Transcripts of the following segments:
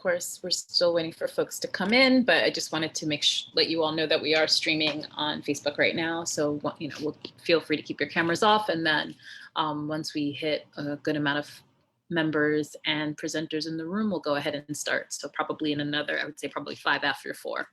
course, we're still waiting for folks to come in, but I just wanted to let you all know that we are streaming on Facebook right now. So, we'll feel free to keep your cameras off. And then once we hit a good amount of members and presenters in the room, we'll go ahead and start. So probably in another, I would say probably 5 after 4.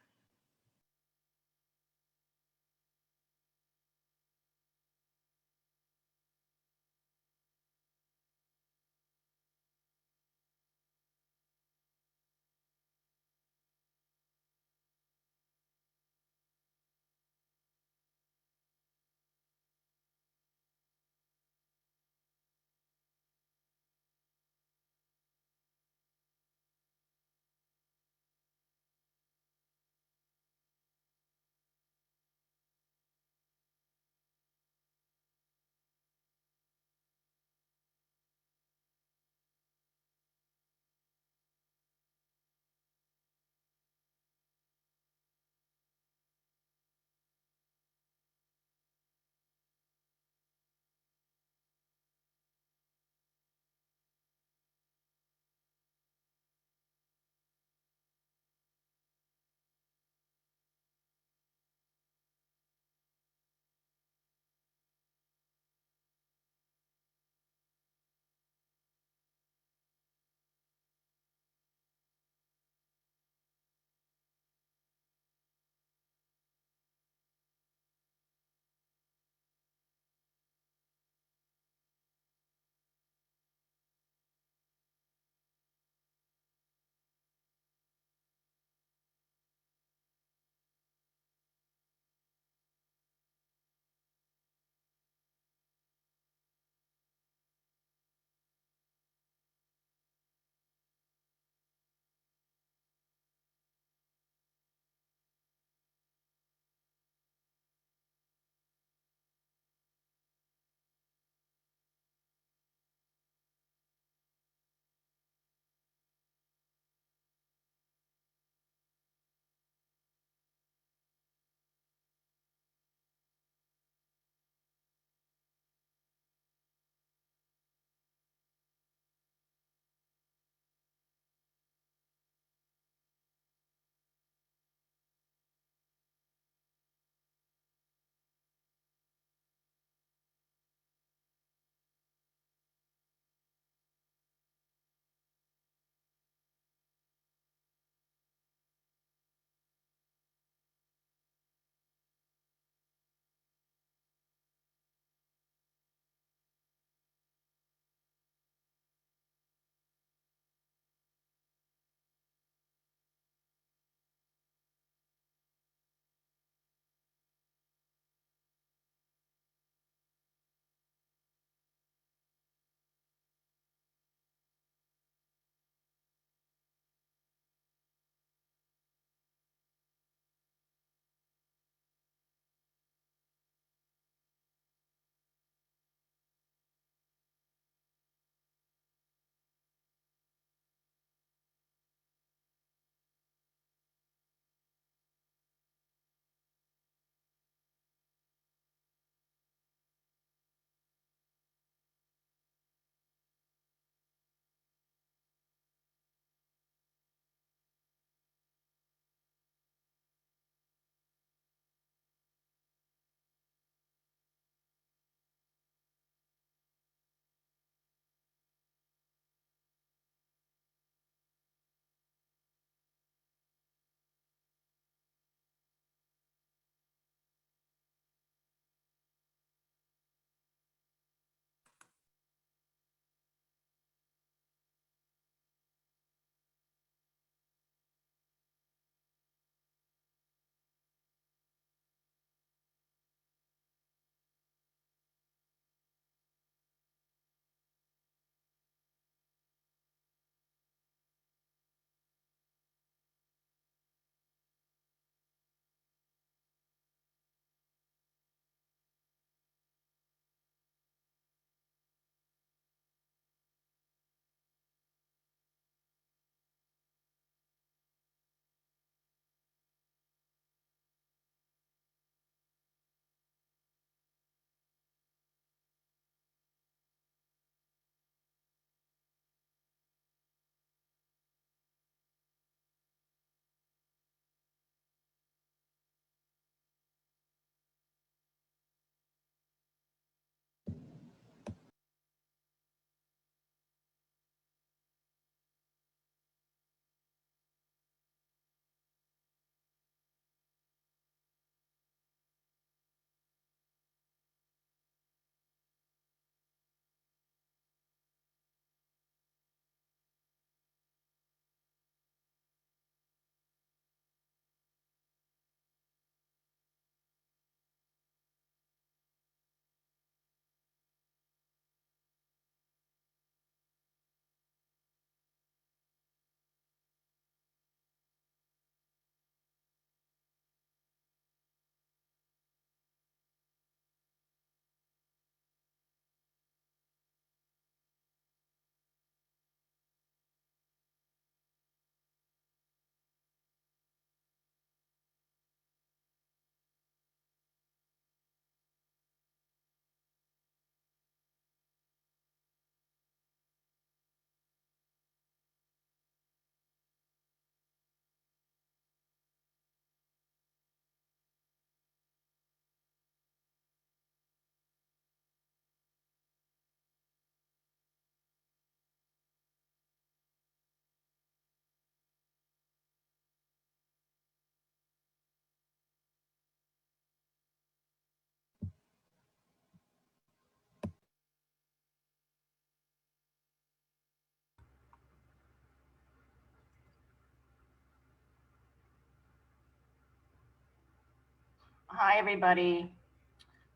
Hi, everybody.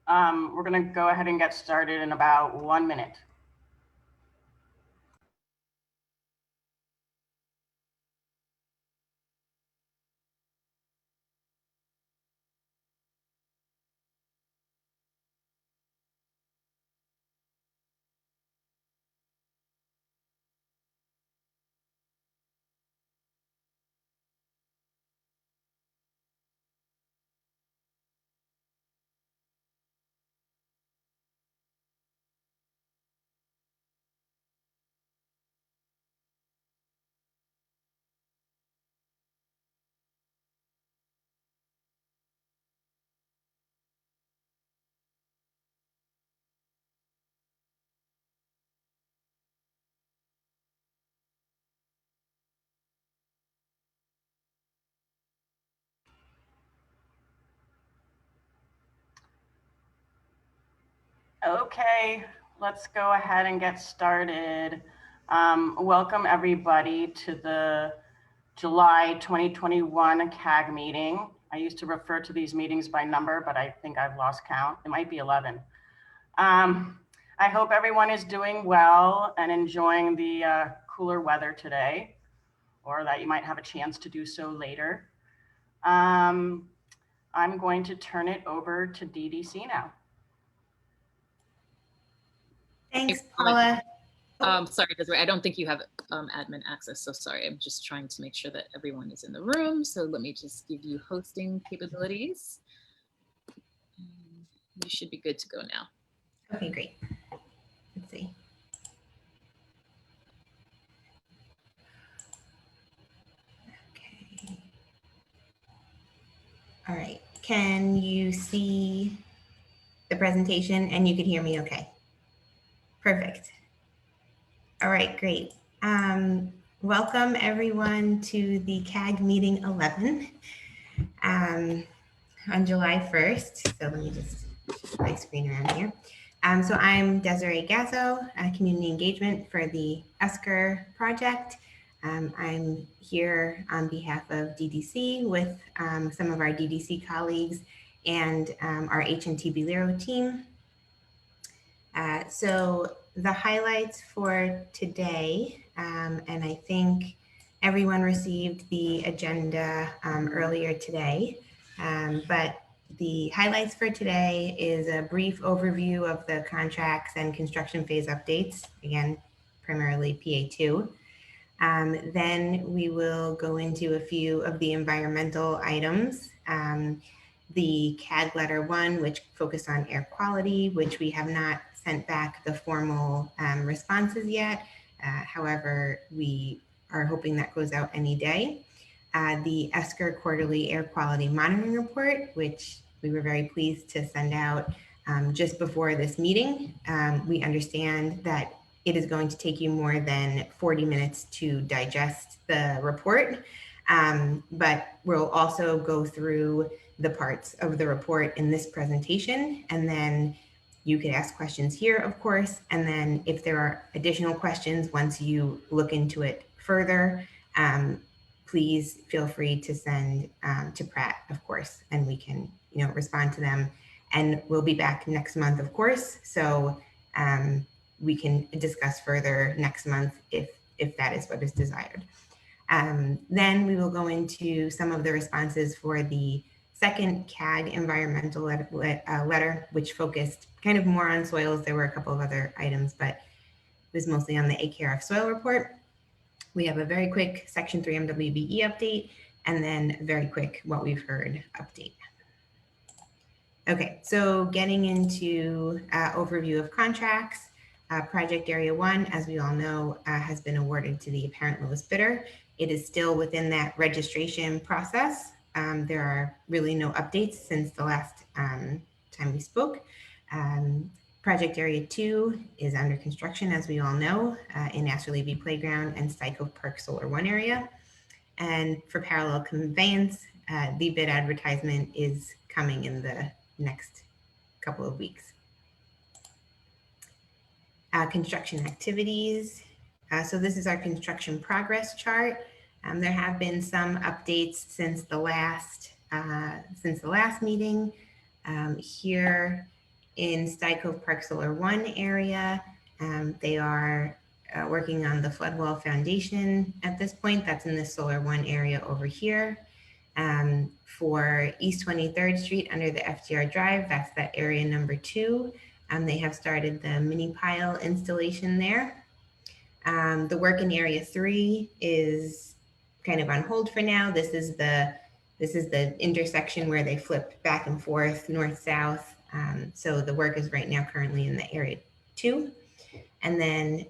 We're going to go ahead and get started in about 1 minute. Okay, let's go ahead and get started. Welcome everybody to the July 2021 CAG meeting. I used to refer to these meetings by number, but I think I've lost count. It might be 11. I hope everyone is doing well and enjoying the cooler weather today, or that you might have a chance to do so later. I'm going to turn it over to DDC now. Thanks, Paula. Sorry, Desiree, I don't think you have admin access, so sorry. I'm just trying to make sure that everyone is in the room. So let me just give you hosting capabilities. You should be good to go now. Okay, great. Let's see. Okay. All right. Can you see the presentation and you can hear me okay? Perfect. All right, great. Welcome everyone to the CAG meeting 11 on July 1st. So let me just shift my screen around here. So I'm Desiree Gazzo, Community Engagement for the Esker project. I'm here on behalf of DDC with some of our DDC colleagues and our HNTB Lero team. So the highlights for today, and I think everyone received the agenda earlier today, but the highlights for today is a brief overview of the contracts and construction phase updates, again, primarily PA2. Then we will go into a few of the environmental items. The CAG letter 1, which focused on air quality, which we have not sent back the formal responses yet. However, we are hoping that goes out any day. The Esker quarterly air quality monitoring report, which we were very pleased to send out just before this meeting. We understand that it is going to take you more than 40 minutes to digest the report, but we'll also go through the parts of the report in this presentation, and then you could ask questions here, of course, and then if there are additional questions once you look into it further, please feel free to send to Pratt, of course, and we can respond to them. And we'll be back next month, of course, so we can discuss further next month if that is what is desired. Then we will go into some of the responses for the second CAG environmental letter, which focused kind of more on soils. There were a couple of other items, but it was mostly on the AKRF soil report. We have a very quick Section 3 MWBE update, and then very quick what we've heard update. Okay, so getting into overview of contracts. Project Area 1, as we all know, has been awarded to the apparent lowest bidder. It is still within that registration process. There are really no updates since the last time we spoke. Project Area 2 is under construction, as we all know, in Astor Levy Playground and Psycho Park Solar 1 area. And for parallel conveyance, the bid advertisement is coming in the next couple of weeks. Construction activities. So this is our construction progress chart. There have been some updates since the last meeting. Here in Sty Cove Park Solar 1 area, they are working on the flood wall foundation at this point. That's in the Solar 1 area over here. For East 23rd Street under the FDR Drive, that's that area number 2. They have started the mini pile installation there. The work in area 3 is kind of on hold for now. This is the intersection where they flip back and forth north-south. So the work is right now currently in the area 2. And then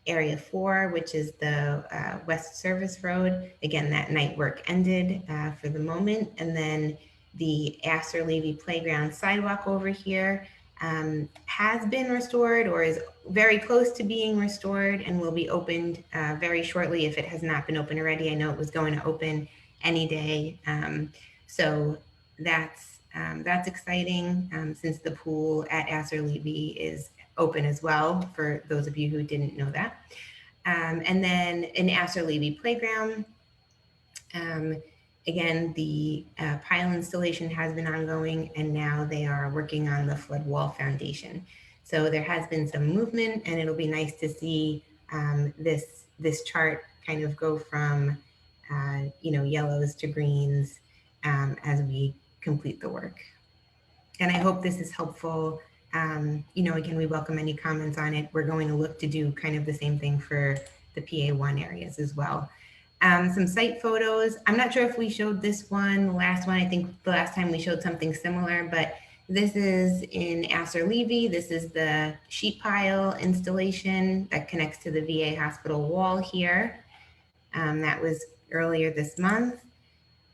area 4, which is the West Service Road. Again, that night work ended for the moment. And then the Astor Levy Playground sidewalk over here has been restored or is very close to being restored and will be opened very shortly if it has not been open already. I know it was going to open any day. So that's exciting since the pool at Astor Levy is open as well, for those of you who didn't know that. And then in Astor Levy Playground, again, the pile installation has been ongoing, and now they are working on the flood wall foundation. So there has been some movement, and it'll be nice to see this chart kind of go from yellows to greens as we complete the work. And I hope this is helpful. Again, we welcome any comments on it. We're going to look to do kind of the same thing for the PA1 areas as well. Some site photos. I'm not sure if we showed this one, the last one. I think the last time we showed something similar, but this is in Astor Levy. This is the sheet pile installation that connects to the VA hospital wall here. That was earlier this month.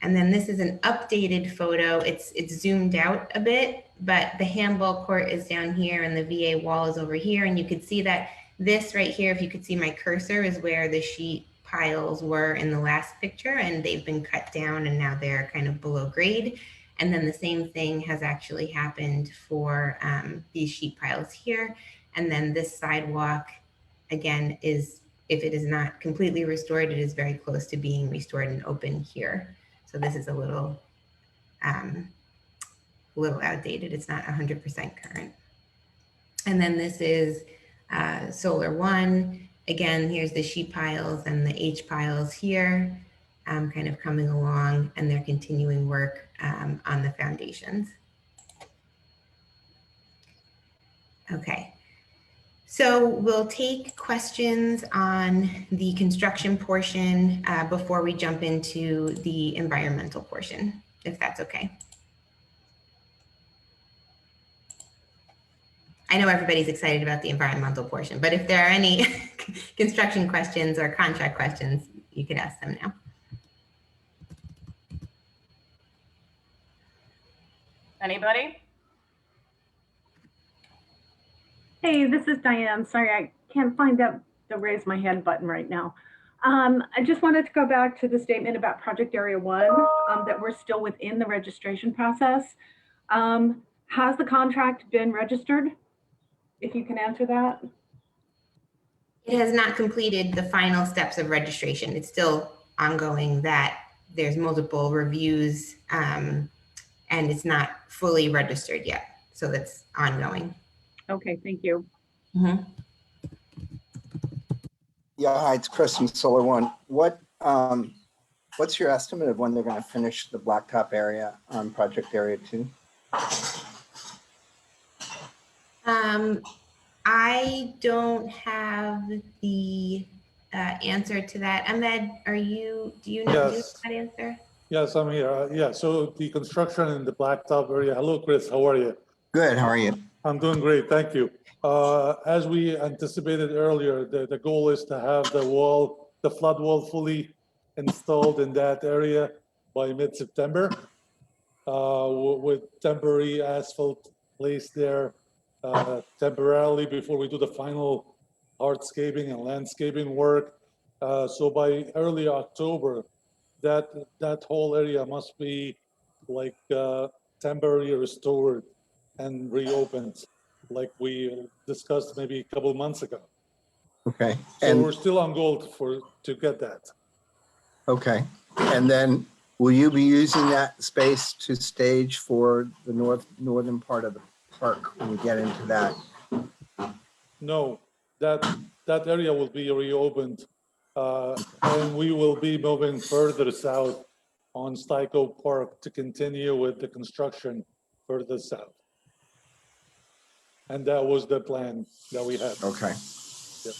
And then this is an updated photo. It's zoomed out a bit, but the handball court is down here and the VA wall is over here. And you could see that this right here, if you could see my cursor, is where the sheet piles were in the last picture, and they've been cut down and now they're kind of below grade. And then the same thing has actually happened for these sheet piles here. And then this sidewalk, again, is, if it is not completely restored, it is very close to being restored and open here. So this is a little outdated. It's not 100% current. And then this is Solar 1. Again, here's the sheet piles and the H piles here, kind of coming along, and they're continuing work on the foundations. Okay. So we'll take questions on the construction portion before we jump into the environmental portion, if that's okay. I know everybody's excited about the environmental portion, but if there are any construction questions or contract questions, you could ask them now. Anybody? Hey, this is Diane. Sorry, I can't find the raise my hand button right now. I just wanted to go back to the statement about Project Area 1, that we're still within the registration process. Has the contract been registered? If you can answer that. It has not completed the final steps of registration. It's still ongoing, that there's multiple reviews and it's not fully registered yet. So that's ongoing. Okay, thank you. Mm-hmm. Yeah, hi, it's Chris from Solar One. What's your estimate of when they're going to finish the blacktop area on Project Area 2? I don't have the answer to that. Ahmed, do you know that answer? Yes, I'm here. Yeah, so the construction in the blacktop area. Hello, Chris, how are you? Good, how are you? I'm doing great, thank you. As we anticipated earlier, the goal is to have the flood wall fully installed in that area by mid-September, with temporary asphalt placed there temporarily before we do the final hardscaping and landscaping work. So by early October, that whole area must be like temporarily restored and reopened, like we discussed maybe a couple of months ago. Okay. So we're still on goal to get that. Okay. And then Will you be using that space to stage for the northern part of the park when we get into that? No, that area will be reopened, and we will be moving further south on Styco Park to continue with the construction further south. And that was the plan that we had. Okay. Yep.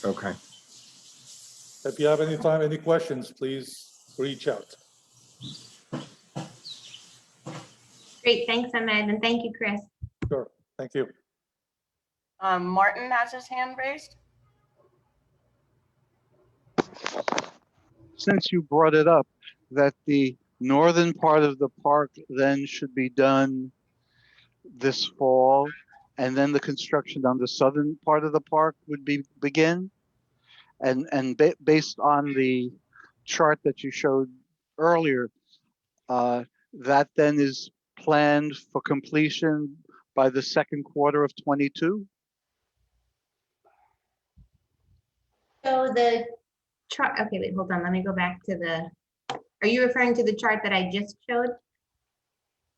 Okay. If you have any questions, please reach out. Great, thanks, Ahmed, and thank you, Chris. Sure, thank you. Martin has his hand raised. Since you brought it up, that the northern part of the park then should be done this fall, and then the construction on the southern part of the park would begin. And based on the chart that you showed earlier, that then is planned for completion by the second quarter of 22. So the chart, okay, wait, hold on, let me go back to are you referring to the chart that I just showed?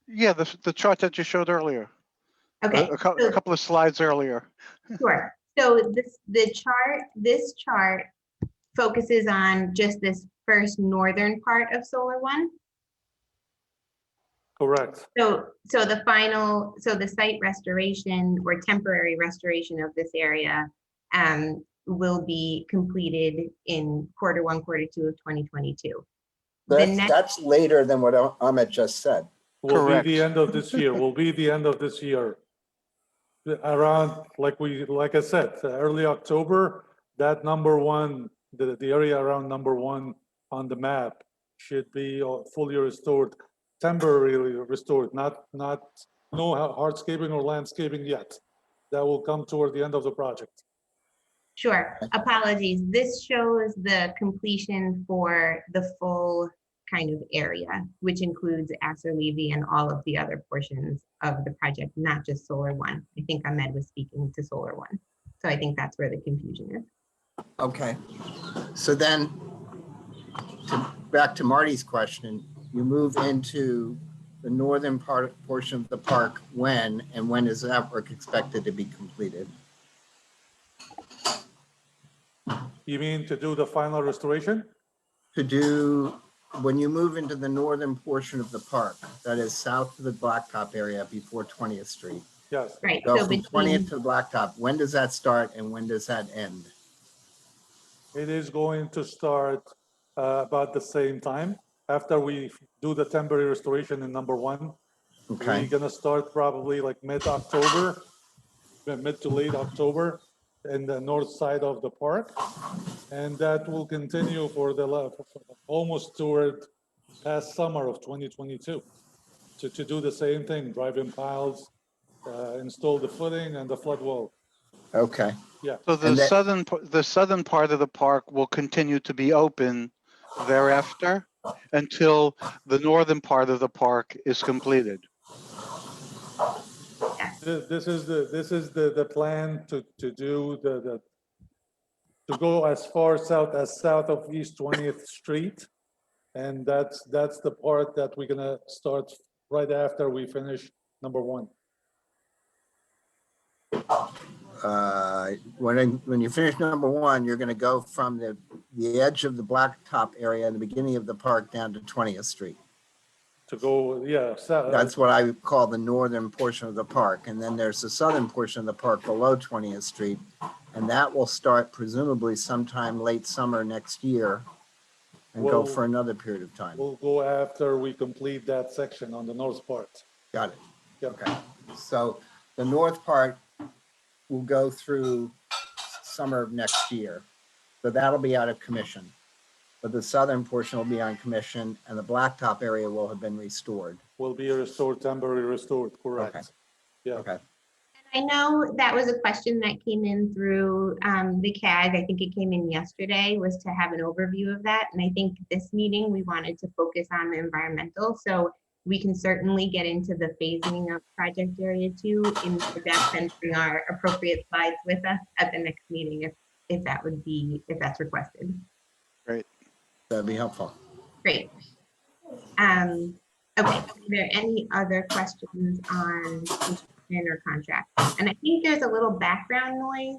Yeah, the chart that you showed earlier. Okay, A couple of slides earlier. sure. So this chart focuses on just this first northern part of Solar One. Correct. So the site restoration or temporary restoration of this area will be completed in quarter 1, quarter 2 of 2022. That's later than what Ahmed just said. Will Correct. be the end of this year. Will be the end of this year. Around, like I said, early October, that number one, the area around number one on the map should be fully restored, temporarily restored, not no hardscaping or landscaping yet. That will come toward the end of the project. Sure, apologies. This shows the completion for the full kind of area, which includes Asser Levy and all of the other portions of the project, not just Solar One. I think Ahmed was speaking to Solar One. So I think that's where the confusion is. Okay. So then, back to Marty's question, you move into the northern portion of the park when, and when is that work expected to be completed? You mean to do the final restoration? When you move into the northern portion of the park, that is south of the Blacktop area before 20th Street. Yes. Right. Go So from 20th to the Blacktop. When does that start and when does that end? It is going to start about the same time after we do the temporary restoration in number one. Okay. We're gonna start probably like mid-October, mid to late October in the north side of the park. And that will continue for almost toward past summer of 2022 to do the same thing, drive-in piles, install the footing and the flood wall. Okay. Yeah. So And the southern part of the park will continue to be open thereafter until the northern part of the park is completed. This is the plan to do to go as far south as south of East 20th Street. And that's the part that we're gonna start right after we finish number one. When you finish number one, you're gonna go from the edge of the Blacktop area in the beginning of the park down to 20th Street. To go, yeah. That's what I call the northern portion of the park. And then there's the southern portion of the park below 20th Street. And that will start presumably sometime late summer next year and go for another period of time. We'll go after we complete that section on the north part. Got it. Yep. Okay. So the north part will go through summer of next year. So that'll be out of commission. But the southern portion will be on commission and the Blacktop area will have been restored. Will be restored, temporarily restored, correct. Okay. Yeah. Okay. I know that was a question that came in through the CAG. I think it came in yesterday, was to have an overview of that. And I think this meeting, we wanted to focus on the environmental. So we can certainly get into the phasing of project area 2 in the depth and bring our appropriate slides with us at the next meeting if that's requested. Great. That'd be helpful. Great. Okay, are there any other questions on construction or contract? And I think there's a little background noise.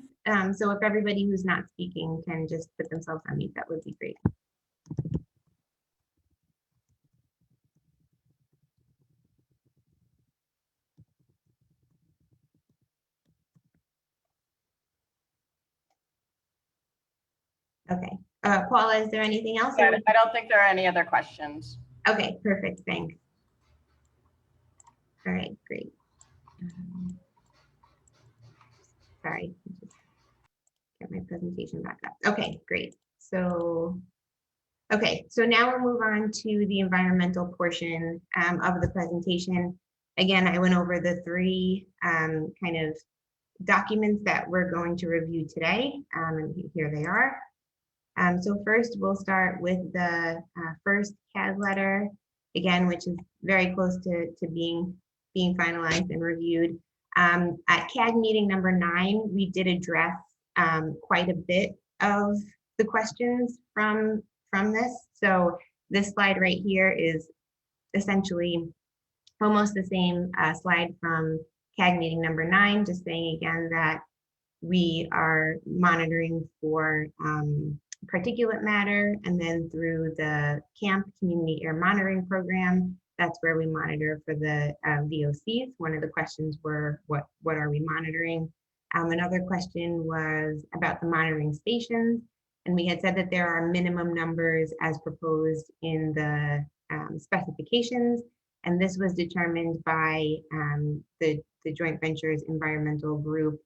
So if everybody who's not speaking can just put themselves on mute, that would be great. Okay, Paula, is there anything else? I don't think there are any other questions. Okay, perfect, thanks. All right, great. Sorry, just get my presentation back up. Okay, great. So, okay, so now we'll move on to the environmental portion of the presentation. Again, I went over the three kind of documents that we're going to review today, and here they are. So first, we'll start with the first CAD letter, again, which is very close to being finalized and reviewed. At CAD meeting number 9, we did address quite a bit of the questions from this. So this slide right here is essentially almost the same slide from CAD meeting number 9, just saying again that we are monitoring for particulate matter, and then through the CAMP Community Air Monitoring Program, that's where we monitor for the VOCs. One of the questions were, what are we monitoring? Another question was about the monitoring stations, and we had said that there are minimum numbers as proposed in the specifications, and this was determined by the joint ventures environmental group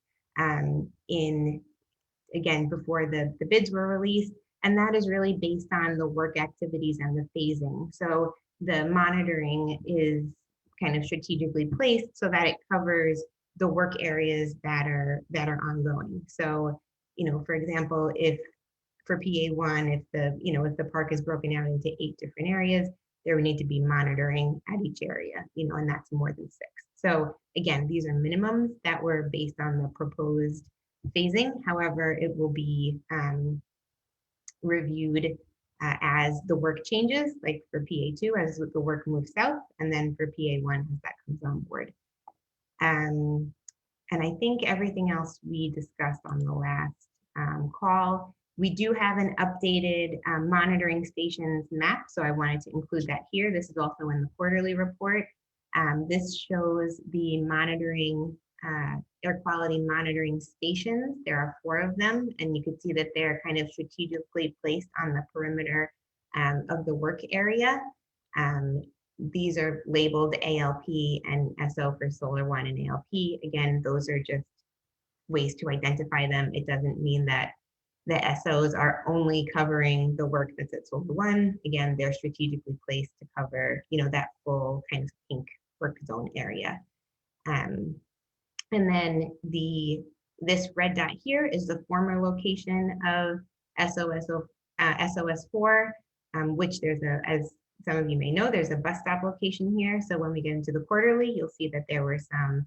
again, before the bids were released. And that is really based on the work activities and the phasing. So the monitoring is kind of strategically placed so that it covers the work areas that are ongoing. So, for example, if for PA1, if the park is broken out into 8 different areas, there would need to be monitoring at each area, and that's more than 6. So again, these are minimums that were based on the proposed phasing. However, it will be reviewed as the work changes, like for PA2 as the work moves south, and then for PA1 as that comes on board. And I think everything else we discussed on the last call. We do have an updated monitoring stations map, so I wanted to include that here. This is also in the quarterly report. This shows the monitoring air quality monitoring stations. There are 4 of them, and you can see that they're kind of strategically placed on the perimeter of the work area. These are labeled ALP and SO for Solar 1 and ALP. Again, those are just ways to identify them. It doesn't mean that the SOs are only covering the work that's at Solar 1. Again, they're strategically placed to cover, that full kind of pink work zone area. And then this red dot here is the former location of SOS4, which as some of you may know, there's a bus stop location here. So when we get into the quarterly, you'll see that there were some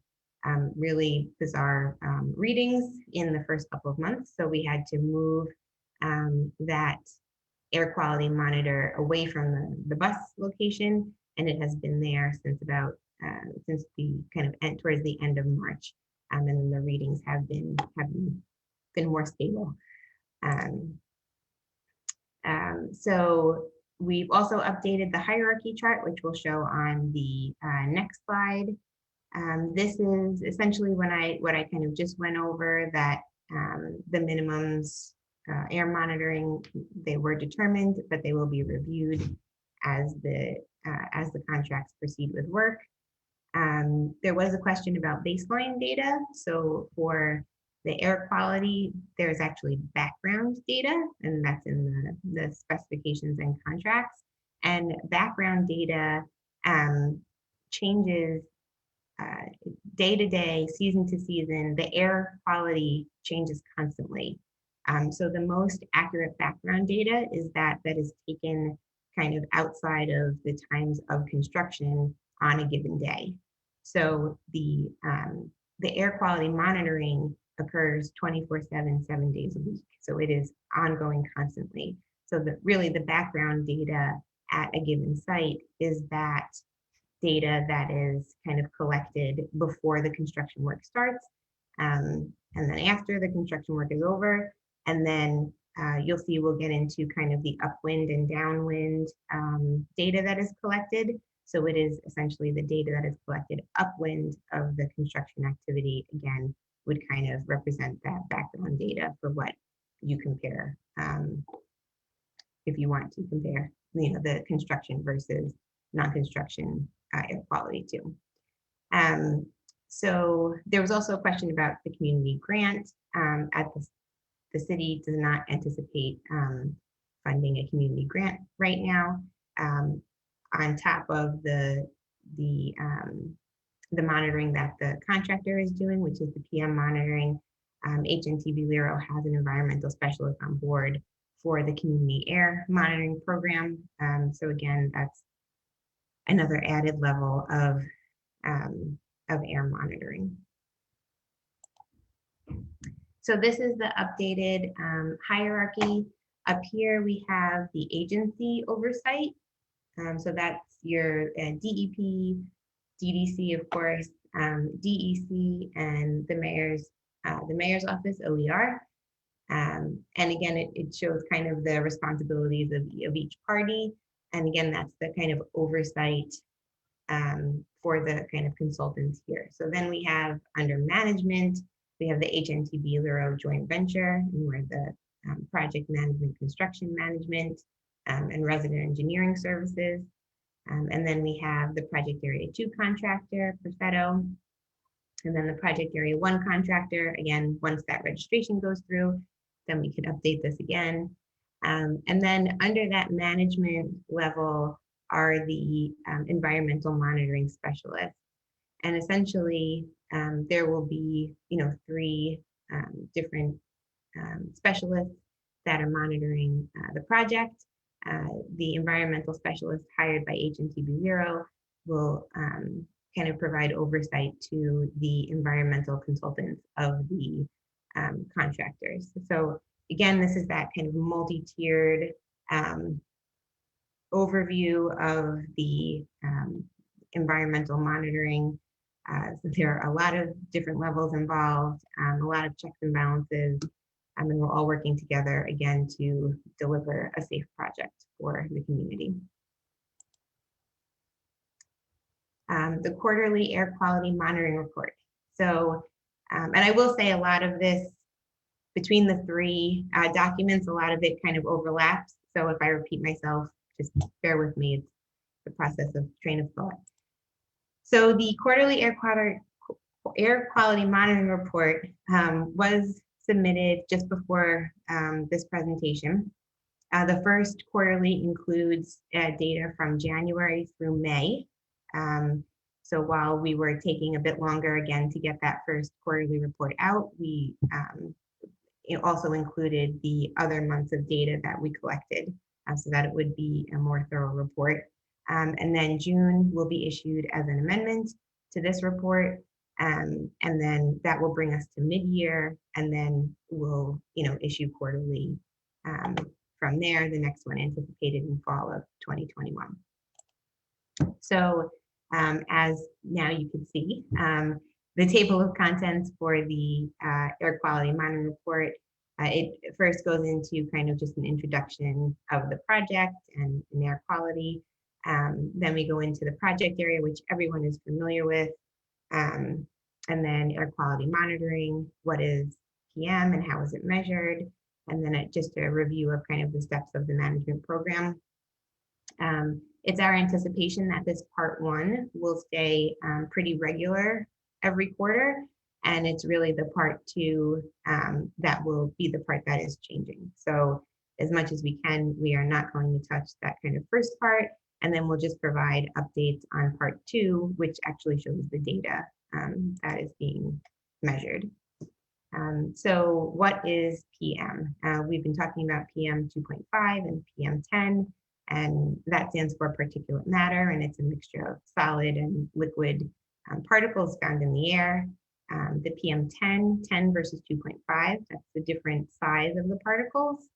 really bizarre readings in the first couple of months. So we had to move that air quality monitor away from the bus location, and it has been there since since the kind of towards the end of March, and then the readings have been more stable. So we've also updated the hierarchy chart, which we'll show on the next slide. This is essentially what I kind of just went over, that the minimums air monitoring, they were determined, but they will be reviewed as the contracts proceed with work. There was a question about baseline data. So for the air quality, there's actually background data, and that's in the specifications and contracts. And background data changes day to day, season to season. The air quality changes constantly. So the most accurate background data is that is taken kind of outside of the times of construction on a given day. So the air quality monitoring occurs 24/7, 7 days a week. So it is ongoing constantly. So really the background data at a given site is that data that is kind of collected before the construction work starts, and then after the construction work is over. And then you'll see we'll get into kind of the upwind and downwind data that is collected. So it is essentially the data that is collected upwind of the construction activity, again, would kind of represent that background data for what you compare, if you want to compare, the construction versus non-construction air quality too. So there was also a question about the community grant. The city does not anticipate funding a community grant right now. On top of the monitoring that the contractor is doing, which is the PM monitoring, HNTB Lero has an environmental specialist on board for the community air monitoring program. So again, that's another added level of air monitoring. So this is the updated hierarchy. Up here we have the agency oversight. So that's your DEP, DDC, of course, DEC, and the mayor's office, OER. And again, it shows kind of the responsibilities of each party. And again, that's the kind of oversight for the kind of consultants here. So then we have under management, we have the HNTB Lero joint venture, and we're the project management, construction management, and resident engineering services. And then we have the project area 2 contractor, Perfetto, and then the project area 1 contractor. Again, once that registration goes through, then we can update this again. And then under that management level are the environmental monitoring specialists. And essentially, there will be, 3 different specialists that are monitoring the project. The environmental specialist hired by HNTB Lero will kind of provide oversight to the environmental consultants of the contractors. So again, this is that kind of multi-tiered overview of the environmental monitoring. So there are a lot of different levels involved, a lot of checks and balances, and we're all working together again to deliver a safe project for the community. The quarterly air quality monitoring report. So, and I will say a lot of this between the 3 documents, a lot of it kind of overlaps. So if I repeat myself, just bear with me. It's the process of train of thought. So the quarterly air quality monitoring report was submitted just before this presentation. The first quarterly includes data from January through May. So while we were taking a bit longer again to get that first quarterly report out, we it also included the other months of data that we collected so that it would be a more thorough report. And then June will be issued as an amendment to this report. And then that will bring us to mid-year, and then we'll issue quarterly from there, the next one anticipated in fall of 2021. So as now you can see, the table of contents for the air quality monitoring report, it first goes into kind of just an introduction of the project and air quality. Then we go into the project area, which everyone is familiar with. And then air quality monitoring, what is PM and how is it measured? And then just a review of kind of the steps of the management program. It's our anticipation that this part 1 will stay pretty regular every quarter. And it's really the part 2 that will be the part that is changing. So as much as we can, we are not going to touch that kind of first part. And then we'll just provide updates on part 2, which actually shows the data that is being measured. So what is PM? We've been talking about PM 2.5 and PM 10, and that stands for particulate matter, and it's a mixture of solid and liquid particles found in the air. The PM 10 versus 2.5, that's the different size of the particles.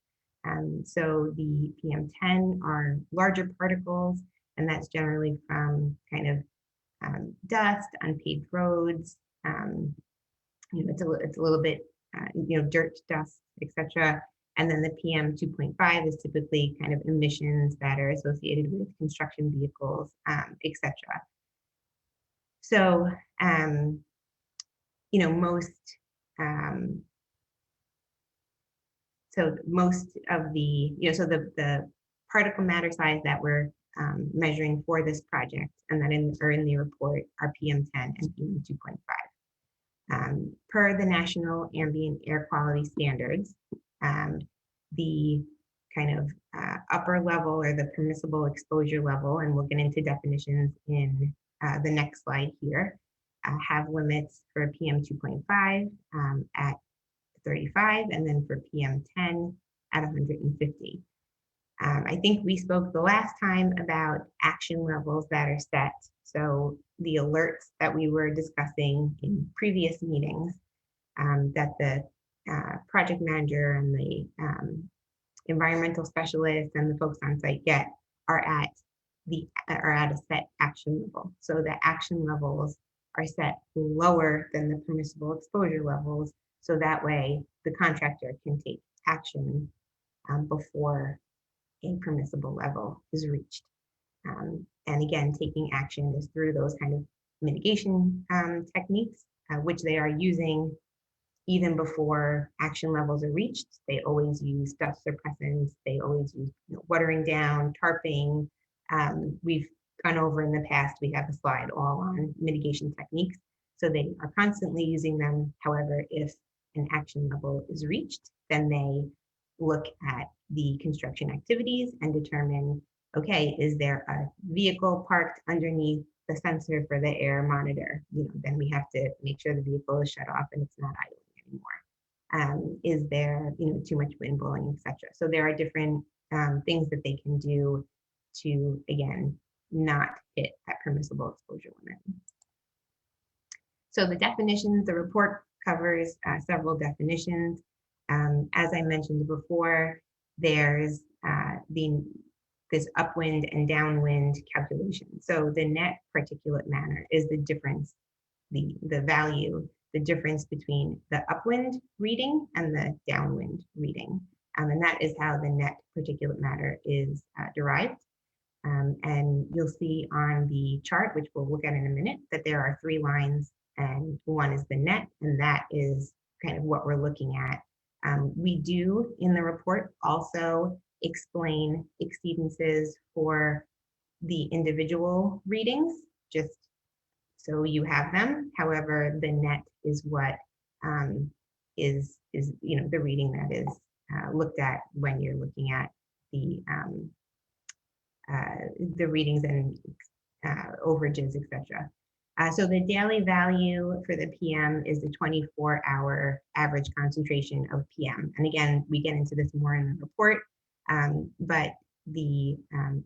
So the PM10 are larger particles, and that's generally from kind of dust, unpaved roads, it's a little bit, dirt, dust, etc. And then the PM 2.5 is typically kind of emissions that are associated with construction vehicles, etc. So, most of the, so the particle matter size that we're measuring for this project and that are in the report are PM10 and PM 2.5. Per the National Ambient Air Quality Standards, the kind of upper level or the permissible exposure level, and we'll get into definitions in the next slide here, have limits for PM 2.5 at 35 and then for PM10 at 150. I think we spoke the last time about action levels that are set. So the alerts that we were discussing in previous meetings that the project manager and the environmental specialist and the folks on site get are at a set action level. So the action levels are set lower than the permissible exposure levels. So that way the contractor can take action before a permissible level is reached. And again, taking action is through those kind of mitigation techniques, which they are using even before action levels are reached. They always use dust suppressants. They always use watering down, tarping. We've gone over in the past, we have a slide all on mitigation techniques. So they are constantly using them. However, if an action level is reached, then they look at the construction activities and determine, okay, is there a vehicle parked underneath the sensor for the air monitor? Then we have to make sure the vehicle is shut off and it's not idling anymore. Is there, too much wind blowing, etc. So there are different things that they can do to, again, not hit that permissible exposure limit. So the definitions, the report covers several definitions. As I mentioned before, there's this upwind and downwind calculation. So the net particulate matter is the difference, the value, the difference between the upwind reading and the downwind reading. And that is how the net particulate matter is derived. And you'll see on the chart, which we'll look at in a minute, that there are 3 lines, and one is the net, and that is kind of what we're looking at. We do in the report also explain exceedances for the individual readings, just so you have them. However, the net is what is the reading that is looked at when you're looking at the readings and overages, etc. So the daily value for the PM is the 24-hour average concentration of PM. And again, we get into this more in the report, but the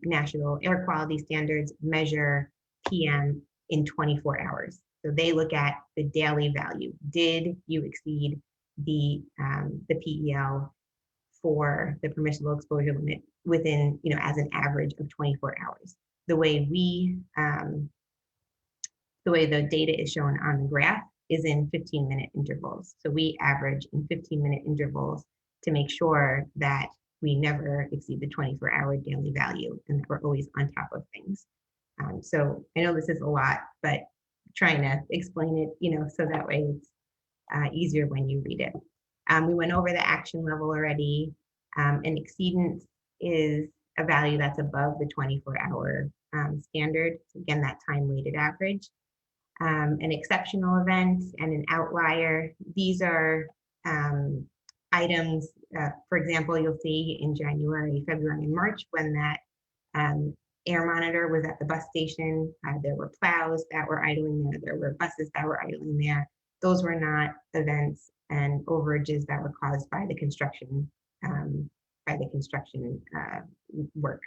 National Air Quality Standards measure PM in 24 hours. So they look at the daily value. Did you exceed the PEL for the permissible exposure limit within, as an average of 24 hours? The way the data is shown on the graph is in 15-minute intervals. So we average in 15-minute intervals to make sure that we never exceed the 24-hour daily value and that we're always on top of things. So I know this is a lot, but trying to explain it, so that way it's easier when you read it. We went over the action level already. An exceedance is a value that's above the 24-hour standard. Again, that time-weighted average. An exceptional event and an outlier. These are items, for example, you'll see in January, February, and March when that air monitor was at the bus station. There were plows that were idling there. There were buses that were idling there. Those were not events and overages that were caused by the construction work.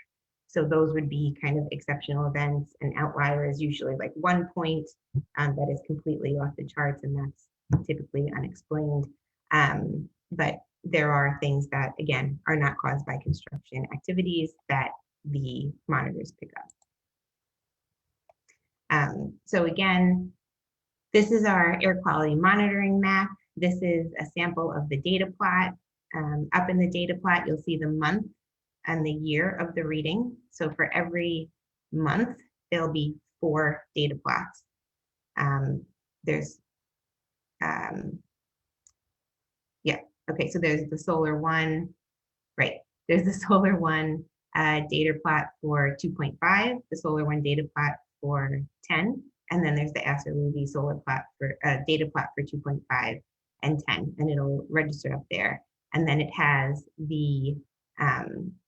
So those would be kind of exceptional events. An outlier is usually like 1 point that is completely off the charts, and that's typically unexplained. But there are things that, again, are not caused by construction activities that the monitors pick up. So again, this is our air quality monitoring map. This is a sample of the data plot. Up in the data plot, you'll see the month and the year of the reading. So for every month, there'll be 4 data plots. Okay, so there's the solar one, right? There's the solar one data plot for 2.5, the solar one data plot for 10, and then there's the Esker solar plot for data plot for 2.5 and 10, and it'll register up there. And then it has the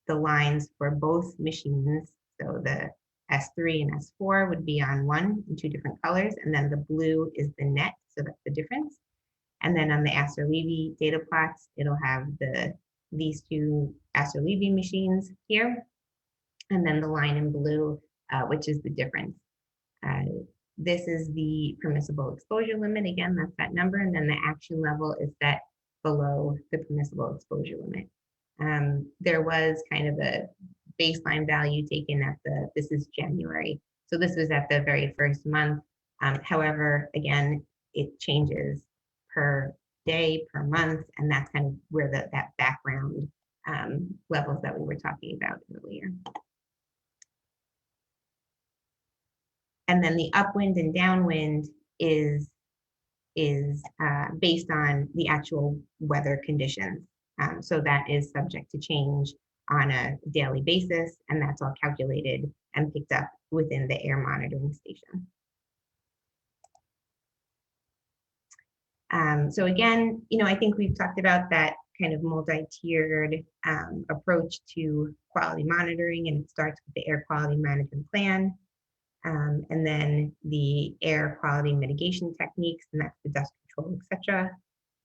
lines for both machines. So the S3 and S4 would be on one in 2 different colors, and then the blue is the net, so that's the difference. And then on the Esker data plots, it'll have these 2 Esker machines here, and then the line in blue, which is the difference. This is the permissible exposure limit. Again, that's that number, and then the action level is set below the permissible exposure limit. There was kind of a baseline value taken at this is January. So this was at the very first month. However, again, it changes per day, per month, and that's kind of where that background levels that we were talking about earlier. And then the upwind and downwind is based on the actual weather conditions. So that is subject to change on a daily basis, and that's all calculated and picked up within the air monitoring station. So again, I think we've talked about that kind of multi-tiered approach to quality monitoring, and it starts with the air quality management plan, and then the air quality mitigation techniques, and that's the dust control, etc.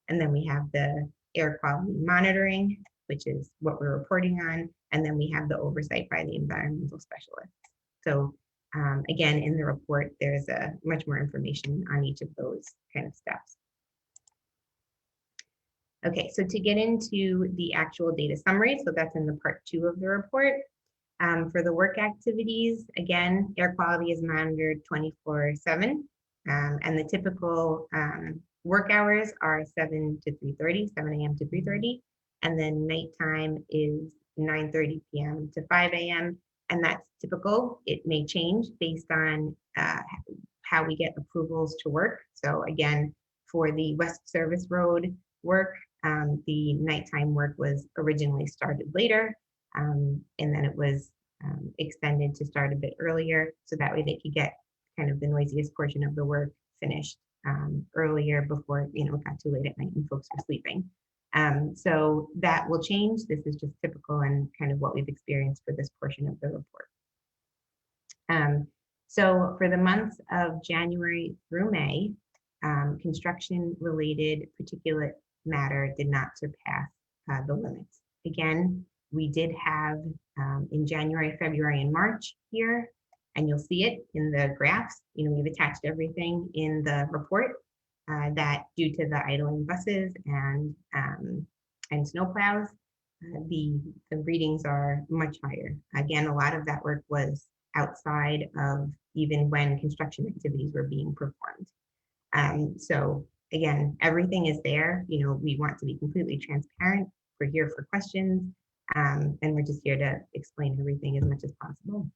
And then we have the air quality monitoring, which is what we're reporting on, and then we have the oversight by the environmental specialists. So again, in the report, there's much more information on each of those kind of steps. Okay, so to get into the actual data summary, so that's in the part 2 of the report. For the work activities, again, air quality is monitored 24/7, and the typical work hours are 7 to 3:30, 7 a.m. to 3:30, and then nighttime is 9:30 p.m. to 5 a.m., and that's typical. It may change based on how we get approvals to work. So again, for the West Service Road work, the nighttime work was originally started later, and then it was extended to start a bit earlier, so that way they could get kind of the noisiest portion of the work finished earlier before it got too late at night and folks were sleeping. So that will change. This is just typical and kind of what we've experienced for this portion of the report. So for the months of January through May, construction-related particulate matter did not surpass the limits. Again, we did have in January, February, and March here, and you'll see it in the graphs. We've attached everything in the report that due to the idling buses and snowplows, the readings are much higher. Again, a lot of that work was outside of even when construction activities were being performed. So again, everything is there. We want to be completely transparent. We're here for questions, and we're just here to explain everything as much as possible.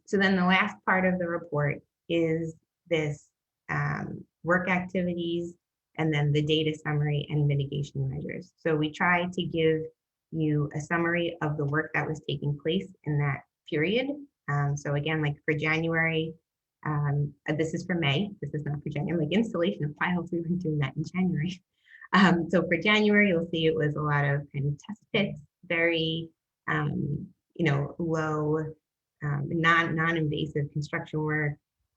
So then the last part of the report is this work activities and then the data summary and mitigation measures. So we try to give you a summary of the work that was taking place in that period. So again, like for January, this is for May, this is not for January, like installation of piles, we weren't doing that in January. So for January, you'll see it was a lot of kind of test pits, very, low, non-invasive construction work.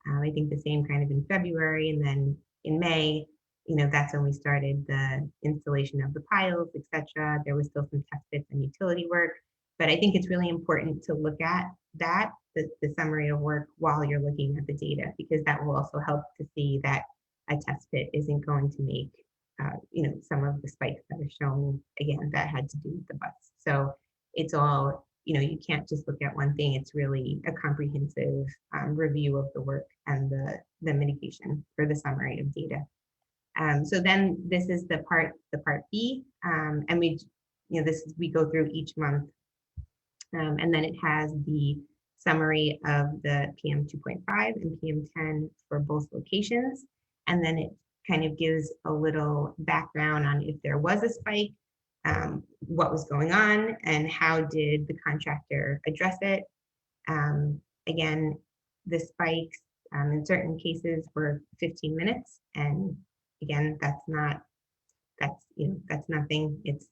I think the same kind of in February, and then in May, that's when we started the installation of the piles, etc. There was still some test pits and utility work, but I think it's really important to look at that, the summary of work while you're looking at the data, because that will also help to see that a test pit isn't going to make some of the spikes that are shown, again, that had to do with the bus. So it's all, you can't just look at one thing. It's really a comprehensive review of the work and the mitigation for the summary of data. So then this is the part B, and we go through each month, and then it has the summary of the PM 2.5 and PM 10 for both locations, and then it kind of gives a little background on if there was a spike, what was going on, and how did the contractor address it. Again, the spikes in certain cases were 15 minutes, and again, that's nothing. It's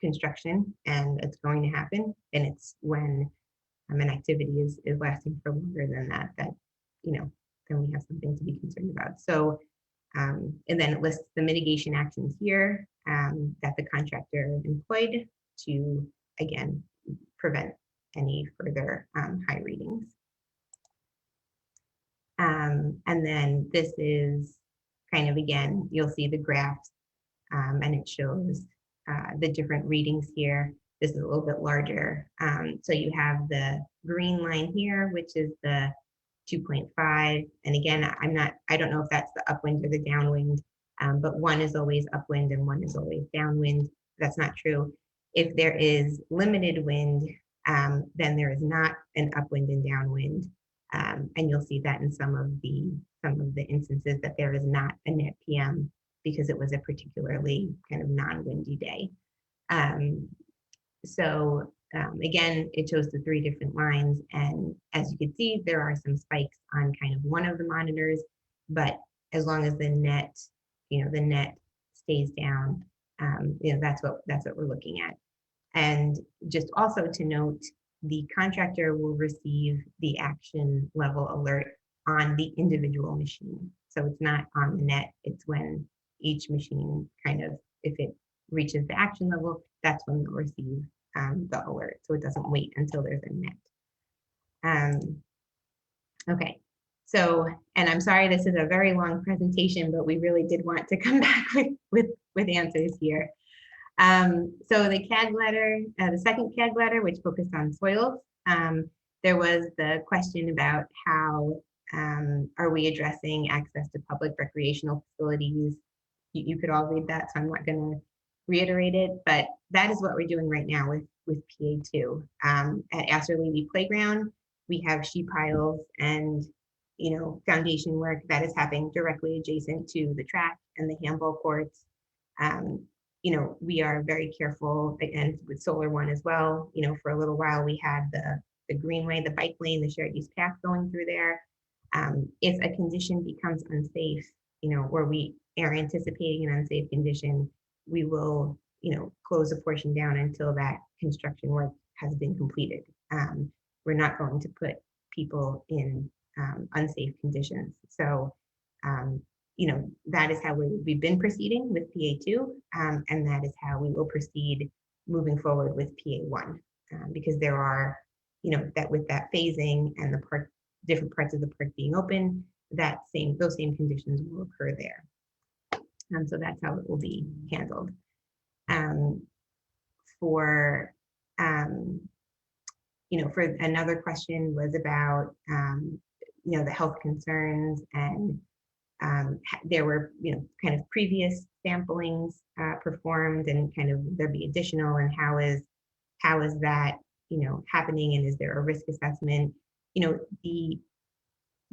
construction, and it's going to happen. And it's when an activity is lasting for longer than that, then we have something to be concerned about. So, and then it lists the mitigation actions here that the contractor employed to, again, prevent any further high readings. And then this is kind of, again, you'll see the graphs, and it shows the different readings here. This is a little bit larger. So you have the green line here, which is the 2.5. And again, I don't know if that's the upwind or the downwind, but one is always upwind and one is always downwind. That's not true. If there is limited wind, then there is not an upwind and downwind. And you'll see that in some of the instances that there is not a net PM because it was a particularly kind of non-windy day. Again, it shows the 3 different lines, and as you can see, there are some spikes on kind of one of the monitors, but as long as the net stays down, that's what we're looking at. And just also to note, the contractor will receive the action level alert on the individual machine. So it's not on the net, it's when each machine if it reaches the action level, that's when they'll receive the alert. So it doesn't wait until there's a net. Okay, so, and I'm sorry, this is a very long presentation, but we really did want to come back with answers here. So the CAG letter, the second CAG letter, which focused on soils, there was the question about how are we addressing access to public recreational facilities. You could all read that, so I'm not going to reiterate it, but that is what we're doing right now with PA2. At Astor Levy Playground, we have sheet piles and foundation work that is happening directly adjacent to the track and the handball courts. We are very careful, and with Solar One as well. For a little while we had the greenway, the bike lane, the shared use path going through there. If a condition becomes unsafe, or we are anticipating an unsafe condition, we will, close a portion down until that construction work has been completed. We're not going to put people in unsafe conditions. So, that is how we've been proceeding with PA2, and that is how we will proceed moving forward with PA1, because there are, that with that phasing and the different parts of the park being open, those same conditions will occur there. So that's how it will be handled. For another question was about, the health concerns, and there were, kind of previous samplings performed, and kind of there'd be additional, and how is that, happening, and is there a risk assessment?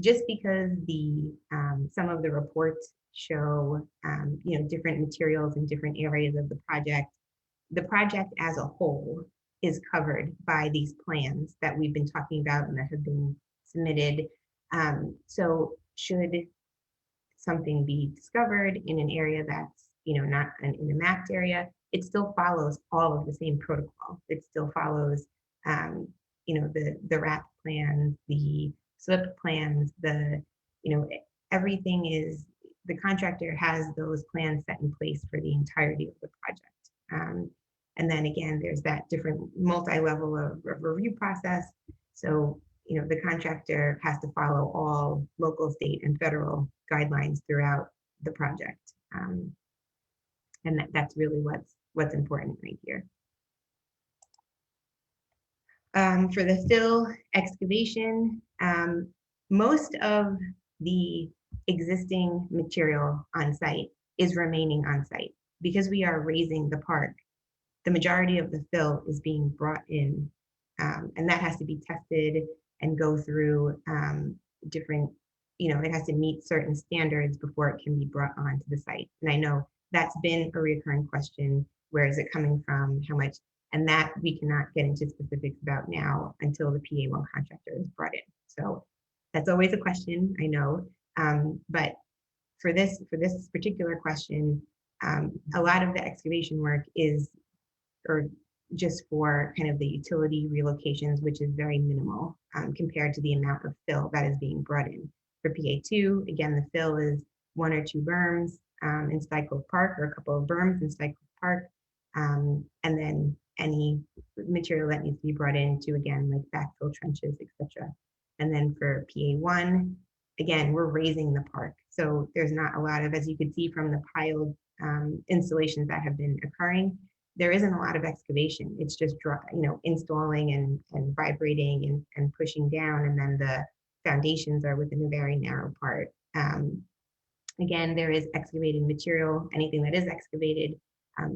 Just because some of the reports show, different materials in different areas of the project as a whole is covered by these plans that we've been talking about and that have been submitted. So should something be discovered in an area that's, not in a mapped area, it still follows all of the same protocol. It still follows, the RAP plans, the SWIP plans, everything is, the contractor has those plans set in place for the entirety of the project. And then again, there's that different multi-level of review process. So, the contractor has to follow all local, state, and federal guidelines throughout the project. And that's really what's important right here. For the fill excavation, most of the existing material on site is remaining on site. Because we are raising the park, the majority of the fill is being brought in, and that has to be tested and go through different, it has to meet certain standards before it can be brought onto the site. And I know that's been a recurring question. Where is it coming from? How much? And that we cannot get into specifics about now until the PA1 contractor is brought in. So that's always a question, I know. But for this particular question, a lot of the excavation work is, or just for kind of the utility relocations, which is very minimal compared to the amount of fill that is being brought in. For PA2, again, the fill is 1 or 2 berms in Cycle Park, or a couple of berms in Cycle Park, and then any material that needs to be brought in to, again, like backfill trenches, etc. And then for PA1, again, we're raising the park. So there's not a lot of, as you could see from the piled installations that have been occurring, there isn't a lot of excavation. It's just, installing and vibrating and pushing down, and then the foundations are within a very narrow part. Again, there is excavated material. Anything that is excavated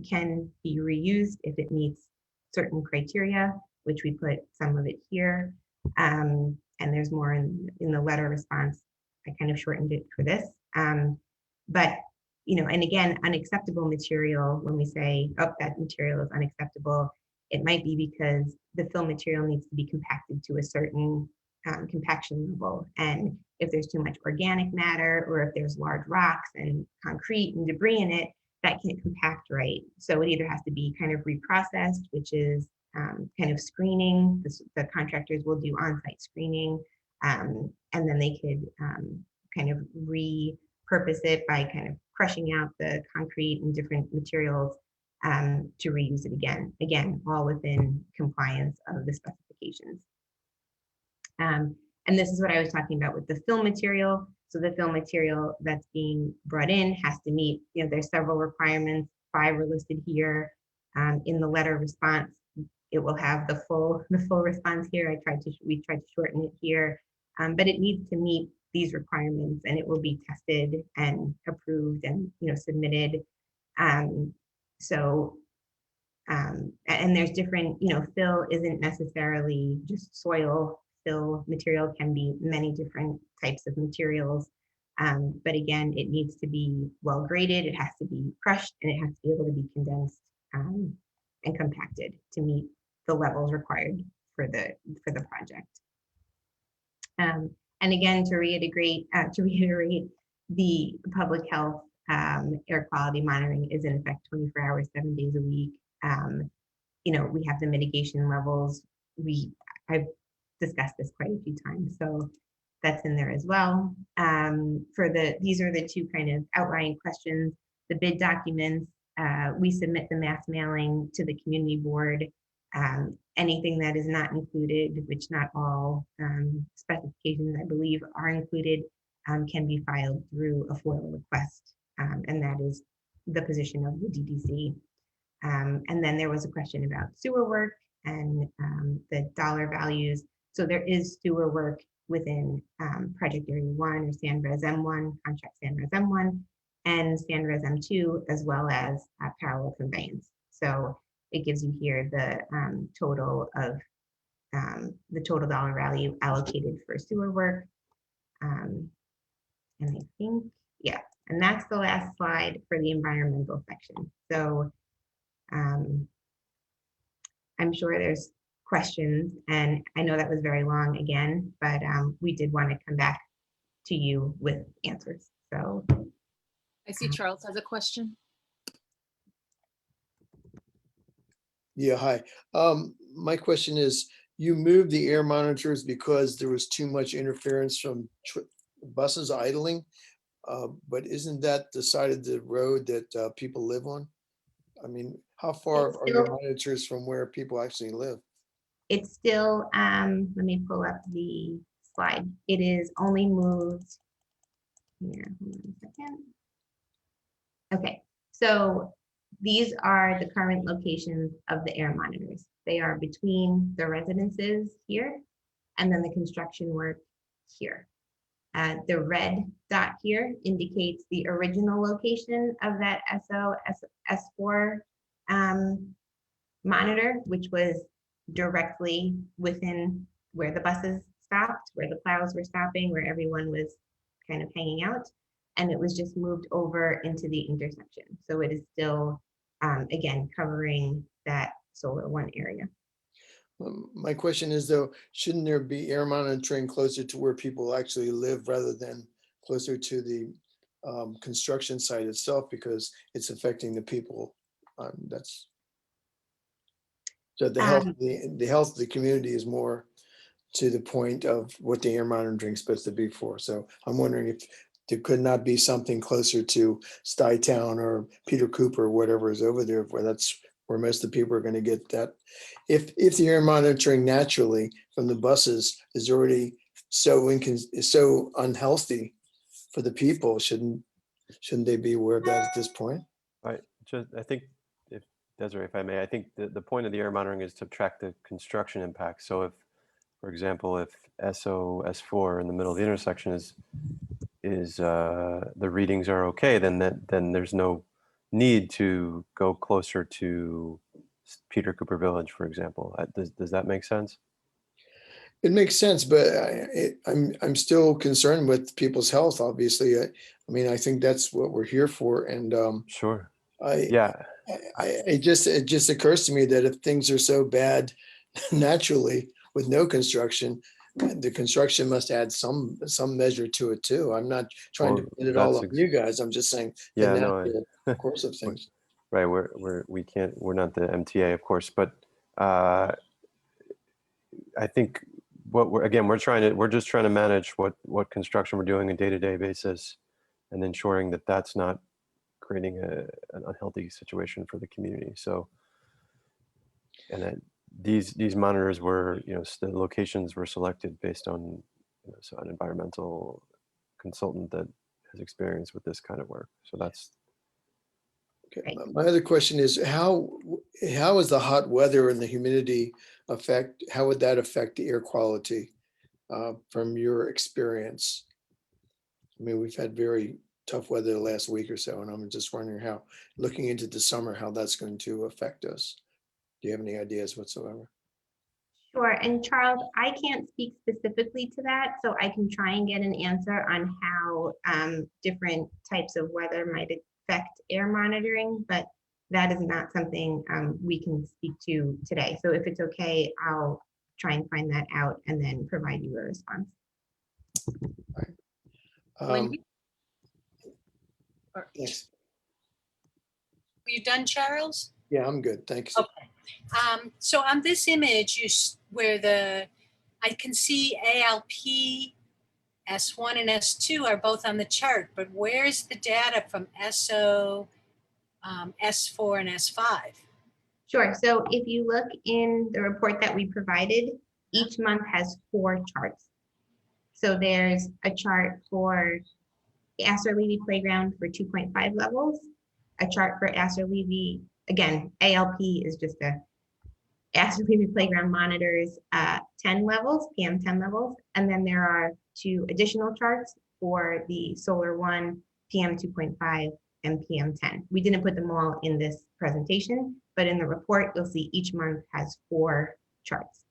can be reused if it meets certain criteria, which we put some of it here. And there's more in the letter response. I kind of shortened it for this. But and again, unacceptable material, when we say, oh, that material is unacceptable, it might be because the fill material needs to be compacted to a certain compaction level. And if there's too much organic matter, or if there's large rocks and concrete and debris in it, that can't compact right. So it either has to be kind of reprocessed, which is kind of screening. The contractors will do on-site screening, and then they could kind of repurpose it by kind of crushing out the concrete and different materials to reuse it again, all within compliance of the specifications. And this is what I was talking about with the fill material. So the fill material that's being brought in has to meet, there's several requirements. 5 are listed here. In the letter response, it will have the full response here. We tried to shorten it here, but it needs to meet these requirements, and it will be tested and approved and submitted. And there's different, fill isn't necessarily just soil. Fill material can be many different types of materials. But again, it needs to be well graded, it has to be crushed, and it has to be able to be condensed and compacted to meet the levels required for the project. And again, to reiterate, the public health air quality monitoring is in effect 24 hours, 7 days a week. We have the mitigation levels. I've discussed this quite a few times, so that's in there as well. These are the 2 kind of outlying questions. The bid documents, we submit the mass mailing to the community board. Anything that is not included, which not all specifications I believe are included, can be filed through a FOIL request, and that is the position of the DDC. And then there was a question about sewer work and the dollar values. So there is sewer work within Project Area 1 or SandRes M1, contract SandRes M1, and SandRes M2, as well as parallel conveyance. So it gives you here the total of the total dollar value allocated for sewer work. And I think, yeah, and that's the last slide for the environmental section. So I'm sure there's questions, and I know that was very long again, but we did want to come back to you with answers. So I see Charles has a question. Yeah, hi. My question is, you moved the air monitors because there was too much interference from buses idling, but isn't that the side of the road that people live on? I mean, how far It's are your still- monitors from where people actually live? it's still, let me pull up the slide. It is only moved here. Hold on a second. Okay, so these are the current locations of the air monitors. They are between the residences here and then the construction work here. The red dot here indicates the original location of that S4 monitor, which was directly within where the buses stopped, where the plows were stopping, where everyone was kind of hanging out. And it was just moved over into the intersection. So it is still, again, covering that Solar One area. My question is though, shouldn't there be air monitoring closer to where people actually live rather than closer to the construction site itself, because it's affecting the people? That's so the health, the health of the community is more to the point of what the air monitoring is supposed to be for. So I'm wondering if there could not be something closer to Stuytown or Peter Cooper or whatever is over there, where that's where most of the people are going to get that. If the air monitoring naturally from the buses is already so unhealthy for the people, shouldn't they be aware of that at this point? Right. I think, if Desiree, if I may, I think the point of the air monitoring is to track the construction impact. So if, for example, if S4 in the middle of the intersection is the readings are okay, then there's no need to go closer to Peter Cooper Village, for example. Does that make sense? It makes sense, but I'm still concerned with people's health. Obviously, I mean, I think that's what we're here for. And Sure. Yeah, it just occurs to me that if things are so bad naturally with no construction, the construction must add some measure to it too. I'm not trying to put it all on you guys. I'm just saying the natural course of things. Right. We're not the MTA, of course, but I think we're just trying to manage what construction we're doing on a day-to-day basis, and ensuring that that's not creating an unhealthy situation for the community. So, and that these monitors were, the locations were selected based on so an environmental consultant that has experience with this kind of work. So that's okay. My other question is how is the hot weather and the humidity how would that affect the air quality from your experience? I mean, we've had very tough weather the last week or so, and I'm just wondering how, looking into the summer, how that's going to affect us. Do you have any ideas whatsoever? Sure. And Charles, I can't speak specifically to that, so I can try and get an answer on how different types of weather might affect air monitoring, but that is not something we can speak to today. So if it's okay, I'll try and find that out and then provide you a response. Yes. Were you done, Charles? Yeah, I'm good. Thanks. Okay. So on this image, where I can see ALP, S1 and S2 are both on the chart, but where's the data from SO, S4 and S5? Sure. So if you look in the report that we provided, each month has 4 charts. So there's a chart for Astor Levy Playground for 2.5 levels, a chart for Astor Levy, again, ALP is just a Astor Levy Playground monitors 10 levels, PM 10 levels, and then there are 2 additional charts for the Solar One, PM 2.5 and PM 10. We didn't put them all in this presentation, but in the report, you'll see each month has 4 charts.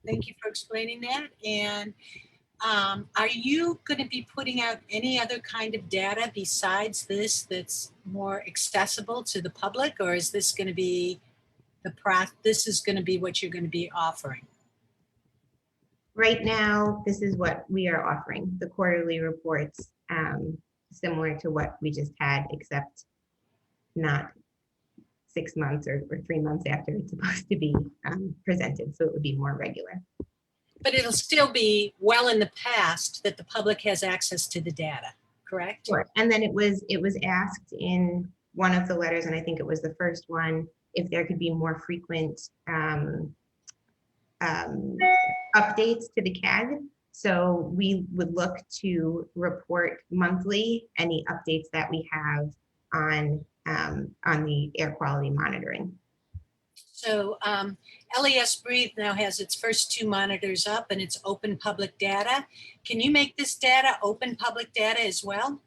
Thank you for explaining that. And are you going to be putting out any other kind of data besides this that's more accessible to the public, or is this going to be this is going to be what you're going to be offering? Right now, this is what we are offering, the quarterly reports, similar to what we just had, except not 6 months or 3 months after it's supposed to be presented. So it would be more regular. But it'll still be well in the past that the public has access to the data, correct? Sure. And then it was asked in one of the letters, and I think it was the first one, if there could be more frequent updates to the CAG. So we would look to report monthly any updates that we have on the air quality monitoring. So LES Breathe now has its first 2 monitors up and it's open public data. Can you make this data open public data as well?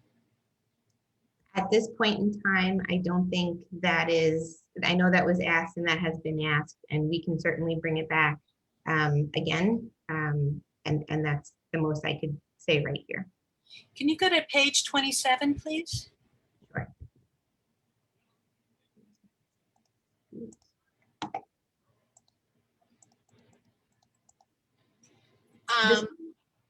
At this point in time, I don't think that is, I know that was asked and that has been asked, and we can certainly bring it back again. And that's the most I could say right here. Can you go to page 27, please? Sure.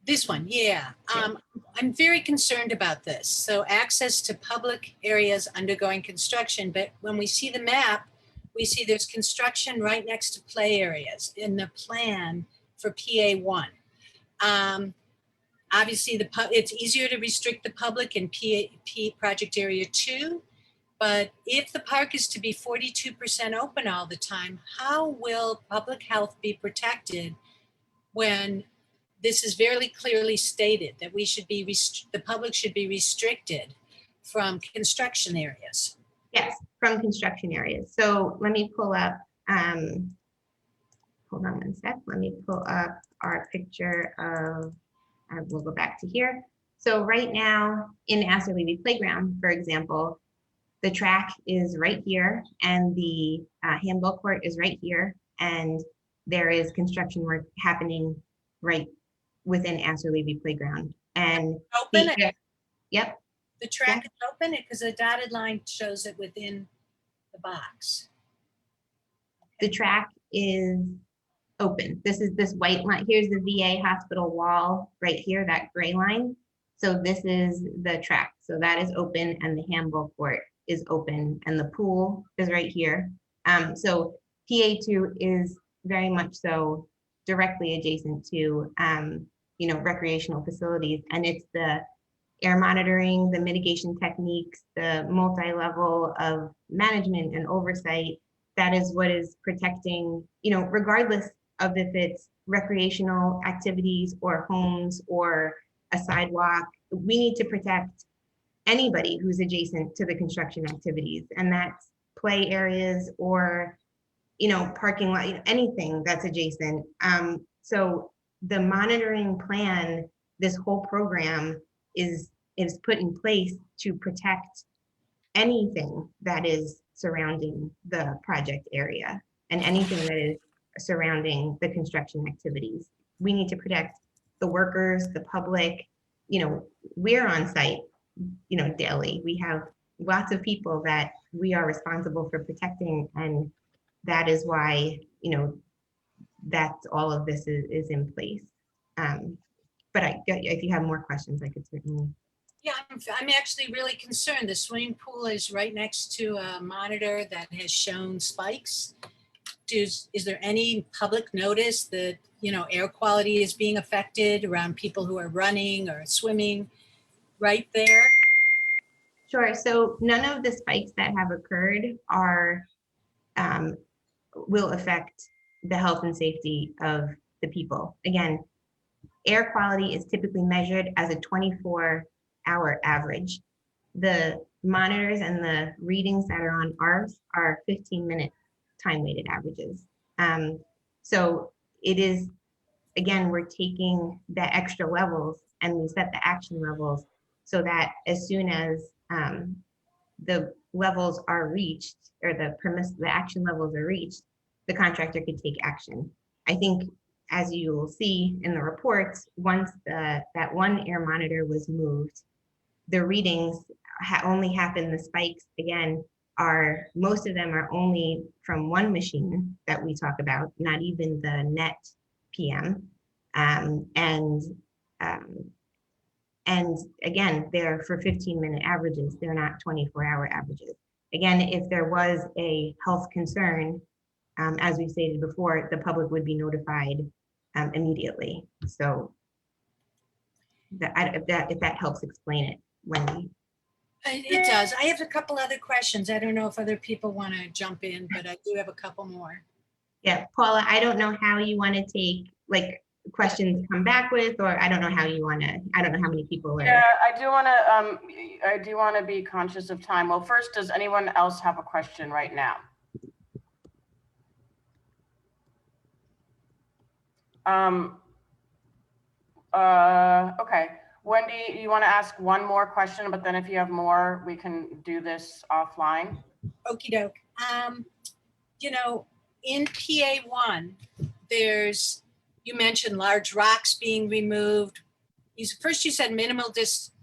This one, yeah. I'm very concerned about this. So access to public areas undergoing construction, but when we see the map, we see there's construction right next to play areas in the plan for PA1. Obviously, it's easier to restrict the public in project area 2, but if the park is to be 42% open all the time, how will public health be protected when this is very clearly stated that we should be the public should be restricted from construction areas? Yes, from construction areas. So let me pull up, hold on one sec. Let me pull up our picture of, we'll go back to here. So right now in Astor Levy Playground, for example, the track is right here and the handball court is right here. And there is construction work happening right within Astor Levy Playground. And open? Yep. The track is open because the dotted line shows it within the box. The track is open. This is this white line. Here's the VA hospital wall right here, that gray line. So this is the track. So that is open and the handball court is open and the pool is right here. So PA2 is very much so directly adjacent to recreational facilities, and it's the air monitoring, the mitigation techniques, the multi-level of management and oversight. That is what is protecting, regardless of if it's recreational activities or homes or a sidewalk, we need to protect anybody who's adjacent to the construction activities, and that's play areas or parking lot, anything that's adjacent. So the monitoring plan, this whole program is put in place to protect anything that is surrounding the project area and anything that is surrounding the construction activities. We need to protect the workers, the public. We're on site, daily. We have lots of people that we are responsible for protecting, and that is why, that's all of this is in place. But if you have more questions, I could certainly. Yeah, I'm actually really concerned. The swimming pool is right next to a monitor that has shown spikes. Is there any public notice that, air quality is being affected around people who are running or swimming right there? Sure. So none of the spikes that have occurred will affect the health and safety of the people. Again, air quality is typically measured as a 24-hour average. The monitors and the readings that are on ours are 15-minute time-weighted averages. So it is, again, we're taking the extra levels and we set the action levels so that as soon as the levels are reached, or the action levels are reached, the contractor could take action. I think, as you will see in the reports, once that one air monitor was moved, the readings only happen, the spikes, again, most of them are only from one machine that we talk about, not even the net PM. And again, they're for 15-minute averages. They're not 24-hour averages. Again, if there was a health concern, as we stated before, the public would be notified immediately. So if that helps explain it, Wendy. It does. I have a couple other questions. I don't know if other people want to jump in, but I do have a couple more. Yeah, Paula, I don't know how you want to take, questions come back with, or I don't know how you want to, I don't know how many people are. Yeah, I do want to be conscious of time. Well, first, does anyone else have a question right now? Okay. Wendy, you want to ask one more question, but then if you have more, we can do this offline. Okie doke. You know, in PA1, you mentioned large rocks being removed. First you said minimal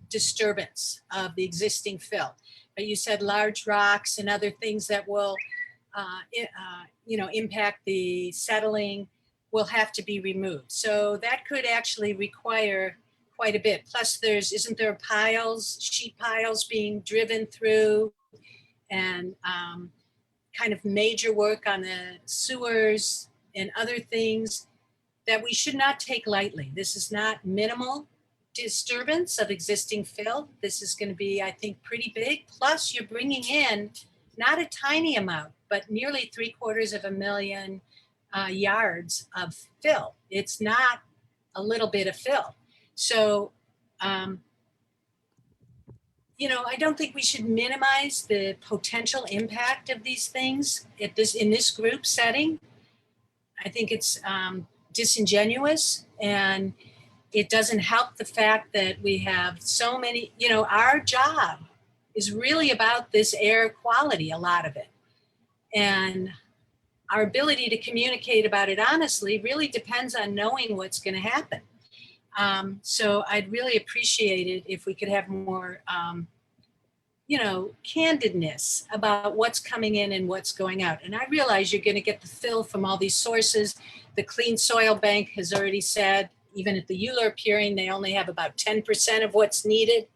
disturbance of the existing fill, but you said large rocks and other things that will, you know, impact the settling will have to be removed. So that could actually require quite a bit. Plus isn't there sheet piles being driven through, and kind of major work on the sewers and other things that we should not take lightly. This is not minimal disturbance of existing fill. This is going to be, I think, pretty big. Plus you're bringing in not a tiny amount, but nearly 750,000 yards of fill. It's not a little bit of fill. So, you know, I don't think we should minimize the potential impact of these things in this group setting. I think it's disingenuous, and it doesn't help the fact that we have so many, you know, our job is really about this air quality, a lot of it. And our ability to communicate about it honestly really depends on knowing what's going to happen. So I'd really appreciate it if we could have more, you know, candidness about what's coming in and what's going out. And I realize you're going to get the fill from all these sources. The Clean Soil Bank has already said, even at the ULURP hearing, they only have about 10% of what's needed.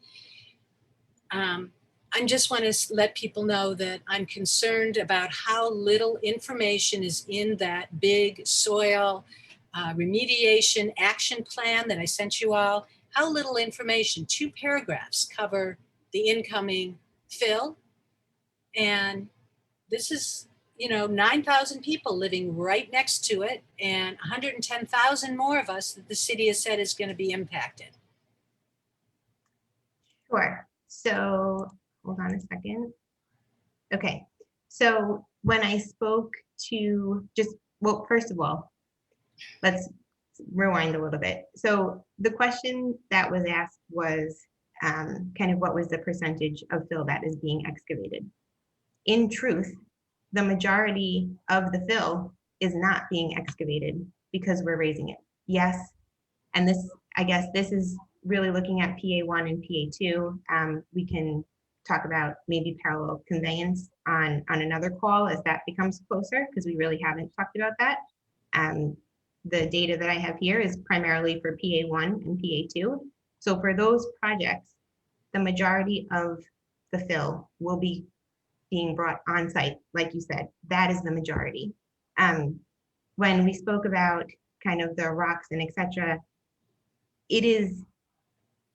I just want to let people know that I'm concerned about how little information is in that big soil remediation action plan that I sent you all. How little information, 2 paragraphs, cover the incoming fill. And this is, you know, 9,000 people living right next to it, and 110,000 more of us that the city has said is going to be impacted. Sure. So hold on a second. Okay. So when I spoke to well, first of all, let's rewind a little bit. So the question that was asked was kind of what was the percentage of fill that is being excavated. In truth, the majority of the fill is not being excavated because we're raising it. Yes. And this, I guess this is really looking at PA1 and PA2. We can talk about maybe parallel conveyance on another call as that becomes closer, because we really haven't talked about that. The data that I have here is primarily for PA1 and PA2. So for those projects, the majority of the fill will be being brought on site, like you said. That is the majority. When we spoke about kind of the rocks and etc., it is,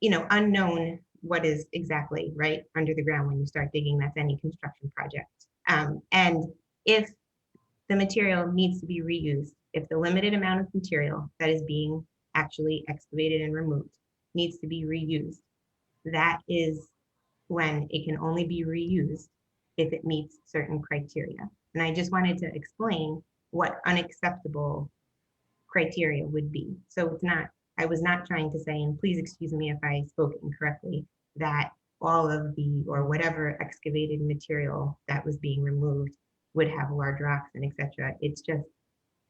you know, unknown what is exactly right under the ground when you start digging. That's any construction project. And if the material needs to be reused, if the limited amount of material that is being actually excavated and removed needs to be reused, that is when it can only be reused if it meets certain criteria. And I just wanted to explain what unacceptable criteria would be. So it's not, I was not trying to say, and please excuse me if I spoke incorrectly, that all of the, or whatever excavated material that was being removed would have large rocks and etc. It's just,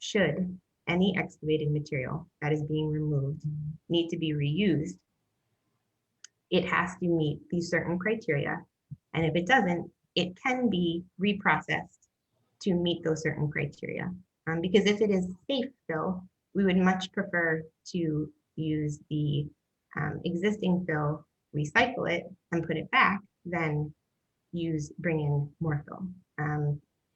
should any excavated material that is being removed need to be reused, it has to meet these certain criteria. And if it doesn't, it can be reprocessed to meet those certain criteria. Because if it is safe fill, we would much prefer to use the existing fill, recycle it and put it back than bring in more fill.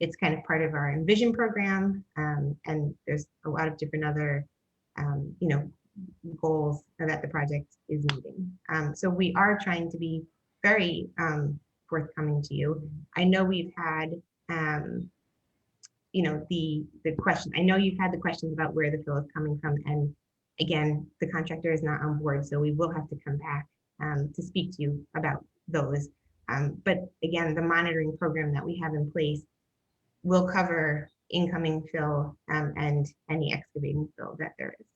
It's kind of part of our Envision program, and there's a lot of different other, you know, goals that the project is meeting. So we are trying to be very forthcoming to you. I know we've had, you know, the question. I know you've had the questions about where the fill is coming from, and again, the contractor is not on board, so we will have to come back to speak to you about those. But again, the monitoring program that we have in place will cover incoming fill and any excavating fill that there is.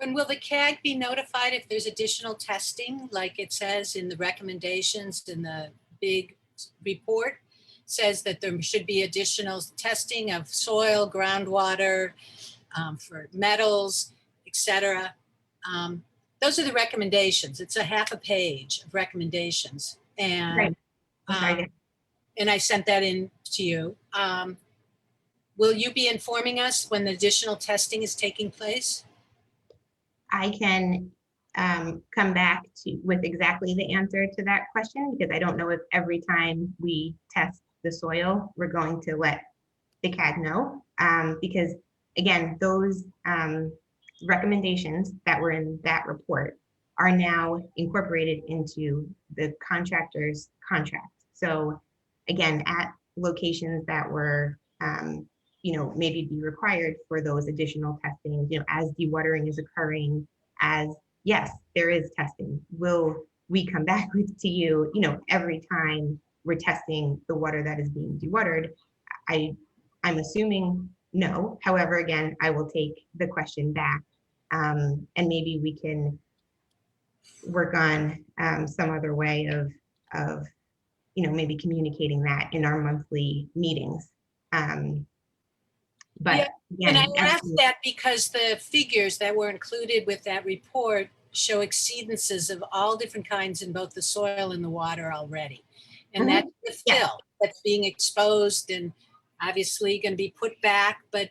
And will the CAG be notified if there's additional testing, like it says in the recommendations in the big report? Says that there should be additional testing of soil, groundwater, for metals, etc. Those are the recommendations. It's a half a page of recommendations. And, Right. Okay. and I sent that in to you. Will you be informing us when the additional testing is taking place? I can come back with exactly the answer to that question, because I don't know if every time we test the soil, we're going to let the CAG know. Because again, those recommendations that were in that report are now incorporated into the contractor's contract. So again, at locations that were maybe be required for those additional testing, as dewatering is occurring, as yes, there is testing. Will we come back to you, every time we're testing the water that is being dewatered? I'm assuming no. However, again, I will take the question back, and maybe we can work on some other way of maybe communicating that in our monthly meetings. But yeah, again, and I asked that because the figures that were included with that report show exceedances of all different kinds in both the soil and the water already. And that's the fill that's being exposed and obviously going to be put back, but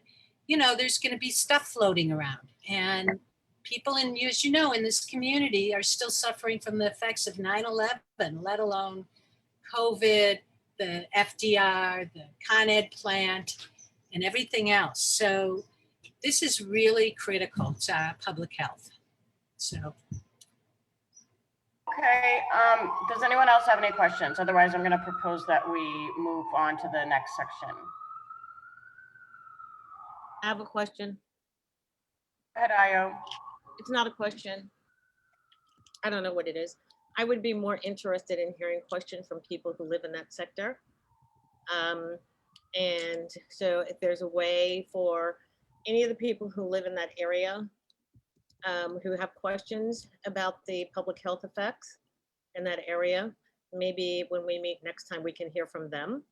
there's going to be stuff floating around, and people in this community are still suffering from the effects of 9/11, let alone COVID, the FDR, the Con Ed plant, and everything else. So this is really critical to public health. So. Okay, does anyone else have any questions? Otherwise, I'm going to propose that we move on to the next section. I have a question. Go ahead, Ayo. It's not a question. I don't know what it is. I would be more interested in hearing questions from people who live in that sector. And so if there's a way for any of the people who live in that area who have questions about the public health effects in that area, maybe when we meet next time, we can hear from them.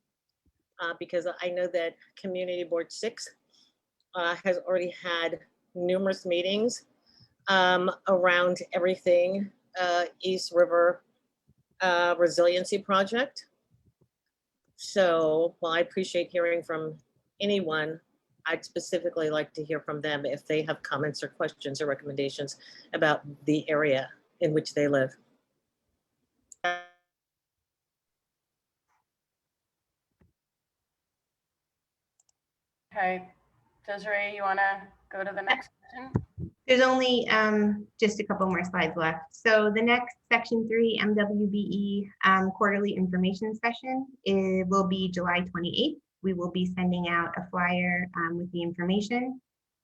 Because I know that Community Board 6 has already had numerous meetings around everything East River Resiliency Project. So while I appreciate hearing from anyone, I'd specifically like to hear from them if they have comments or questions or recommendations about the area in which they live. Okay, Desiree, you want to go to the next section? There's only just a couple more slides left. So the next Section 3 MWBE quarterly information session, it will be July 28th. We will be sending out a flyer with the information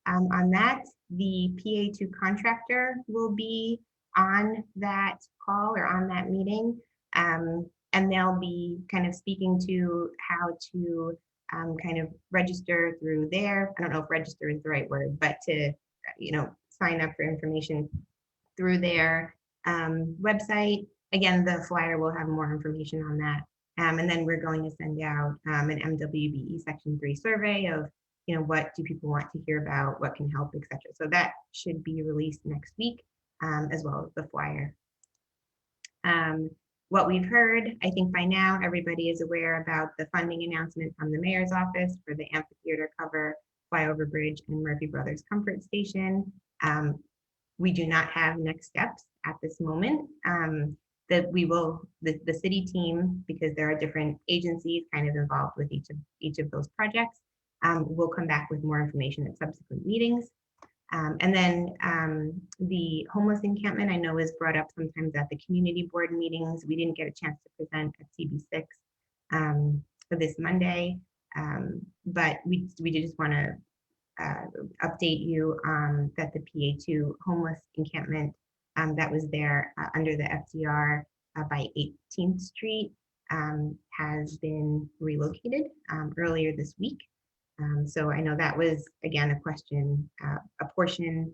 on that. The PA2 contractor will be on that call or on that meeting, and they'll be kind of speaking to how to kind of register through there. I don't know if register is the right word, but to sign up for information through their website. Again, the flyer will have more information on that. And then we're going to send out an MWBE Section 3 survey of, what do people want to hear about, what can help, etc. So that should be released next week, as well as the flyer. What we've heard, I think by now everybody is aware about the funding announcement from the mayor's office for the amphitheater cover, flyover bridge, and Murphy Brothers Comfort Station. We do not have next steps at this moment. That we will, the city team, because there are different agencies kind of involved with each of those projects, will come back with more information at subsequent meetings. And then the homeless encampment, I know, is brought up sometimes at the community board meetings. We didn't get a chance to present at CB6 for this Monday, but we did just want to update you that the PA2 homeless encampment that was there under the FDR by 18th Street has been relocated earlier this week. So I know that was, again, a question. A portion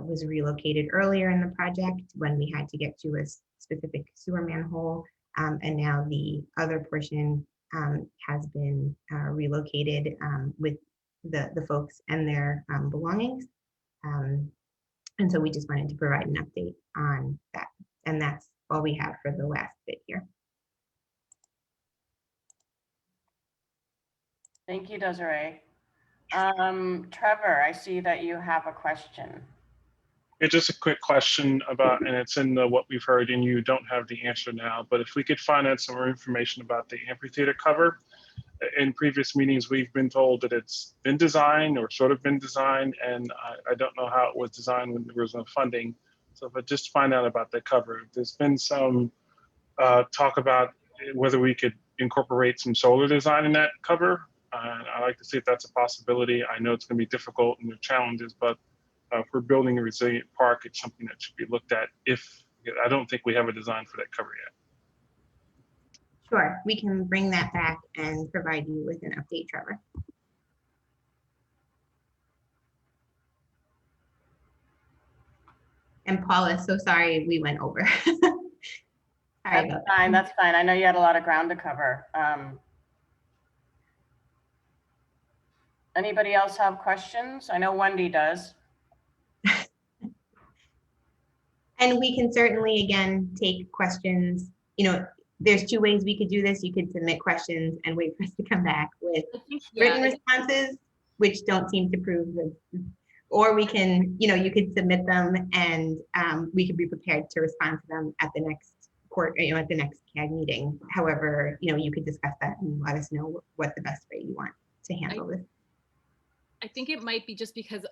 was relocated earlier in the project when we had to get to a specific sewer manhole. And now the other portion has been relocated with the folks and their belongings. And so we just wanted to provide an update on that. And that's all we have for the last bit here. Thank you, Desiree. Trevor, I see that you have a question. It's just a quick question about, and it's in what we've heard, and you don't have the answer now, but if we could find out some more information about the amphitheater cover. In previous meetings, we've been told that it's been designed or sort of been designed, and I don't know how it was designed when there was no funding. So, but just find out about the cover. There's been some talk about whether we could incorporate some solar design in that cover. I'd like to see if that's a possibility. I know it's going to be difficult and there are challenges, but if we're building a resilient park, it's something that should be looked at. I don't think we have a design for that cover yet. Sure, we can bring that back and provide you with an update, Trevor. And Paula, so sorry we went over. That's fine, that's fine. I know you had a lot of ground to cover. Anybody else have questions? I know Wendy does. And we can certainly, again, take questions. You know, there's two ways we could do this. You could submit questions and wait for us to come back with written responses, which don't seem to prove that. Or we can, you know, you could submit them and we could be prepared to respond to them at the next at the next CAG meeting. However, you know, you could discuss that and let us know what the best way you want to handle this. I think it might be just because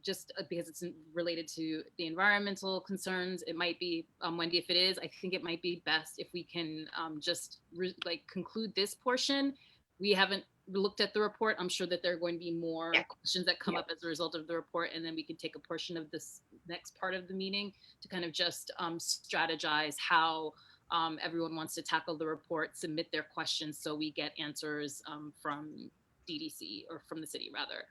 because it's related to the environmental concerns. It might be, Wendy, if it is, I think it might be best if we can just conclude this portion. We haven't looked at the report. I'm sure that there are going to be more questions that come up as a result of the report, and then we can take a portion of this next part of the meeting to kind of just strategize how everyone wants to tackle the report, submit their questions so we get answers from DDC or from the city rather.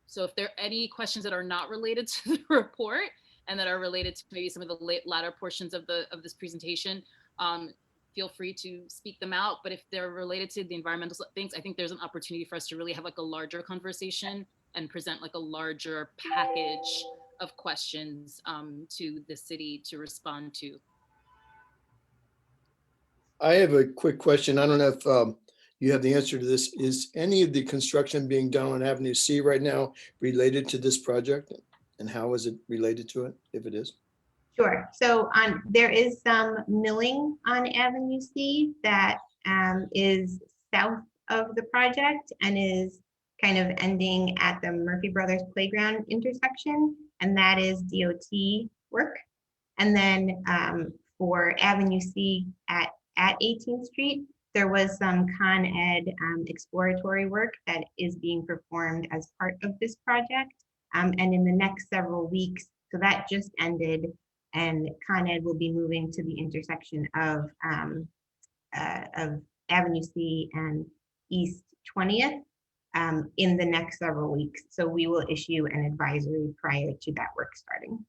So if there are any questions that are not related to the report and that are related to maybe some of the latter portions of this presentation, feel free to speak them out. But if they're related to the environmental things, I think there's an opportunity for us to really have like a larger conversation and present like a larger package of questions to the city to respond to. I have a quick question. I don't know if you have the answer to this. Is any of the construction being done on Avenue C right now related to this project? And how is it related to it, if it is? Sure. So there is some milling on Avenue C that is south of the project and is kind of ending at the Murphy Brothers Playground intersection. And that is DOT work. And then for Avenue C at 18th Street, there was some Con Ed exploratory work that is being performed as part of this project. And in the next several weeks, so that just ended, and Con Ed will be moving to the intersection of Avenue C and East 20th in the next several weeks. So we will issue an advisory prior to that work starting.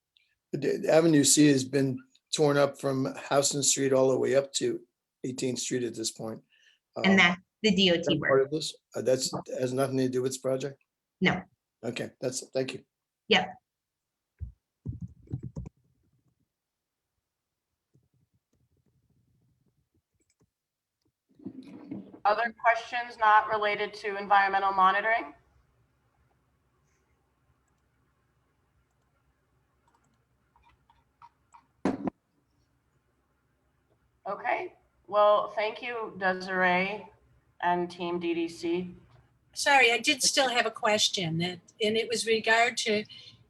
The Avenue C has been torn up from Houston Street all the way up to 18th Street at this point. And that's the DOT work. Part of this? That has nothing to do with this project? No. Okay, thank you. Yep. Other questions not related to environmental monitoring? Okay, well, thank you, Desiree and Team DDC. Sorry, I did still have a question, and it was regard to,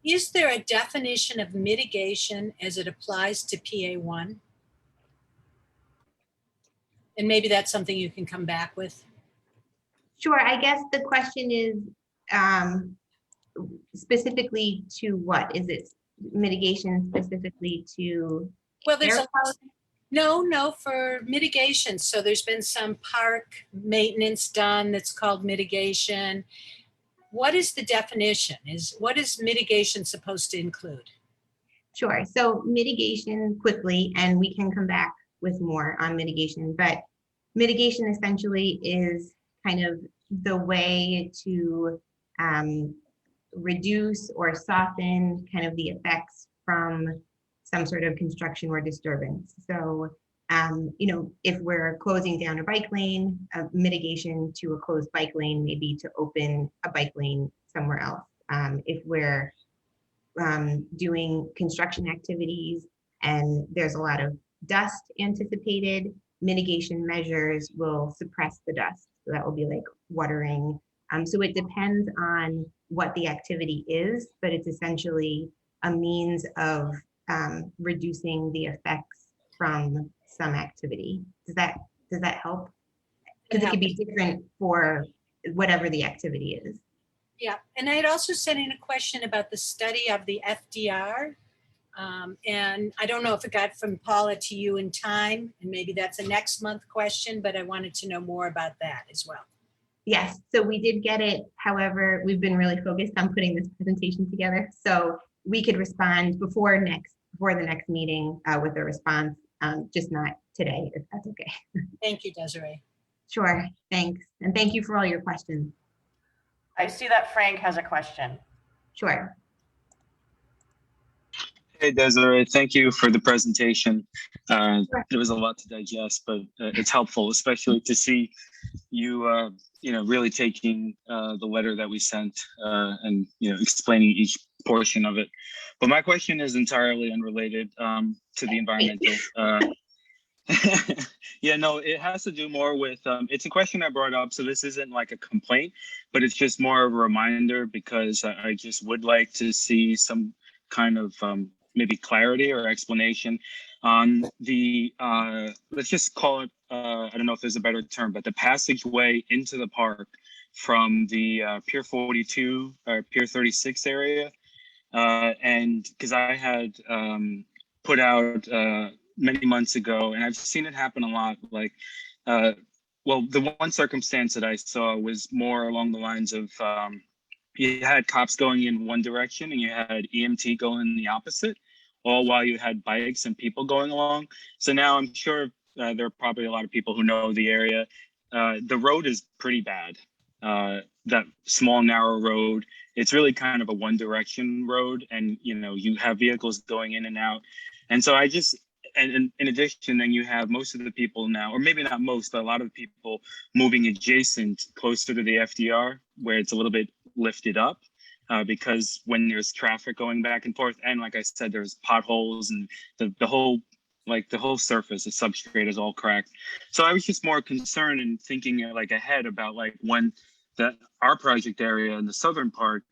is there a definition of mitigation as it applies to PA1? And maybe that's something you can come back with. Sure, I guess the question is, specifically to what? Is it mitigation specifically to Well, there's air a quality? no, for mitigation. So there's been some park maintenance done that's called mitigation. What is the definition? What is mitigation supposed to include? Sure. So mitigation quickly, and we can come back with more on mitigation, but mitigation essentially is kind of the way to reduce or soften kind of the effects from some sort of construction or disturbance. So, if we're closing down a bike lane, mitigation to a closed bike lane may be to open a bike lane somewhere else. If we're doing construction activities and there's a lot of dust anticipated, mitigation measures will suppress the dust. So that will be like watering. So it depends on what the activity is, but it's essentially a means of reducing the effects from some activity. Does that help? Because it could be different for whatever the activity is. Yeah, and I had also sent in a question about the study of the FDR. And I don't know if it got from Paula to you in time, and maybe that's a next month question, but I wanted to know more about that as well. Yes, so we did get it. However, we've been really focused on putting this presentation together. So we could respond before the next meeting with a response, just not today, if that's okay. Thank you, Desiree. Sure, thanks. And thank you for all your questions. I see that Frank has a question. Sure. Hey, Desiree, thank you for the presentation. It was a lot to digest, but it's helpful, especially to see you, really taking the letter that we sent and, explaining each portion of it. But my question is entirely unrelated to the environmental. Yeah, no, it has to do more with, it's a question I brought up, so this isn't like a complaint, but it's just more of a reminder because I just would like to see some kind of maybe clarity or explanation on the, let's just call it, I don't know if there's a better term, but the passageway into the park from the Pier 42 or Pier 36 area. And because I had put out many months ago, and I've seen it happen a lot, like, well, the one circumstance that I saw was more along the lines of, you had cops going in one direction and you had EMT going in the opposite, all while you had bikes and people going along. So now I'm sure there are probably a lot of people who know the area. The road is pretty bad. That small, narrow road, it's really kind of a one direction road, and you have vehicles going in and out. And so and in addition, then you have most of the people now, or maybe not most, but a lot of people moving adjacent closer to the FDR, where it's a little bit lifted up, because when there's traffic going back and forth, and like I said, there's potholes and the whole surface, the substrate is all cracked. So I was just more concerned and thinking like ahead about like when our project area in the southern part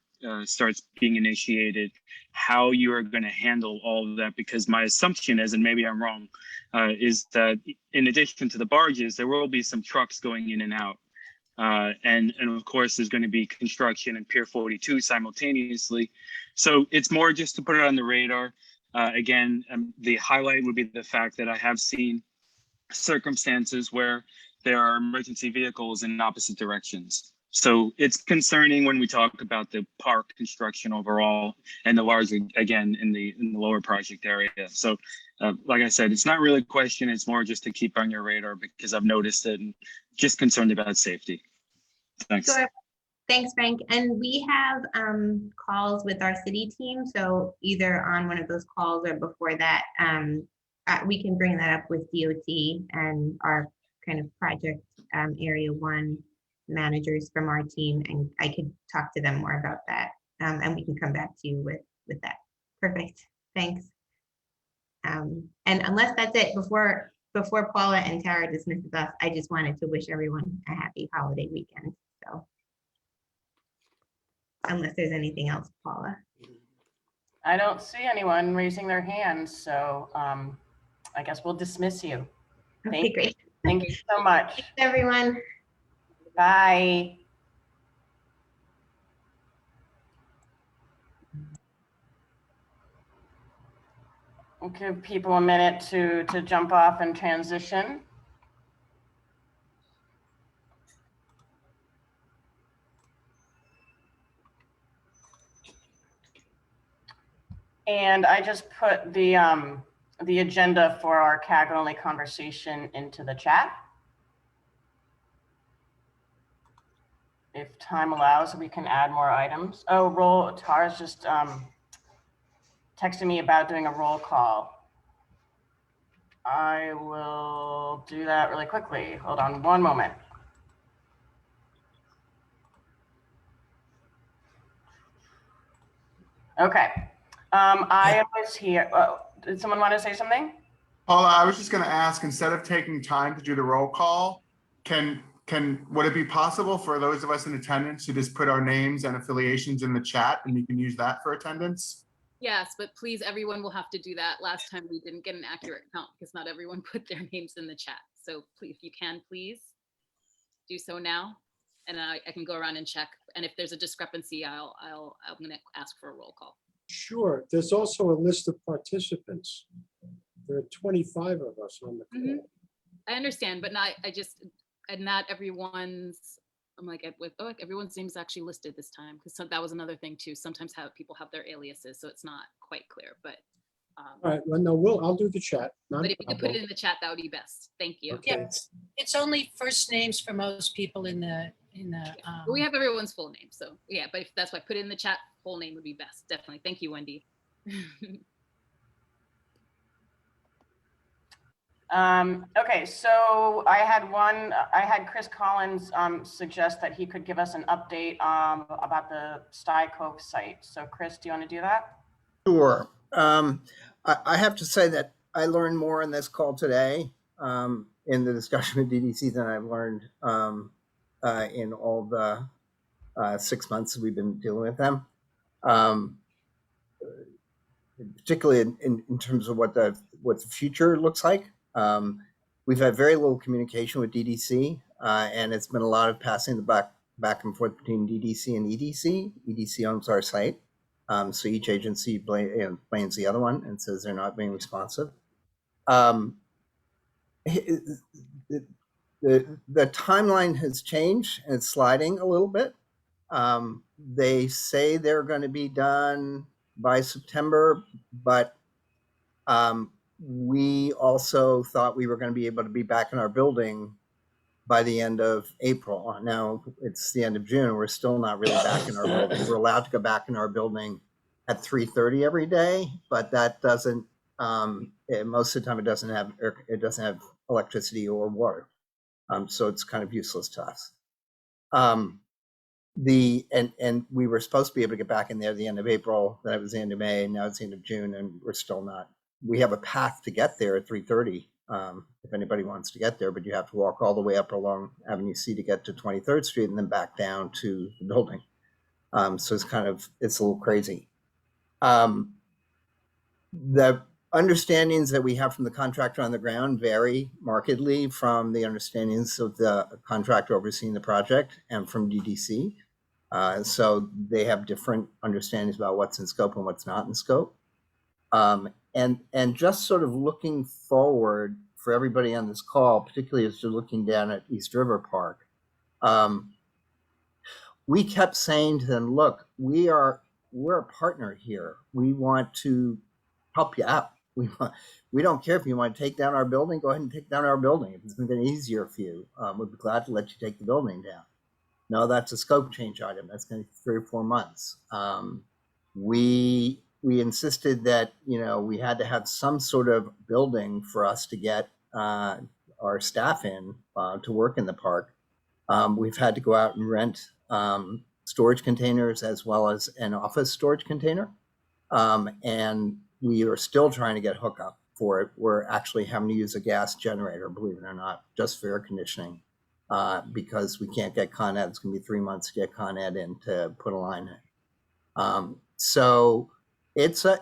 starts being initiated, how you are going to handle all of that, because my assumption is, and maybe I'm wrong, is that in addition to the barges, there will be some trucks going in and out. And of course, there's going to be construction in Pier 42 simultaneously. So it's more just to put it on the radar. Again, the highlight would be the fact that I have seen circumstances where there are emergency vehicles in opposite directions. So it's concerning when we talk about the park construction overall and the larger, again, in the lower project area. So like I said, it's not really a question. It's more just to keep on your radar because I've noticed it and just concerned about safety. Thanks. Sure. Thanks, Frank. And we have calls with our city team. So either on one of those calls or before that, we can bring that up with DOT and our kind of project area one managers from our team, and I could talk to them more about that, and we can come back to you with that. Perfect, thanks. And unless that's it, before Paula and Tara dismisses us, I just wanted to wish everyone a happy holiday weekend. So unless there's anything else, Paula. I don't see anyone raising their hands, so I guess we'll dismiss you. Okay, great. Thank you so much. Thanks, everyone. Bye. We'll give people a minute to jump off and transition. And I just put the agenda for our CAG only conversation into the chat. If time allows, we can add more items. Oh, Tara's just texting me about doing a roll call. I will do that really quickly. Hold on one moment. Okay. I was here. Did someone want to say something? Paula, I was just going to ask, instead of taking time to do the roll call, would it be possible for those of us in attendance to just put our names and affiliations in the chat and you can use that for attendance? Yes, but please, everyone will have to do that. Last time we didn't get an accurate count because not everyone put their names in the chat. So please, if you can, please do so now. And I can go around and check. And if there's a discrepancy, I'm going to ask for a roll call. Sure. There's also a list of participants. There are 25 of us on the call. I understand, but not everyone's. I'm like, everyone's name is actually listed this time because that was another thing too. Sometimes people have their aliases, so it's not quite clear. But all right, well, no, I'll do the chat. But if you could put it in the chat, that would be best. Thank you. Okay. Yeah, it's only first names for most people in the. We have everyone's full name, so yeah. But if that's why, put it in the chat. Full name would be best. Definitely. Thank you, Wendy. Okay, so I had Chris Collins suggest that he could give us an update about the Sty Cove site. So Chris, do you want to do that? Sure. I have to say that I learned more on this call today in the discussion with DDC than I've learned in all the 6 months we've been dealing with them. Particularly in terms of what the future looks like. We've had very little communication with DDC, and it's been a lot of passing the back and forth between DDC and EDC. EDC owns our site, so each agency blames the other one and says they're not being responsive. The timeline has changed and it's sliding a little bit. They say they're going to be done by September, but we also thought we were going to be able to be back in our building by the end of April. Now it's the end of June. We're still not really back in our building. We're allowed to go back in our building at 3:30 every day, but that doesn't. Most of the time, it doesn't have electricity or water, so it's kind of useless to us. And we were supposed to be able to get back in there at the end of April. That was the end of May. Now it's the end of June, and we're still not. We have a path to get there at 3:30 if anybody wants to get there, but you have to walk all the way up along Avenue C to get to 23rd Street and then back down to the building. So it's a little crazy. The understandings that we have from the contractor on the ground vary markedly from the understandings of the contractor overseeing the project and from DDC. So they have different understandings about what's in scope and what's not in scope. And just sort of looking forward for everybody on this call, particularly as you're looking down at East River Park, we kept saying to them, look, we're a partner here. We want to help you out. We don't care if you want to take down our building, go ahead and take down our building. If it's going to get easier for you, we'd be glad to let you take the building down. No, that's a scope change item. That's going to be 3 or 4 months. We insisted that, we had to have some sort of building for us to get our staff in to work in the park. We've had to go out and rent storage containers as well as an office storage container. And we are still trying to get hookup for it. We're actually having to use a gas generator, believe it or not, just for air conditioning because we can't get Con Ed. It's going to be 3 months to get Con Ed in to put a line in. So it's a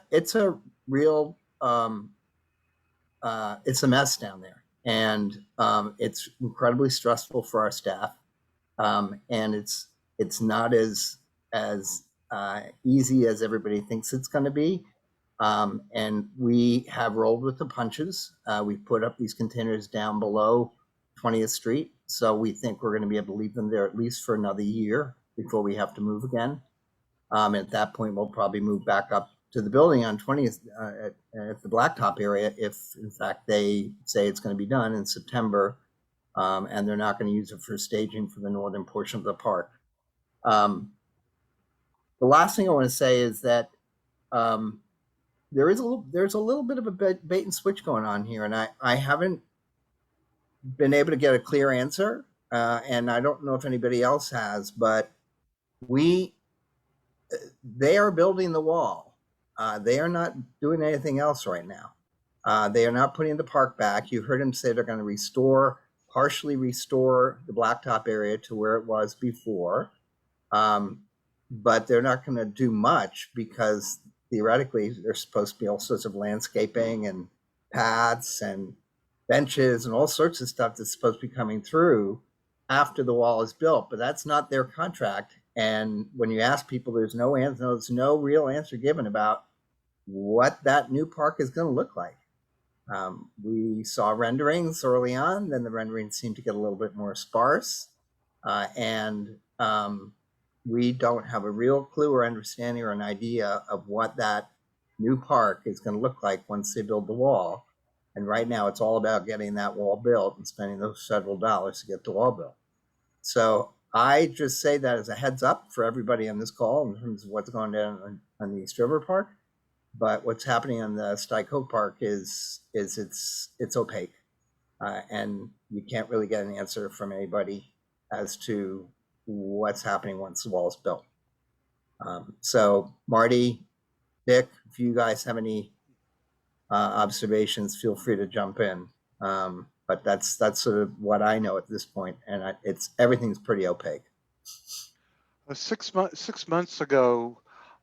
real, it's a mess down there. And it's incredibly stressful for our staff. And it's not as easy as everybody thinks it's going to be. And we have rolled with the punches. We put up these containers down below 20th Street. So we think we're going to be able to leave them there at least for another year before we have to move again. At that point, we'll probably move back up to the building on 20th at the Blacktop area if, in fact, they say it's going to be done in September, and they're not going to use it for staging for the northern portion of the park. The last thing I want to say is that there's a little bit of a bait and switch going on here, and I haven't been able to get a clear answer, and I don't know if anybody else has, but they are building the wall. They are not doing anything else right now. They are not putting the park back. You heard him say they're going to partially restore the blacktop area to where it was before. But they're not going to do much because theoretically there's supposed to be all sorts of landscaping and paths and benches and all sorts of stuff that's supposed to be coming through after the wall is built, but that's not their contract. And when you ask people, there's no real answer given about what that new park is going to look like. We saw renderings early on, then the renderings seemed to get a little bit more sparse, and we don't have a real clue or understanding or an idea of what that new park is going to look like once they build the wall. And right now it's all about getting that wall built and spending those several dollars to get the wall built. So I just say that as a heads up for everybody on this call in terms of what's going down on the East River Park. But what's happening on the Styco Park is it's opaque, and you can't really get an answer from anybody as to what's happening once the wall is built. So Marty, Dick, if you guys have any observations, feel free to jump in. But that's sort of what I know at this point, and everything's pretty opaque. 6 months ago,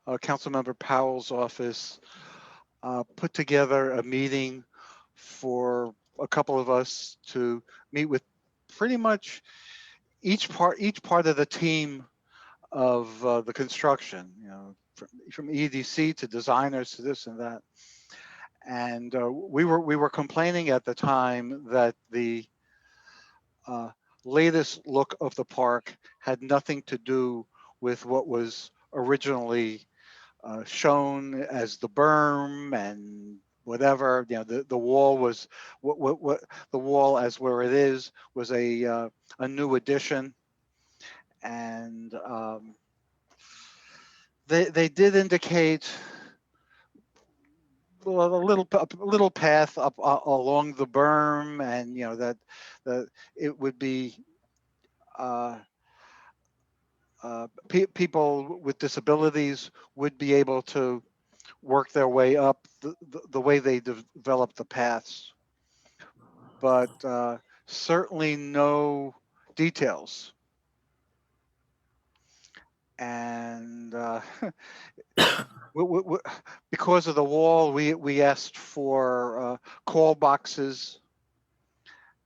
Councilmember Powell's office put together a meeting for a couple of us to meet with pretty much each part of the team of the construction, you know, from EDC to designers to this and that. And we were complaining at the time that the latest look of the park had nothing to do with what was originally shown as the berm and whatever. You know, the wall was what the wall as where it is was a new addition, and they did indicate a little path up along the berm, and you know that it would be people with disabilities would be able to work their way up the way they develop the paths, but certainly no details. And because of the wall, we asked for call boxes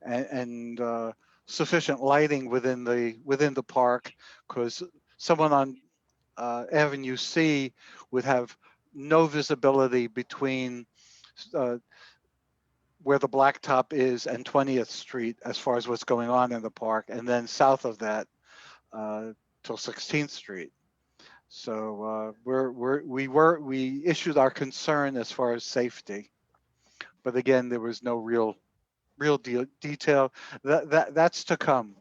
and sufficient lighting within the park, because someone on Avenue C would have no visibility between where the blacktop is and 20th Street as far as what's going on in the park, and then south of that till 16th Street. So we issued our concern as far as safety, but again, there was no real detail. That's to come.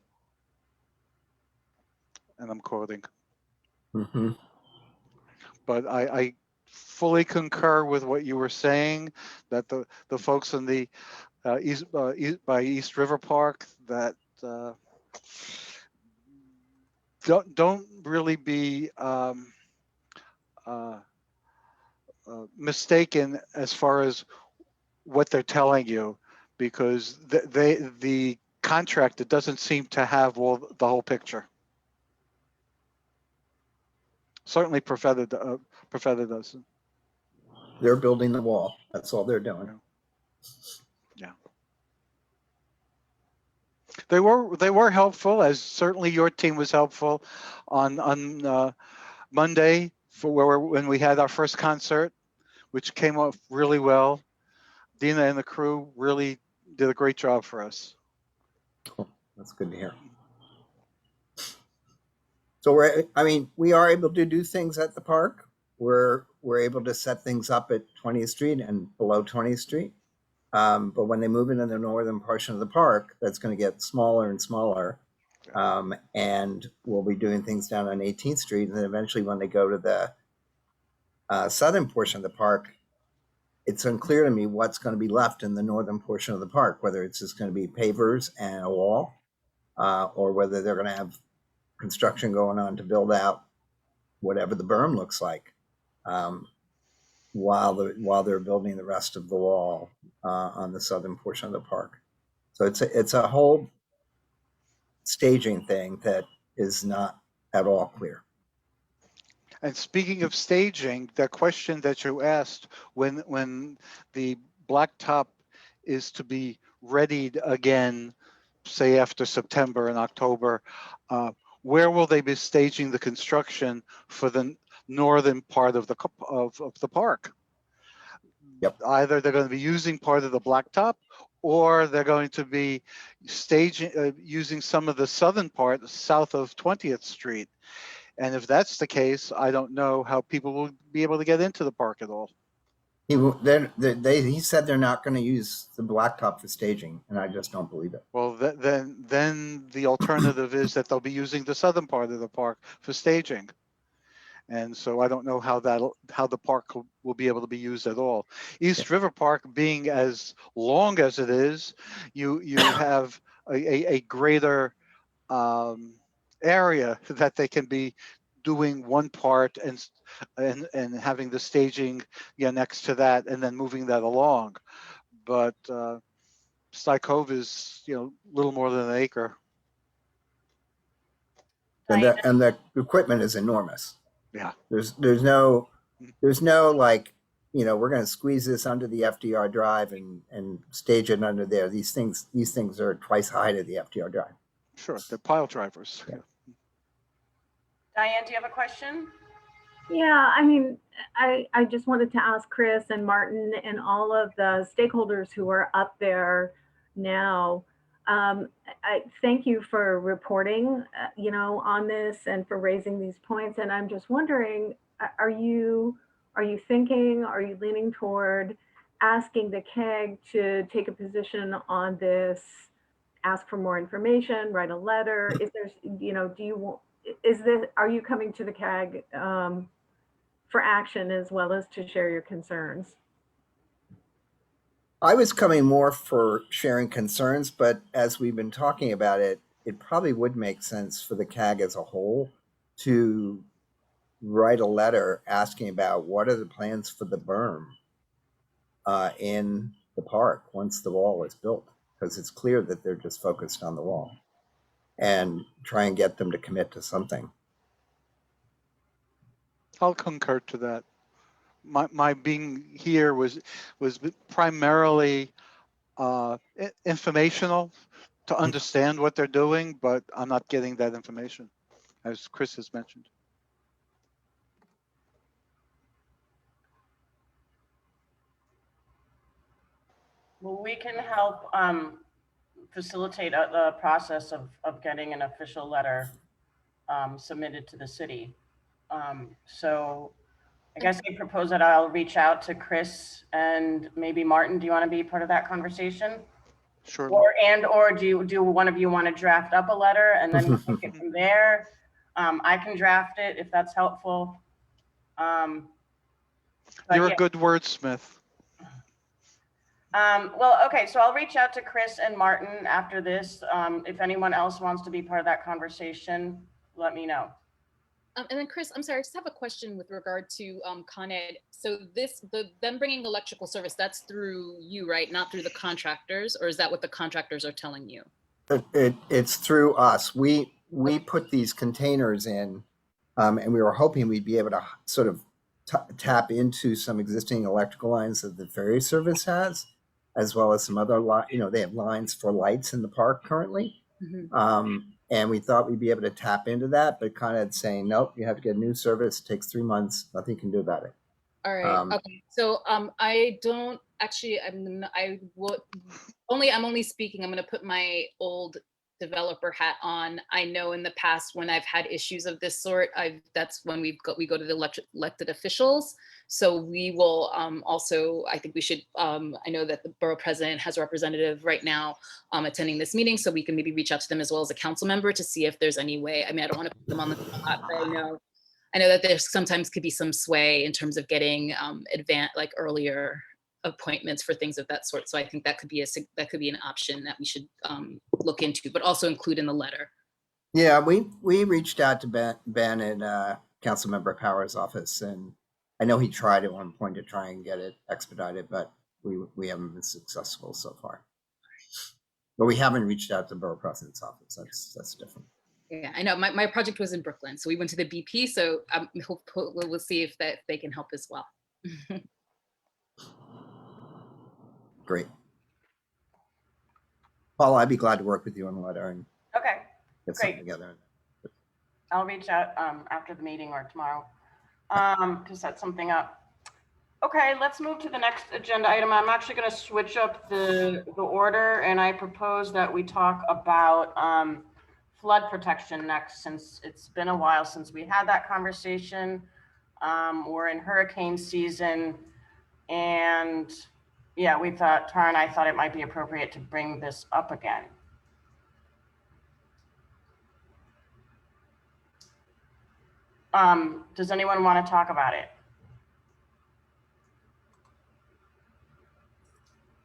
And I'm quoting. Mm-hmm. But I fully concur with what you were saying, that the folks in the by East River Park that don't really be mistaken as far as what they're telling you, because the contractor doesn't seem to have the whole picture. Certainly Profeta doesn't. They're building the wall. That's all they're doing. Yeah. They were helpful, as certainly your team was helpful on Monday when we had our first concert. which came off really well. Dina and the crew really did a great job for us. Cool. That's good to hear. So we are able to do things at the park. We're able to set things up at 20th Street and below 20th Street. But when they move into the northern portion of the park, that's going to get smaller and smaller. And we'll be doing things down on 18th Street. And then eventually when they go to the southern portion of the park, it's unclear to me what's going to be left in the northern portion of the park, whether it's just going to be pavers and a wall, or whether they're going to have construction going on to build out whatever the berm looks like, while they're building the rest of the wall on the southern portion of the park. So it's a whole staging thing that is not at all clear. And speaking of staging, that question that you asked, when the blacktop is to be readied again, say after September and October, where will they be staging the construction for the northern part of the park? Yep. Either they're going to be using part of the blacktop, or they're going to be staging using some of the southern part south of 20th Street. And if that's the case, I don't know how people will be able to get into the park at all. He said they're not going to use the blacktop for staging, and I just don't believe it. Well, then the alternative is that they'll be using the southern part of the park for staging. And so I don't know how the park will be able to be used at all. East River Park being as long as it is, you have a greater area that they can be doing one part and having the staging next to that and then moving that along. But Sty Cove is little more than an acre. And the equipment is enormous. Yeah. There's no like, we're going to squeeze this under the FDR drive and stage it under there. These things are twice the height of the FDR drive. Sure, they're pile drivers. Yeah. Diane, do you have a question? Yeah, I mean, I just wanted to ask Chris and Martin and all of the stakeholders who are up there now. I thank you for reporting, on this and for raising these points. And I'm just wondering, are you leaning toward asking the CAG to take a position on this, ask for more information, write a letter? Is there, are you coming to the CAG for action as well as to share your concerns? I was coming more for sharing concerns, but as we've been talking about it, it probably would make sense for the CAG as a whole to write a letter asking about what are the plans for the berm in the park once the wall is built, because it's clear that they're just focused on the wall, and try and get them to commit to something. I'll concur to that. My being here was primarily informational to understand what they're doing, but I'm not getting that information, as Chris has mentioned. Well, we can help facilitate the process of getting an official letter submitted to the city. So I guess I propose that I'll reach out to Chris and maybe Martin. Do you want to be part of that conversation? Sure. Or do one of you want to draft up a letter and then we'll take it from there? I can draft it if that's helpful. You're a good wordsmith. Well, okay, so I'll reach out to Chris and Martin after this. If anyone else wants to be part of that conversation, let me know. And then Chris, I'm sorry, I just have a question with regard to Con Ed. So them bringing electrical service, that's through you, right? Not through the contractors, or is that what the contractors are telling you? It's through us. We put these containers in, and we were hoping we'd be able to sort of tap into some existing electrical lines that the ferry service has, as well as some other they have lines for lights in the park currently. Mm-hmm. And we thought we'd be able to tap into that, but Con Ed's saying, nope, you have to get a new service. It takes 3 months. Nothing you can do about it. All right. Um, Okay. So I don't actually. I'm only speaking. I'm going to put my old developer hat on. I know in the past when I've had issues of this sort, that's when we go to the elected officials. So we will also. I think we should. I know that the borough president has a representative right now attending this meeting, so we can maybe reach out to them as well as a council member to see if there's any way. I mean, I don't want to put them on the spot, but I know that there sometimes could be some sway in terms of getting earlier appointments for things of that sort. So I think that could be an option that we should look into, but also include in the letter. Yeah, we reached out to Ben in Councilmember Power's office, and I know he tried at one point to try and get it expedited, but we haven't been successful so far. But we haven't reached out to the borough president's office. That's different. Yeah, I know my project was in Brooklyn, so we went to the BP. So we'll see if they can help as well. Great. Paula, I'd be glad to work with you on the letter and Okay, get something great. together. I'll reach out after the meeting or tomorrow to set something up. Okay, let's move to the next agenda item. I'm actually going to switch up the order, and I propose that we talk about flood protection next, since it's been a while since we had that conversation. We're in hurricane season, and yeah, Tara and I thought it might be appropriate to bring this up again. Does anyone want to talk about it?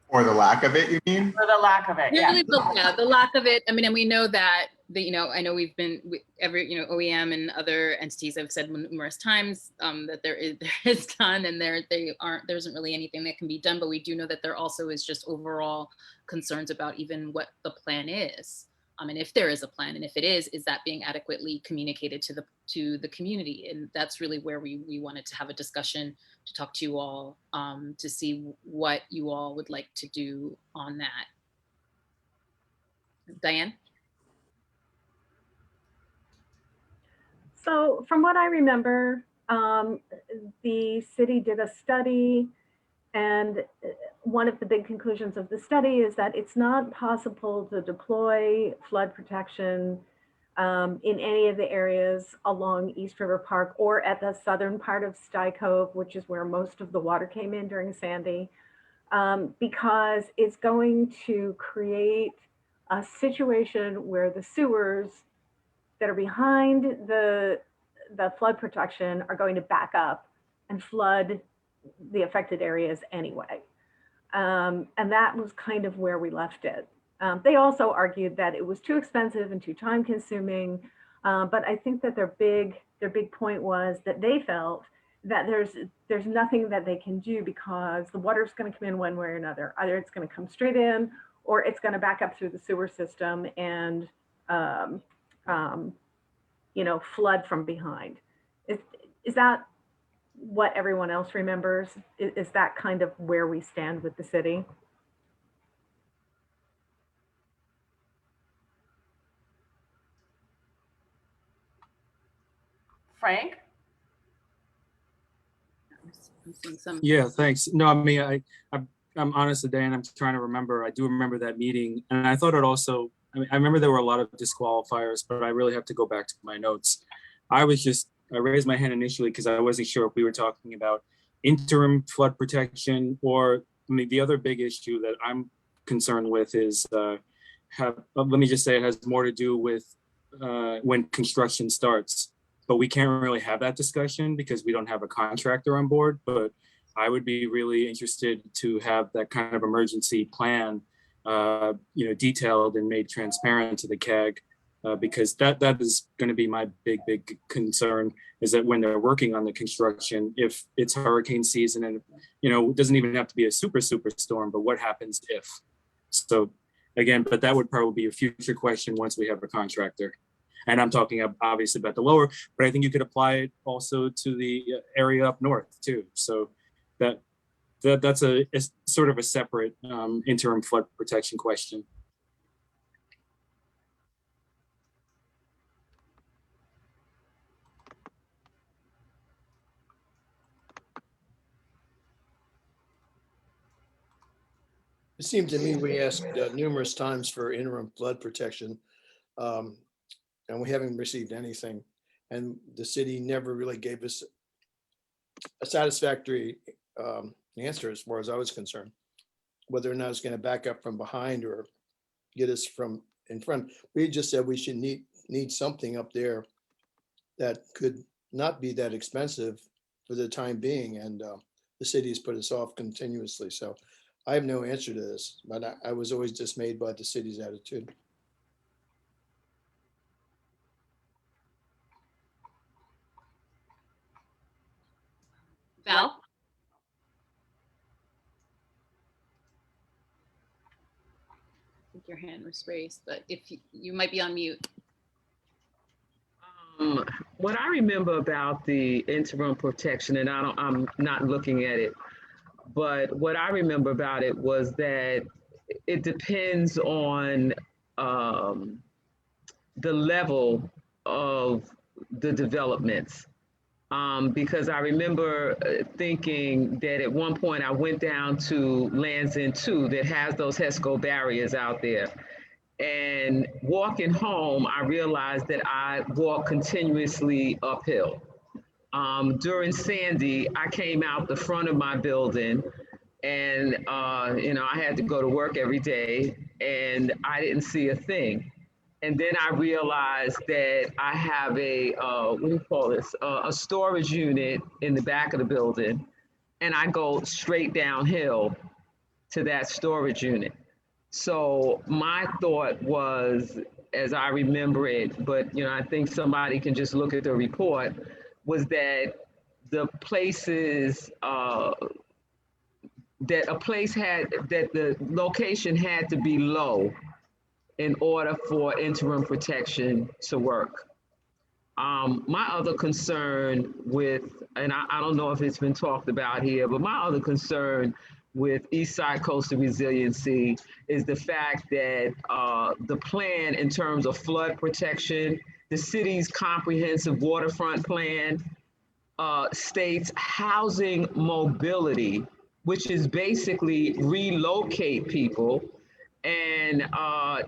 Or the lack of it, you mean? Or the lack of it, yeah. Really, the lack of it. I mean, and we know that I know we've been OEM and other entities have said numerous times that there is done, and there isn't really anything that can be done. But we do know that there also is just overall concerns about even what the plan is. And if there is a plan, and if it is that being adequately communicated to the community? And that's really where we wanted to have a discussion, to talk to you all, to see what you all would like to do on that. Diane? So from what I remember, the city did a study, and one of the big conclusions of the study is that it's not possible to deploy flood protection in any of the areas along East River Park or at the southern part of Sty Cove, which is where most of the water came in during Sandy, because it's going to create a situation where the sewers that are behind the flood protection are going to back up and flood the affected areas anyway. And that was kind of where we left it. They also argued that it was too expensive and too time consuming, but I think that their big point was that they felt that there's nothing that they can do, because the water's going to come in one way or another. Either it's going to come straight in, or it's going to back up through the sewer system and flood from behind. Is that what everyone else remembers? Is that kind of where we stand with the city? Frank? Yeah, thanks. No, I mean, I'm honest today, and I'm trying to remember. I do remember that meeting, and I thought it also, I remember there were a lot of disqualifiers, but I really have to go back to my notes. I raised my hand initially because I wasn't sure if we were talking about interim flood protection, or the other big issue that I'm concerned with is, let me just say, it has more to do with when construction starts. But we can't really have that discussion because we don't have a contractor on board. But I would be really interested to have that kind of emergency plan, detailed and made transparent to the CAG, because that is going to be my big concern, is that when they're working on the construction, if it's hurricane season, and it doesn't even have to be a super storm, but what happens if? So again, but that would probably be a future question once we have a contractor. And I'm talking obviously about the lower, but I think you could apply it also to the area up north too. So that's a sort of a separate interim flood protection question. It seemed to me we asked numerous times for interim flood protection, and we haven't received anything. And the city never really gave us a satisfactory answer as far as I was concerned, whether or not it's going to back up from behind or get us from in front. We just said we should need something up there that could not be that expensive for the time being. And the city has put us off continuously. So I have no answer to this, but I was always dismayed by the city's attitude. Val? I think your hand was raised, but if you might be on mute. What I remember about the interim protection, and I'm not looking at it, but what I remember about it was that it depends on the level of the developments. Because I remember thinking that at one point I went down to Lands End 2 that has those HESCO barriers out there. And walking home, I realized that I walk continuously uphill. During Sandy, I came out the front of my building and, I had to go to work every day and I didn't see a thing. And then I realized that I have a storage unit in the back of the building, and I go straight downhill to that storage unit. So my thought was, as I remember it, but I think somebody can just look at the report, was that the places that the location had to be low in order for interim protection to work. My other concern with, and I don't know if it's been talked about here, but my other concern with East Side Coastal Resiliency is the fact that the plan in terms of flood protection, the city's comprehensive waterfront plan states housing mobility, which is basically relocate people. And,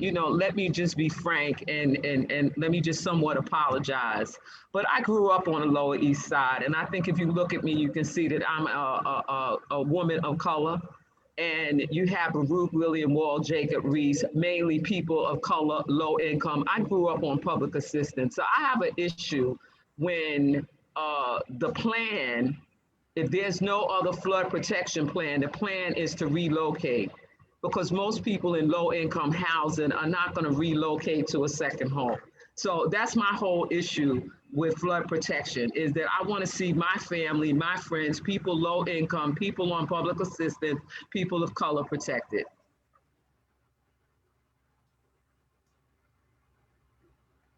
let me just be frank and let me just somewhat apologize. But I grew up on the Lower East Side. And I think if you look at me, you can see that I'm a woman of color. And you have Baruch, William Wall, Jacob Reese, mainly people of color, low income. I grew up on public assistance. So I have an issue when the plan, if there's no other flood protection plan, the plan is to relocate. Because most people in low income housing are not going to relocate to a second home. So that's my whole issue with flood protection, is that I want to see my family, my friends, people low income, people on public assistance, people of color protected.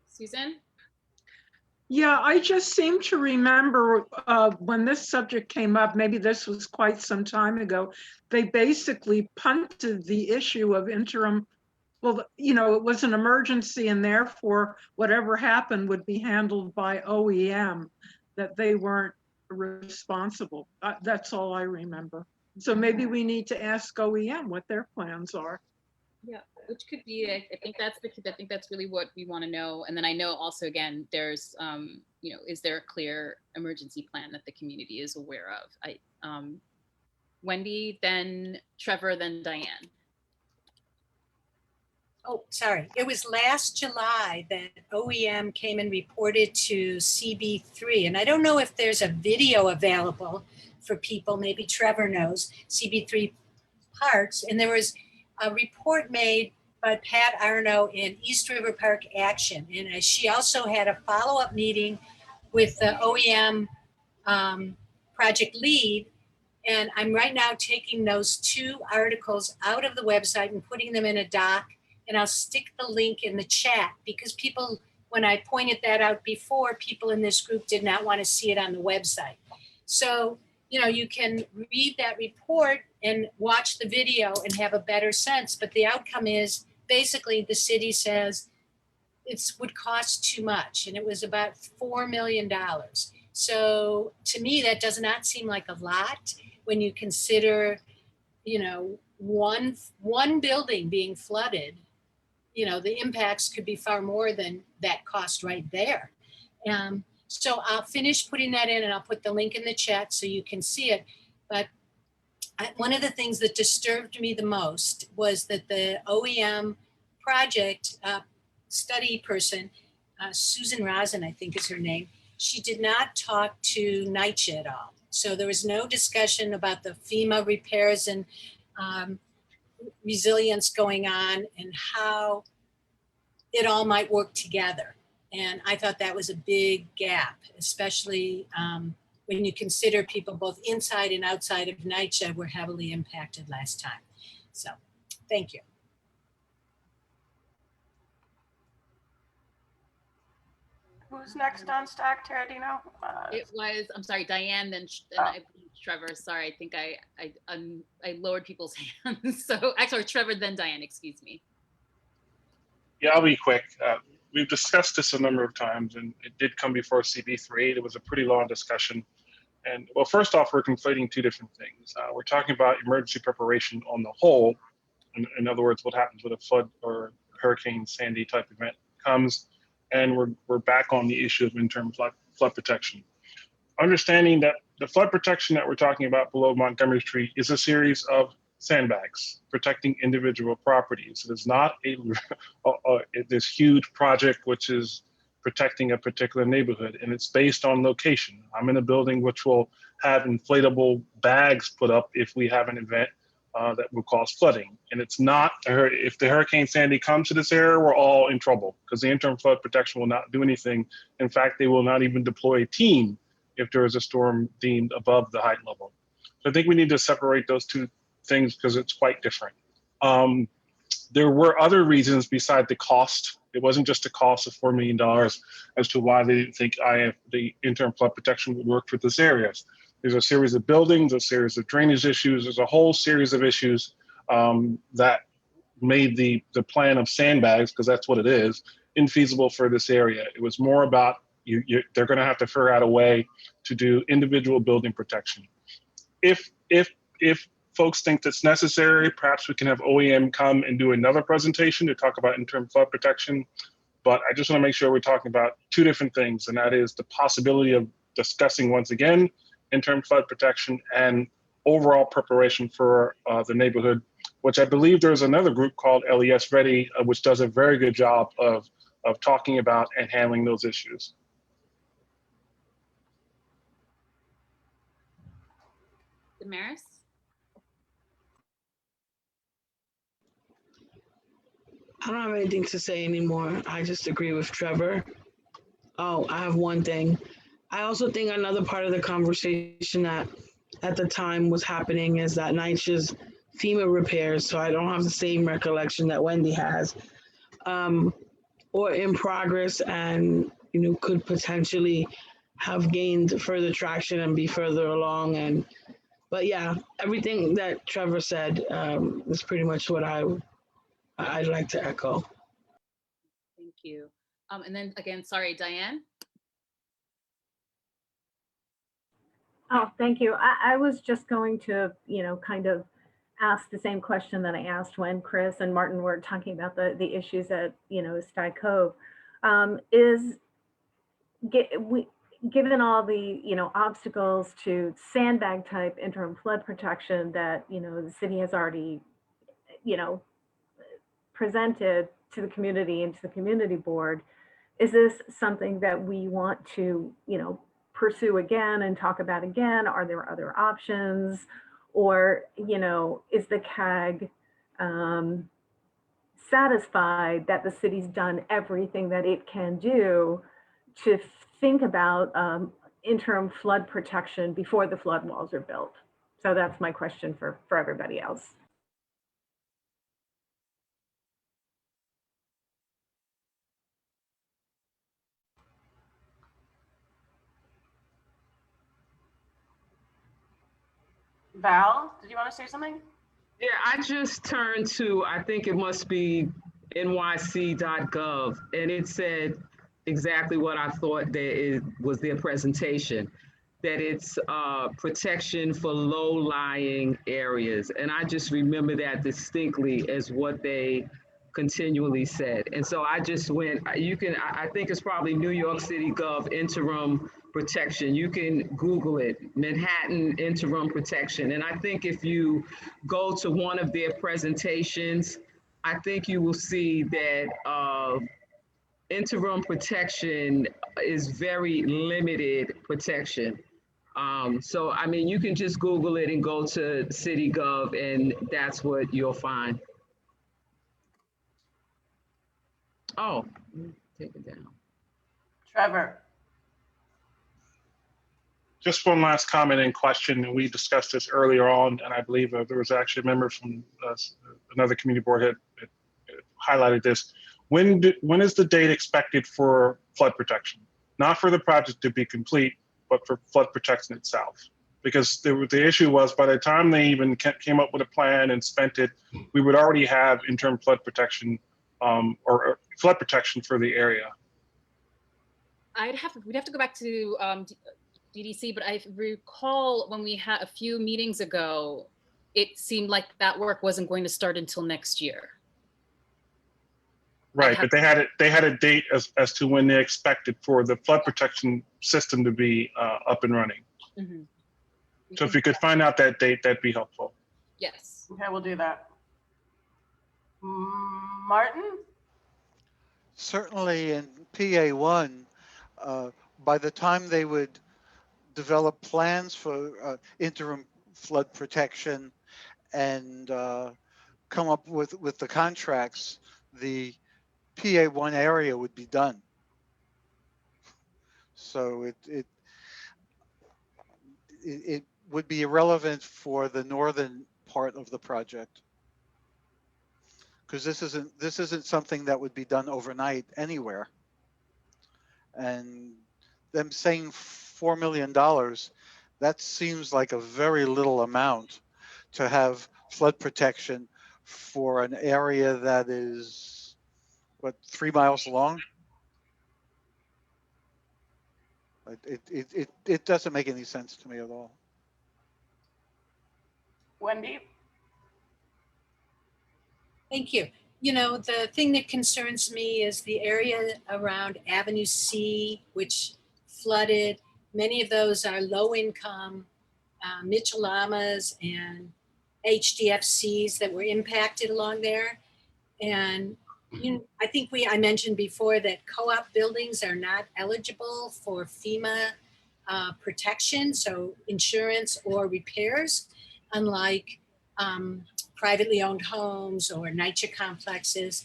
Susan? Yeah, I just seem to remember when this subject came up, maybe this was quite some time ago, they basically punted the issue of interim. Well, it was an emergency and therefore whatever happened would be handled by OEM, that they weren't responsible. That's all I remember. So maybe we need to ask OEM what their plans are. Yeah, which could be, I think that's really what we want to know. And then I know also, again, there's, is there a clear emergency plan that the community is aware of? Wendy, then Trevor, then Diane. Oh, sorry. It was last July that OEM came and reported to CB3. And I don't know if there's a video available for people, maybe Trevor knows, CB3 Parks. And there was a report made by Pat Arno in East River Park Action. And she also had a follow-up meeting with the OEM project lead. And I'm right now taking those two articles out of the website and putting them in a doc. And I'll stick the link in the chat because people, when I pointed that out before, people in this group did not want to see it on the website. So, you can read that report and watch the video and have a better sense. But the outcome is basically the city says it would cost too much. And it was about $4 million. So to me, that does not seem like a lot when you consider, one building being flooded, the impacts could be far more than that cost right there. So I'll finish putting that in and I'll put the link in the chat so you can see it. But one of the things that disturbed me the most was that the OEM project study person, Susan Rosen, I think is her name, she did not talk to NYCHA at all. So there was no discussion about the FEMA repairs and resilience going on and how it all might work together. And I thought that was a big gap, especially when you consider people both inside and outside of NYCHA were heavily impacted last time. So thank you. Who's next on stack, Tara, do you know? It was, I'm sorry, Diane, then I believe Trevor. Sorry, I think I lowered people's hands. So actually, Trevor, then Diane, excuse me. Yeah, I'll be quick. We've discussed this a number of times, and it did come before CB3. It was a pretty long discussion. And well, first off, we're conflating two different things. We're talking about emergency preparation on the whole. In other words, what happens when a flood or Hurricane Sandy type event comes, and we're back on the issue of interim flood protection. Understanding that the flood protection that we're talking about below Montgomery Street is a series of sandbags protecting individual properties. It is not this huge project which is protecting a particular neighborhood, and it's based on location. I'm in a building which will have inflatable bags put up if we have an event that will cause flooding. And it's not, if the Hurricane Sandy comes to this area, we're all in trouble because the interim flood protection will not do anything. In fact, they will not even deploy a team if there is a storm deemed above the height level. So I think we need to separate those two things because it's quite different. There were other reasons beside the cost. It wasn't just a cost of $4 million as to why they didn't think the interim flood protection would work for this area. There's a series of buildings, a series of drainage issues. There's a whole series of issues that made the plan of sandbags, because that's what it is, infeasible for this area. It was more about they're going to have to figure out a way to do individual building protection. If folks think that's necessary, perhaps we can have OEM come and do another presentation to talk about interim flood protection. But I just want to make sure we're talking about two different things, and that is the possibility of discussing once again interim flood protection and overall preparation for the neighborhood, which I believe there's another group called LES Ready, which does a very good job of talking about and handling those issues. Damaris? I don't have anything to say anymore. I just agree with Trevor. Oh, I have one thing. I also think another part of the conversation that at the time was happening is that NYCHA's FEMA repairs, so I don't have the same recollection that Wendy has, or in progress and could potentially have gained further traction and be further along. But yeah, everything that Trevor said is pretty much what I'd like to echo. Thank you. And then again, sorry, Diane? Oh, thank you. I was just going to, kind of ask the same question that I asked when Chris and Martin were talking about the issues at, Sky Cove. Given all the, obstacles to sandbag type interim flood protection that, the city has already, presented to the community and to the community board, is this something that we want to, pursue again and talk about again? Are there other options? Or, is the CAG satisfied that the city's done everything that it can do to think about interim flood protection before the flood walls are built? So that's my question for everybody else. Val, did you want to say something? Yeah, I just turned to, I think it must be nyc.gov, and it said exactly what I thought was their presentation. that it's protection for low-lying areas. And I just remember that distinctly as what they continually said. And so I just went, I think it's probably New York City Gov interim protection. You can Google it, Manhattan interim protection. And I think if you go to one of their presentations, I think you will see that interim protection is very limited protection. So, I mean, you can just Google it and go to City Gov, and that's what you'll find. Oh, take it down. Trevor. Just one last comment and question, and we discussed this earlier on, and I believe there was actually a member from another community board had highlighted this. When is the date expected for flood protection? Not for the project to be complete, but for flood protection itself. Because the issue was by the time they even came up with a plan and spent it, we would already have interim flood protection or flood protection for the area. We'd have to go back to DDC, but I recall when we had a few meetings ago, it seemed like that work wasn't going to start until next year. Right, but they had a date as to when they expected for the flood protection system to be up and running. Mm-hmm. So if you could find out that date, that'd be helpful. Yes. Okay, we'll do that. Martin? Certainly in PA1, by the time they would develop plans for interim flood protection and come up with the contracts, the PA1 area would be done. So it would be irrelevant for the northern part of the project, because this isn't something that would be done overnight anywhere. And them saying $4 million, that seems like a very little amount to have flood protection for an area that is, what, 3 miles long? It doesn't make any sense to me at all. Wendy? Thank you. You know, the thing that concerns me is the area around Avenue C, which flooded. Many of those are low income Michelamas and HDFCs that were impacted along there. And I think I mentioned before that co-op buildings are not eligible for FEMA protection, so insurance or repairs, unlike privately owned homes or NYCHA complexes.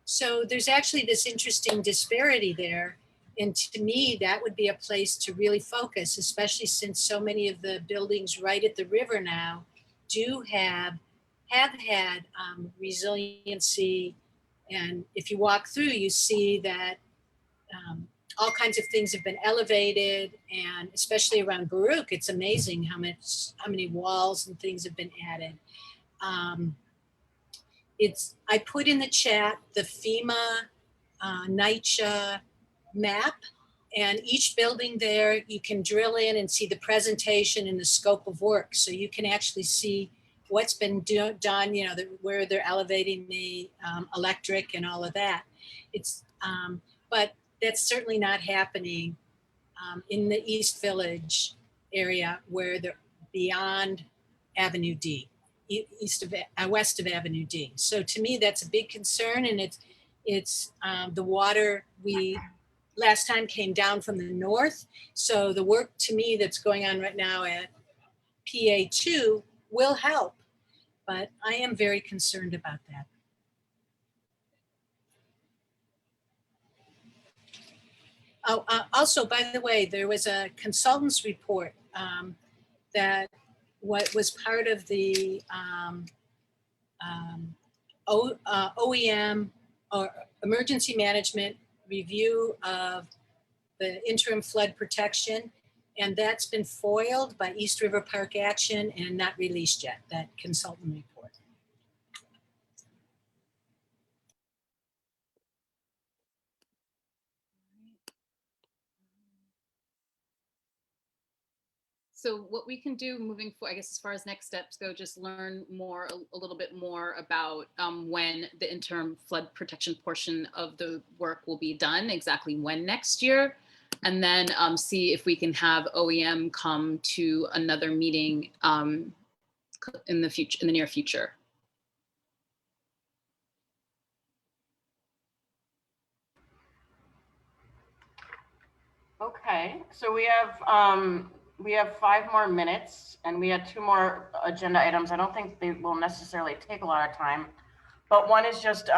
So there's actually this interesting disparity there. And to me, that would be a place to really focus, especially since so many of the buildings right at the river now do have had resiliency. And if you walk through, you see that all kinds of things have been elevated, and especially around Baruch, it's amazing how many walls and things have been added. I put in the chat the FEMA NYCHA map, and each building there, you can drill in and see the presentation and the scope of work. So you can actually see what's been done, you know, where they're elevating the electric and all of that. But that's certainly not happening in the East Village area where they're beyond Avenue D, west of Avenue D. So to me, that's a big concern, and it's the water last time came down from the north. So the work to me that's going on right now at PA2 will help, but I am very concerned about that. Oh, also, by the way, there was a consultant's report that was part of the OEM or emergency management review of the interim flood protection. And that's been foiled by East River Park Action and not released yet, that consultant report. So what we can do moving forward, I guess, as far as next steps go, just learn more, a little bit more about when the interim flood protection portion of the work will be done, exactly when next year, and then see if we can have OEM come to another meeting in the near future. Okay, so we have 5 more minutes and we had 2 more agenda items. I don't think they will necessarily take a lot of time, but one is just,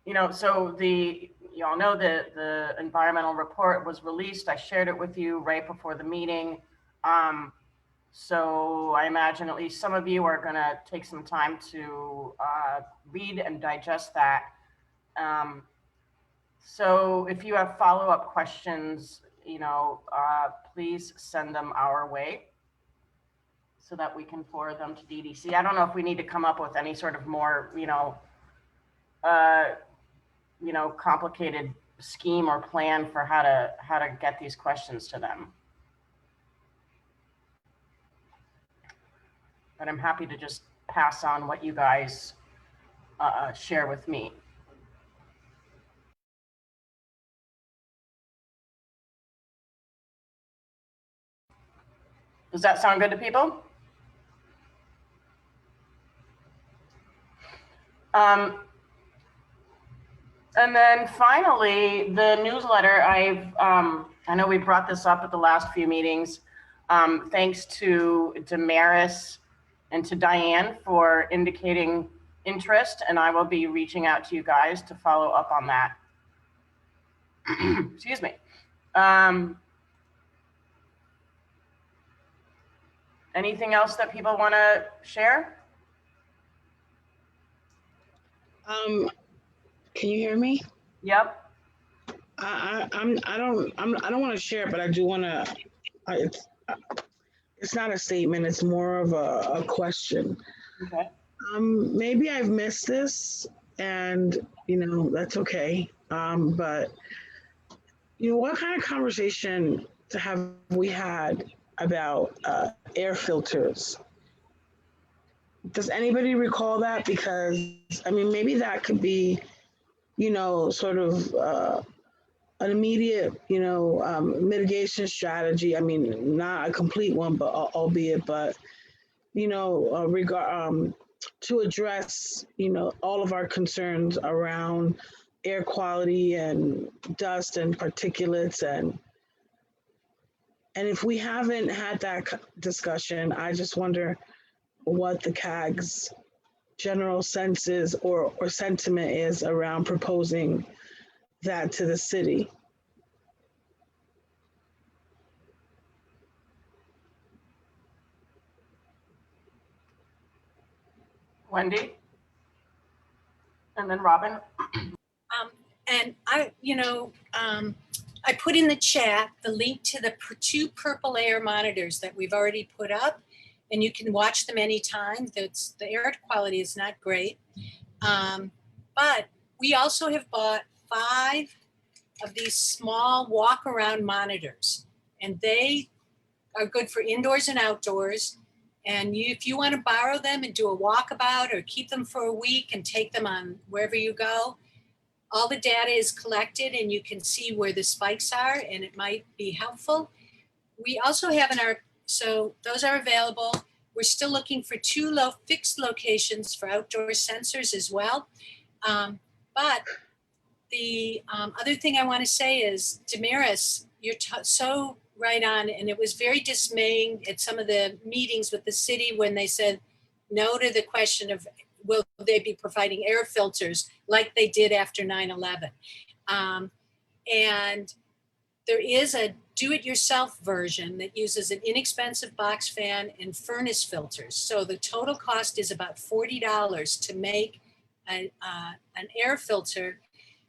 you know, so you all know the environmental report was released. I shared it with you right before the meeting. So I imagine at least some of you are gonna take some time to read and digest that. So if you have follow-up questions, you know, please send them our way so that we can forward them to DDC. I don't know if we need to come up with any sort of more, complicated scheme or plan for how to get these questions to them. But I'm happy to just pass on what you guys share with me. Does that sound good to people? And then finally, the newsletter, I know we brought this up at the last few meetings. Thanks to Damaris and to Diane for indicating interest, and I will be reaching out to you guys to follow up on that. Excuse me. Anything else that people want to share? Can you hear me? Yep. I don't want to share, but I do want to. It's not a statement. It's more of a question. Okay. Maybe I've missed this, and that's okay. But what kind of conversation have we had about air filters? Does anybody recall that? Because maybe that could be, sort of an immediate, mitigation strategy. Not a complete one, but albeit, but to address, all of our concerns around air quality and dust and particulates, and if we haven't had that discussion, I just wonder what the CAG's general sense is or sentiment is around proposing that to the city. Wendy? And then Robin? And I put in the chat the link to the 2 purple air monitors that we've already put up, and you can watch them anytime. The air quality is not great. But we also have bought 5 of these small walk-around monitors, and they are good for indoors and outdoors. And if you want to borrow them and do a walkabout or keep them for a week and take them on wherever you go, all the data is collected and you can see where the spikes are, and it might be helpful. We also have so those are available. We're still looking for 2 fixed locations for outdoor sensors as well. But the other thing I want to say is, Damaris, you're so right on, and it was very dismaying at some of the meetings with the city when they said no to the question of will they be providing air filters like they did after 9/11. And there is a do-it-yourself version that uses an inexpensive box fan and furnace filters. So the total cost is about $40 to make an air filter.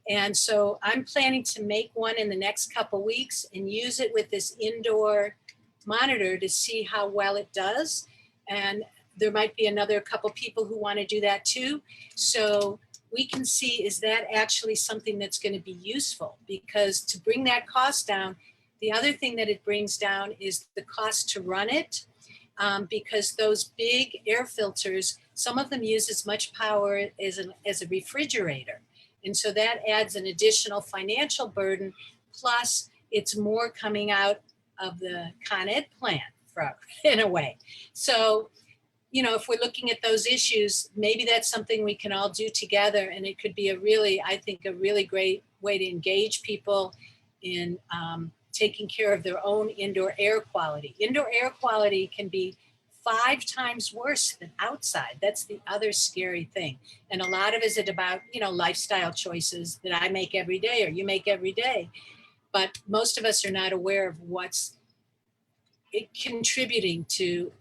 And so I'm planning to make one in the next couple weeks and use it with this indoor monitor to see how well it does. And there might be another couple people who want to do that too. So we can see, is that actually something that's going to be useful? Because to bring that cost down, The other thing that it brings down is the cost to run it, because those big air filters, some of them use as much power as a refrigerator. And so that adds an additional financial burden, plus it's more coming out of the Con Ed plan in a way. So, if we're looking at those issues, maybe that's something we can all do together. And it could be I think, a really great way to engage people in taking care of their own indoor air quality. Indoor air quality can be 5 times worse than outside. That's the other scary thing. And a lot of it is about, lifestyle choices that I make every day or you make every day. But most of us are not aware of what's contributing to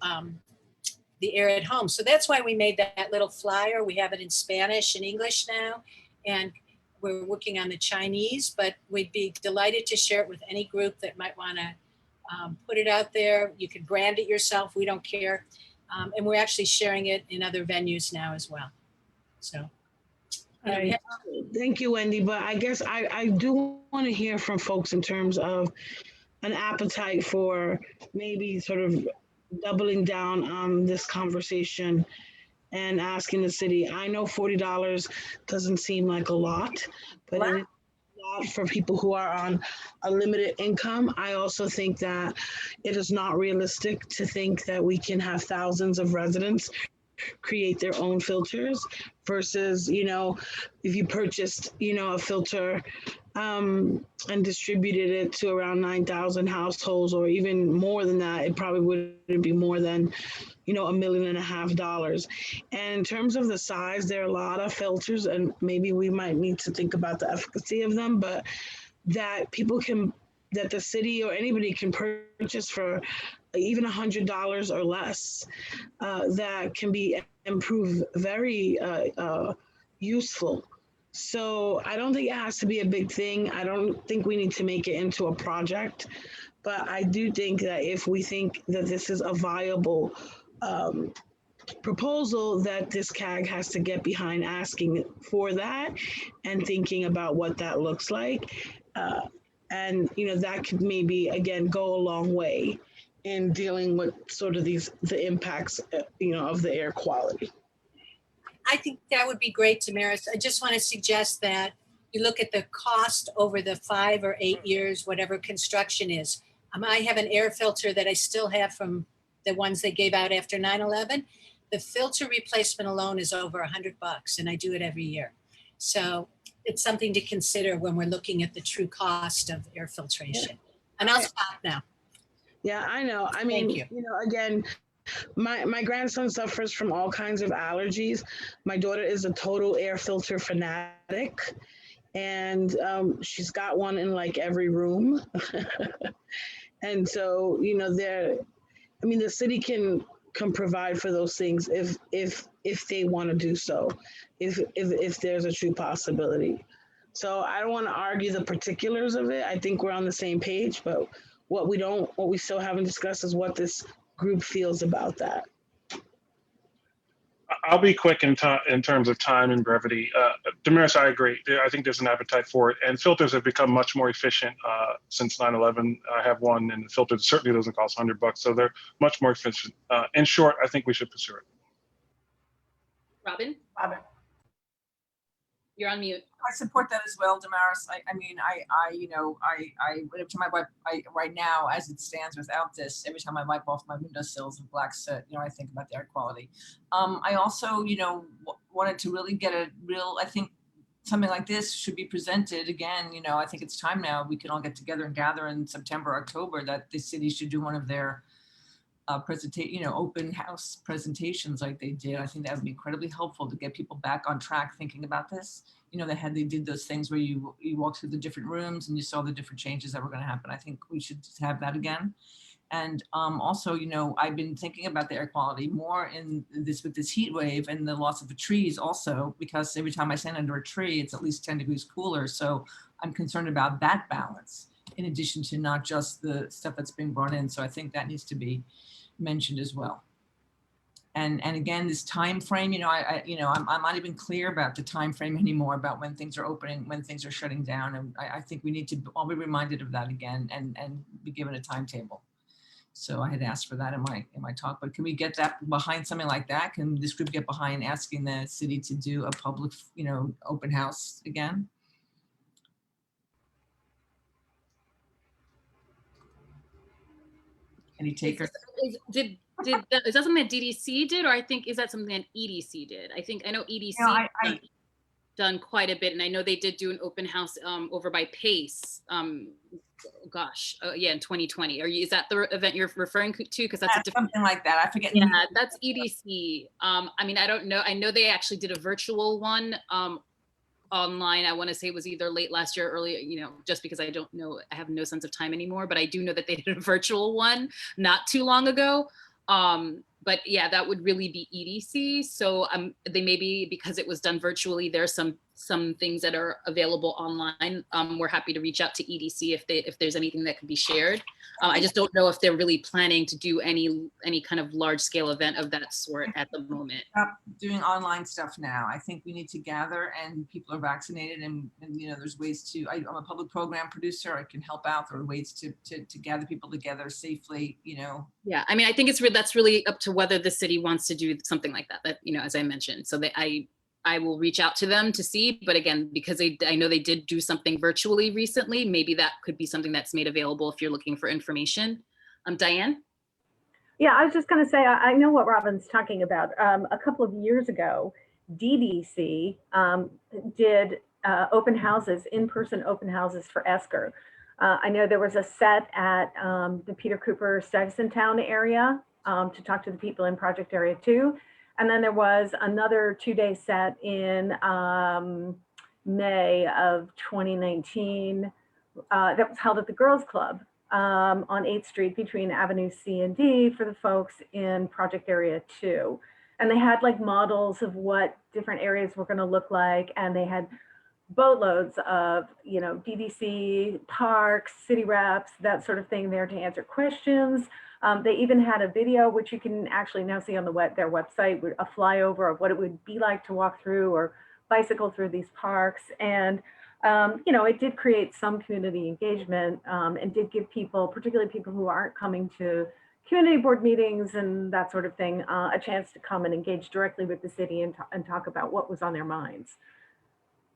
the air at home. So that's why we made that little flyer. We have it in Spanish and English now, and we're working on the Chinese, but we'd be delighted to share it with any group that might want to put it out there. You could brand it yourself. We don't care. And we're actually sharing it in other venues now as well. So. Thank you, Wendy. But I guess I do want to hear from folks in terms of an appetite for maybe sort of doubling down on this conversation and asking the city. I know $40 doesn't seem like a lot, but it is a lot for people who are on a limited income. I also think that it is not realistic to think that we can have thousands of residents create their own filters versus, if you purchased, a filter and distributed it to around 9,000 households or even more than that, it probably wouldn't be more than, $1.5 million. And in terms of the size, there are a lot of filters and maybe we might need to think about the efficacy of them, but that that the city or anybody can purchase for even $100 or less, that can be improved very useful. So I don't think it has to be a big thing. I don't think we need to make it into a project, but I do think that if we think that this is a viable proposal, that this CAG has to get behind asking for that and thinking about what that looks like. And, that could maybe, again, go a long way in dealing with sort of the impacts, of the air quality. I think that would be great, Damaris. I just want to suggest that you look at the cost over the 5 or 8 years, whatever construction is. I have an air filter that I still have from the ones they gave out after 9/11. The filter replacement alone is over $100, and I do it every year. So it's something to consider when we're looking at the true cost of air filtration. And I'll stop now. Yeah, I know. I mean, again, my grandson suffers from all kinds of allergies. My daughter is a total air filter fanatic, and she's got one in like every room. And so, the city can provide for those things if they want to do so, if there's a true possibility. So I don't want to argue the particulars of it. I think we're on the same page, but what we still haven't discussed is what this group feels about that. I'll be quick in terms of time and brevity. Damaris, I agree. I think there's an appetite for it, and filters have become much more efficient since 9/11. I have one, and the filter certainly doesn't cost $100, so they're much more efficient. In short, I think we should pursue it. Robin, you're on mute. I support that as well, Damaris. I went up to my wipe right now as it stands without this. Every time I wipe off my windowsills and black soot, I think about the air quality. I also, wanted to really get I think something like this should be presented again. I think it's time now. We can all get together and gather in September, October, that the city should do one of their open house presentations like they did. I think that would be incredibly helpful to get people back on track thinking about this. They did those things where you walked through the different rooms and you saw the different changes that were going to happen. I think we should have that again. And also, I've been thinking about the air quality more with this heat wave and the loss of the trees also, because every time I stand under a tree, it's at least 10 degrees cooler. So I'm concerned about that balance in addition to not just the stuff that's being brought in. So I think that needs to be mentioned as well. And again, this time frame, I'm not even clear about the time frame anymore about when things are opening, when things are shutting down. And I think we need to all be reminded of that again and be given a timetable. So I had asked for that in my talk, but can we get that behind something like that? Can this group get behind asking the city to do a public, open house again? Any takers? Is that something that DDC did, or I think is that something that EDC did? I know EDC done quite a bit, and I know they did do an open house over by Pace. In 2020. Is that the event you're referring to? Because that's a different, something like that. I forget. Yeah, that's EDC. I mean, I don't know. I know they actually did a virtual one online. I want to say it was either late last year or early, just because I don't know, I have no sense of time anymore, but I do know that they did a virtual one not too long ago. But yeah, that would really be EDC. So they maybe, because it was done virtually, there's some things that are available online. We're happy to reach out to EDC if there's anything that could be shared. I just don't know if they're really planning to do any kind of large scale event of that sort at the moment. Stop doing online stuff now. I think we need to gather, and people are vaccinated, and there's ways to. I'm a public program producer. I can help out. There are ways to gather people together safely. Yeah, I mean, I think that's really up to whether the city wants to do something like that. That as I mentioned, so that I will reach out to them to see. But again, because I know they did do something virtually recently, maybe that could be something that's made available if you're looking for information. Diane? Yeah, I was just going to say, I know what Robin's talking about. A couple of years ago, DDC did open houses, in-person open houses for Esker. I know there was a set at the Peter Cooper Stuyvesant Town area to talk to the people in Project Area 2. And then there was another 2-day set in May of 2019 that was held at the Girls Club on 8th Street between Avenue C and D for the folks in Project Area 2. And they had like models of what different areas were going to look like. And they had boatloads of, DDC, parks, city reps, that sort of thing there to answer questions. They even had a video, which you can actually now see on their website, a flyover of what it would be like to walk through or bicycle through these parks. And, it did create some community engagement and did give people, particularly people who aren't coming to community board meetings and that sort of thing, a chance to come and engage directly with the city and talk about what was on their minds.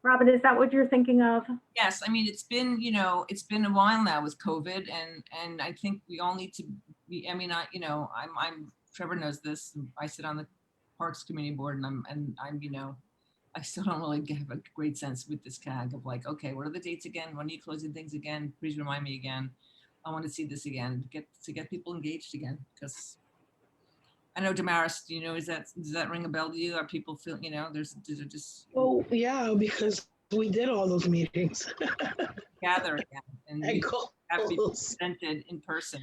Robin, is that what you're thinking of? Yes, I mean, it's been a while now with COVID, and I think we all need to be. I mean, Trevor knows this. I sit on the Parks Community Board, and I'm I still don't really have a great sense with this CAG of like, okay, what are the dates again? When are you closing things again? Please remind me again. I want to see this again, to get people engaged again, because I know, Damaris, does that ring a bell to you? Are people feel, there's just. Oh, yeah, because we did all those meetings. Gather again and have people presented in person.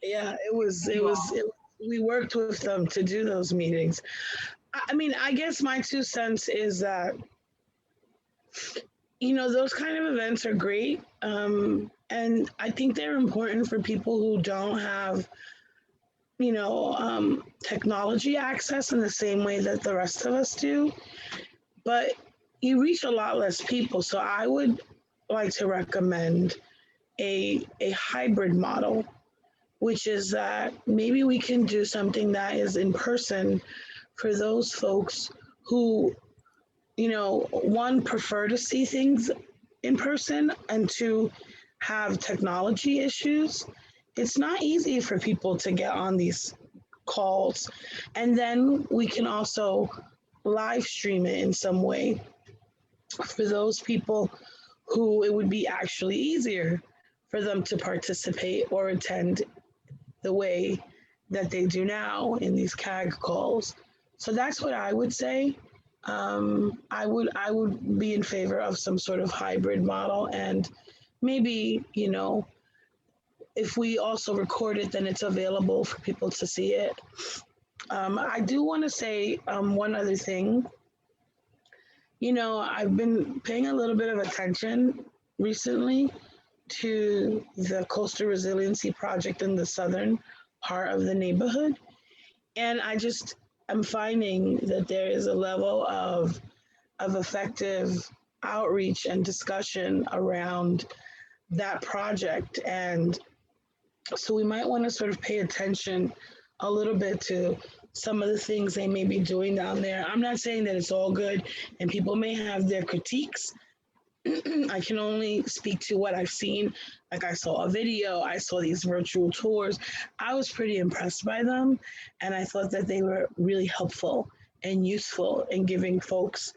Yeah, we worked with them to do those meetings. I mean, I guess my 2 cents is that, those kind of events are great. And I think they're important for people who don't have technology access in the same way that the rest of us do, but you reach a lot less people. So I would like to recommend a hybrid model, which is that maybe we can do something that is in person for those folks who, one, prefer to see things in person, and 2, have technology issues. It's not easy for people to get on these calls. And then we can also live stream it in some way for those people who it would be actually easier for them to participate or attend the way that they do now in these CAG calls. So that's what I would say. I would be in favor of some sort of hybrid model, and maybe, if we also record it, then it's available for people to see it. I do want to say one other thing. I've been paying a little bit of attention recently to the Coastal Resiliency Project in the southern part of the neighborhood. And I'm finding that there is a level of effective outreach and discussion around that project. And so we might want to sort of pay attention a little bit to some of the things they may be doing down there. I'm not saying that it's all good, and people may have their critiques. I can only speak to what I've seen. Like, I saw a video, I saw these virtual tours. I was pretty impressed by them, and I thought that they were really helpful and useful in giving folks,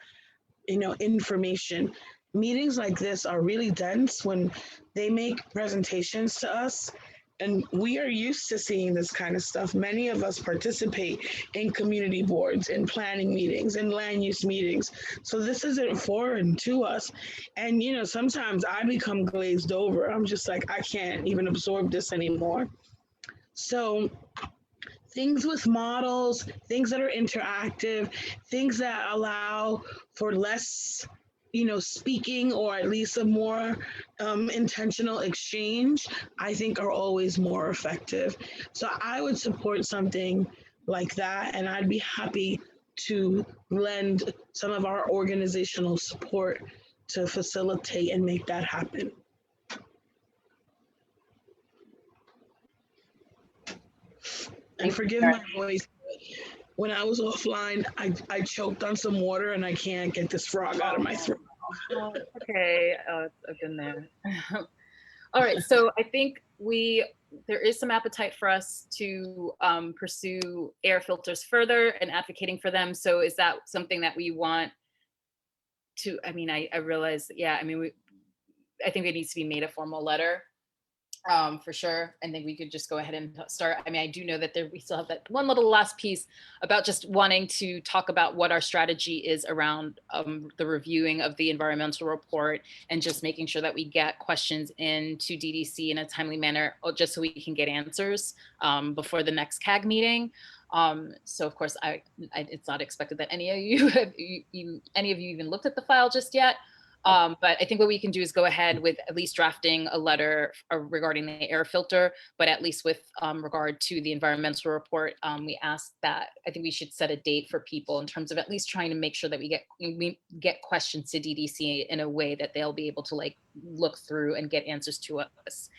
information. Meetings like this are really dense when they make presentations to us, and we are used to seeing this kind of stuff. Many of us participate in community boards, in planning meetings, in land use meetings. So this isn't foreign to us. And, sometimes I become glazed over. I'm just like, I can't even absorb this anymore. So things with models, things that are interactive, things that allow for less speaking, or at least a more intentional exchange, I think are always more effective. So I would support something like that, and I'd be happy to lend some of our organizational support to facilitate and make that happen. And forgive my voice. When I was offline, I choked on some water and I can't get this frog out of my throat. Oh, okay, I've been there. All right, so I think there is some appetite for us to pursue air filters further and advocating for them. So is that something that we want to, I realize, yeah, I think it needs to be made a formal letter. For sure. I think we could just go ahead and start. I do know that we still have that one little last piece about just wanting to talk about what our strategy is around the reviewing of the environmental report, and just making sure that we get questions into DDC in a timely manner, just so we can get answers before the next CAG meeting. So of course, it's not expected that any of you even looked at the file just yet. But I think what we can do is go ahead with at least drafting a letter regarding the air filter, but at least with regard to the environmental report, we asked that I think we should set a date for people in terms of at least trying to make sure that we get questions to DDC in a way that they'll be able to look through and get answers to us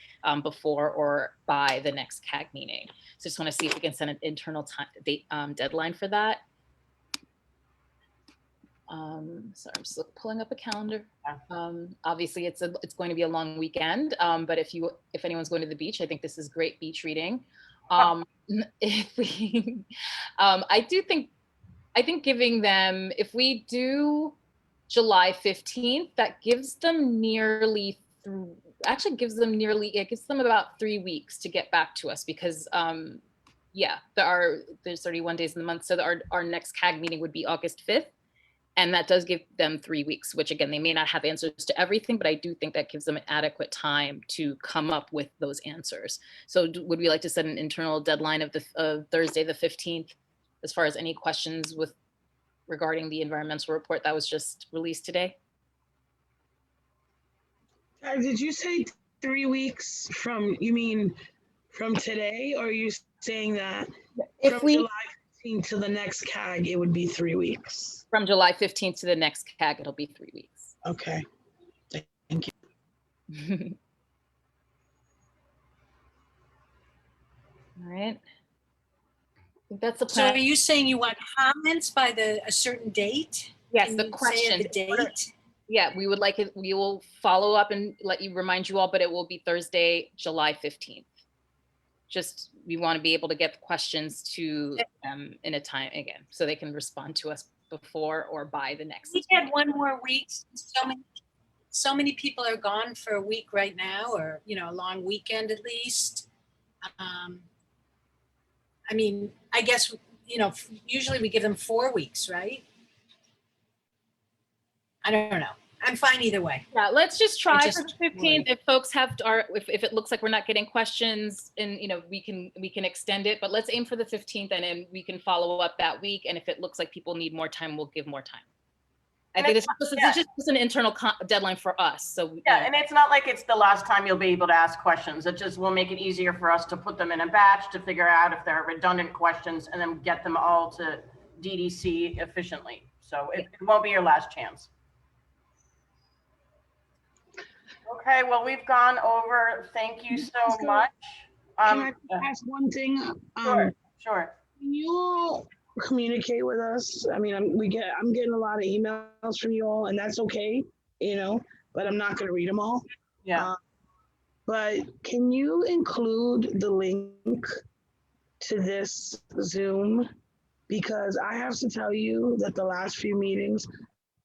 before or by the next CAG meeting. So just want to see if we can set an internal deadline for that. So I'm just pulling up a calendar. Obviously it's going to be a long weekend, but if anyone's going to the beach, I think this is great beach reading. I think giving them, if we do July 15th, that gives them it gives them about 3 weeks to get back to us, because there's 31 days in the month. So our next CAG meeting would be August 5th. And that does give them 3 weeks, which again, they may not have answers to everything, but I do think that gives them an adequate time to come up with those answers. So would we like to set an internal deadline of Thursday, the 15th, as far as any questions regarding the environmental report that was just released today? Did you say 3 weeks you mean from today, or are you saying that from July 15th to the next CAG, it would be 3 weeks? From July 15th to the next CAG, it'll be 3 weeks. Okay, thank you. All right. I think that's the So plan. are you saying you want comments by a certain date? Yes, Can the you say question. the date? Yeah, we would like it. We will follow up and remind you all, but it will be Thursday, July 15th. Just, we want to be able to get the questions to them in a time, again, so they can respond to us before or by the next. We had 1 more week. So many people are gone for a week right now, or a long weekend at least. I guess usually we give them 4 weeks, right? I don't know. I'm fine either way. Yeah, let's just try for the 15th. If folks have, if it looks like we're not getting questions, and we can extend it, but let's aim for the 15th, and then we can follow up that week. And if it looks like people need more time, we'll give more time. I think this is just an internal deadline for us. So yeah, and it's not like it's the last time you'll be able to ask questions. It just will make it easier for us to put them in a batch to figure out if there are redundant questions and then get them all to DDC efficiently. So it won't be your last chance. Okay, well, we've gone over. Thank you so much. Can I ask one thing? Sure. Can you all communicate with us? I mean, I'm getting a lot of emails from you all, and that's okay, you know, but I'm not going to read them all. Yeah. But can you include the link to this Zoom? Because I have to tell you that the last few meetings,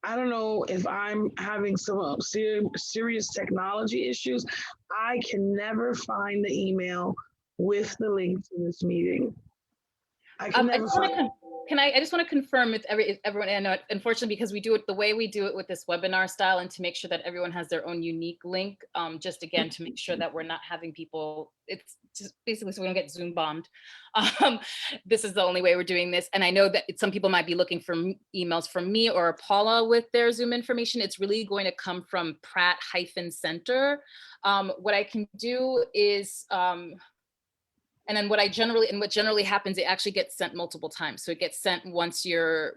I don't know if I'm having some serious technology issues. I can never find the email with the link to this meeting. I can never find it. I just want to confirm with everyone, and I know, unfortunately, because we do it the way we do it with this webinar style, and to make sure that everyone has their own unique link, just again, to make sure that we're not having people, it's just basically so we don't get Zoom bombed. This is the only way we're doing this. And I know that some people might be looking for emails from me or Paula with their Zoom information. It's really going to come from Pratt-Center. What I can do is, and then what generally happens, it actually gets sent multiple times. So it gets sent once the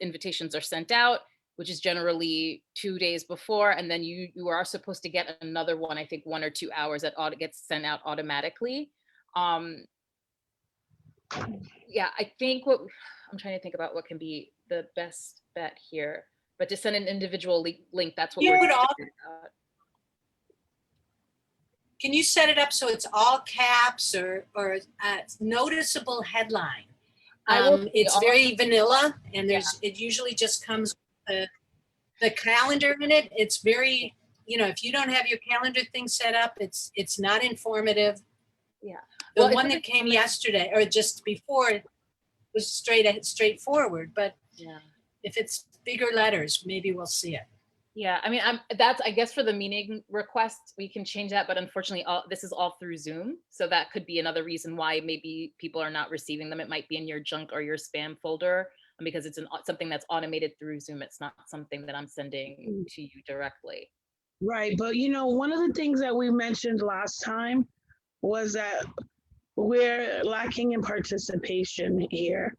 invitations are sent out, which is generally 2 days before. And then you are supposed to get another one, I think 1 or 2 hours that gets sent out automatically. Yeah, I think I'm trying to think about what can be the best bet here, but to send an individual link, that's what we're doing. Can you set it up so it's all caps or a noticeable headline? It's very vanilla, and it usually just comes with the calendar in it. It's very, if you don't have your calendar thing set up, it's not informative. Yeah. The one that came yesterday or just before was straightforward, but if it's bigger letters, maybe we'll see it. Yeah, I mean, that's, I guess, for the meeting request, we can change that, but unfortunately, this is all through Zoom. So that could be another reason why maybe people are not receiving them. It might be in your junk or your spam folder because it's something that's automated through Zoom. It's not something that I'm sending to you directly. Right, but one of the things that we mentioned last time was that we're lacking in participation here.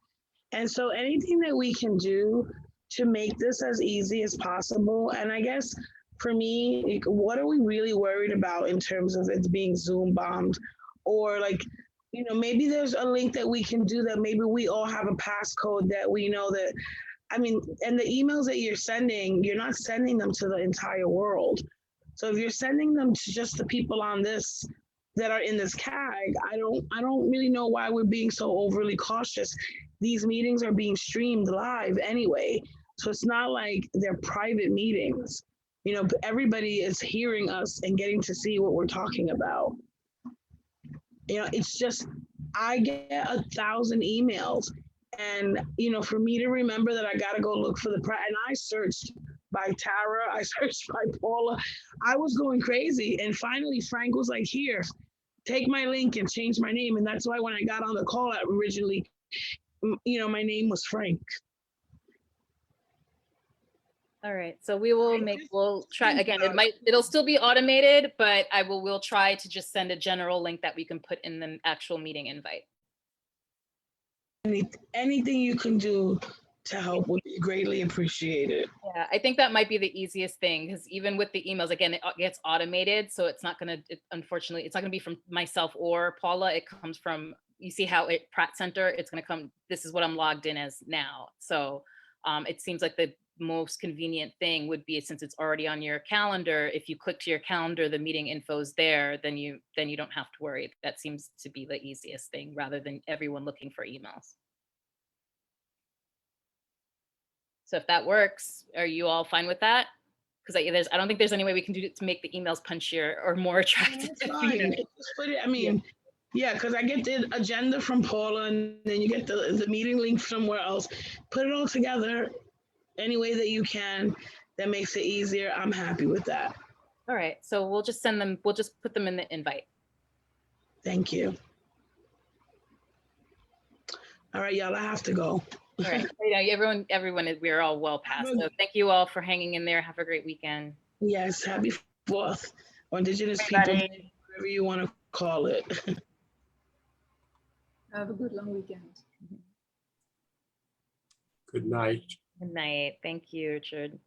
And so anything that we can do to make this as easy as possible. And I guess for me, what are we really worried about in terms of it being Zoom bombed? Or maybe there's a link that we can do that maybe we all have a passcode that we know that, and the emails that you're sending, you're not sending them to the entire world. So if you're sending them to just the people on this that are in this CAG, I don't really know why we're being so overly cautious. These meetings are being streamed live anyway. So it's not like they're private meetings. Everybody is hearing us and getting to see what we're talking about. It's just, I get 1,000 emails and, for me to remember that I got to go look for and I searched by Tara, I searched by Paula. I was going crazy. And finally, Frank was like, here, take my link and change my name. And that's why when I got on the call originally, my name was Frank. All right, so we'll try again. It'll still be automated, but we'll try to just send a general link that we can put in the actual meeting invite. Anything you can do to help would be greatly appreciated. Yeah, I think that might be the easiest thing because even with the emails, again, it gets automated. So it's not unfortunately, it's not gonna be from myself or Paula. It comes from, you see how Pratt-Center, it's gonna come, this is what I'm logged in as now. So it seems like the most convenient thing would be, since it's already on your calendar, if you click to your calendar, the meeting info's there, then you don't have to worry. That seems to be the easiest thing rather than everyone looking for emails. So if that works, are you all fine with that? Because I don't think there's any way we can do it to make the emails punchier or more attractive. That's fine. Just put it, yeah, because I get the agenda from Paula and then you get the meeting link somewhere else. Put it all together any way that you can that makes it easier. I'm happy with that. All right, so we'll just put them in the invite. Thank you. All right, y'all, I have to go. All right. Yeah, everyone is, we're all well past. So thank you all for hanging in there. Have a great weekend. Yes, happy 4th or Indigenous People Everybody. Day, whatever you want to call it. Have a good long weekend. Good night. Good night. Thank you, Richard.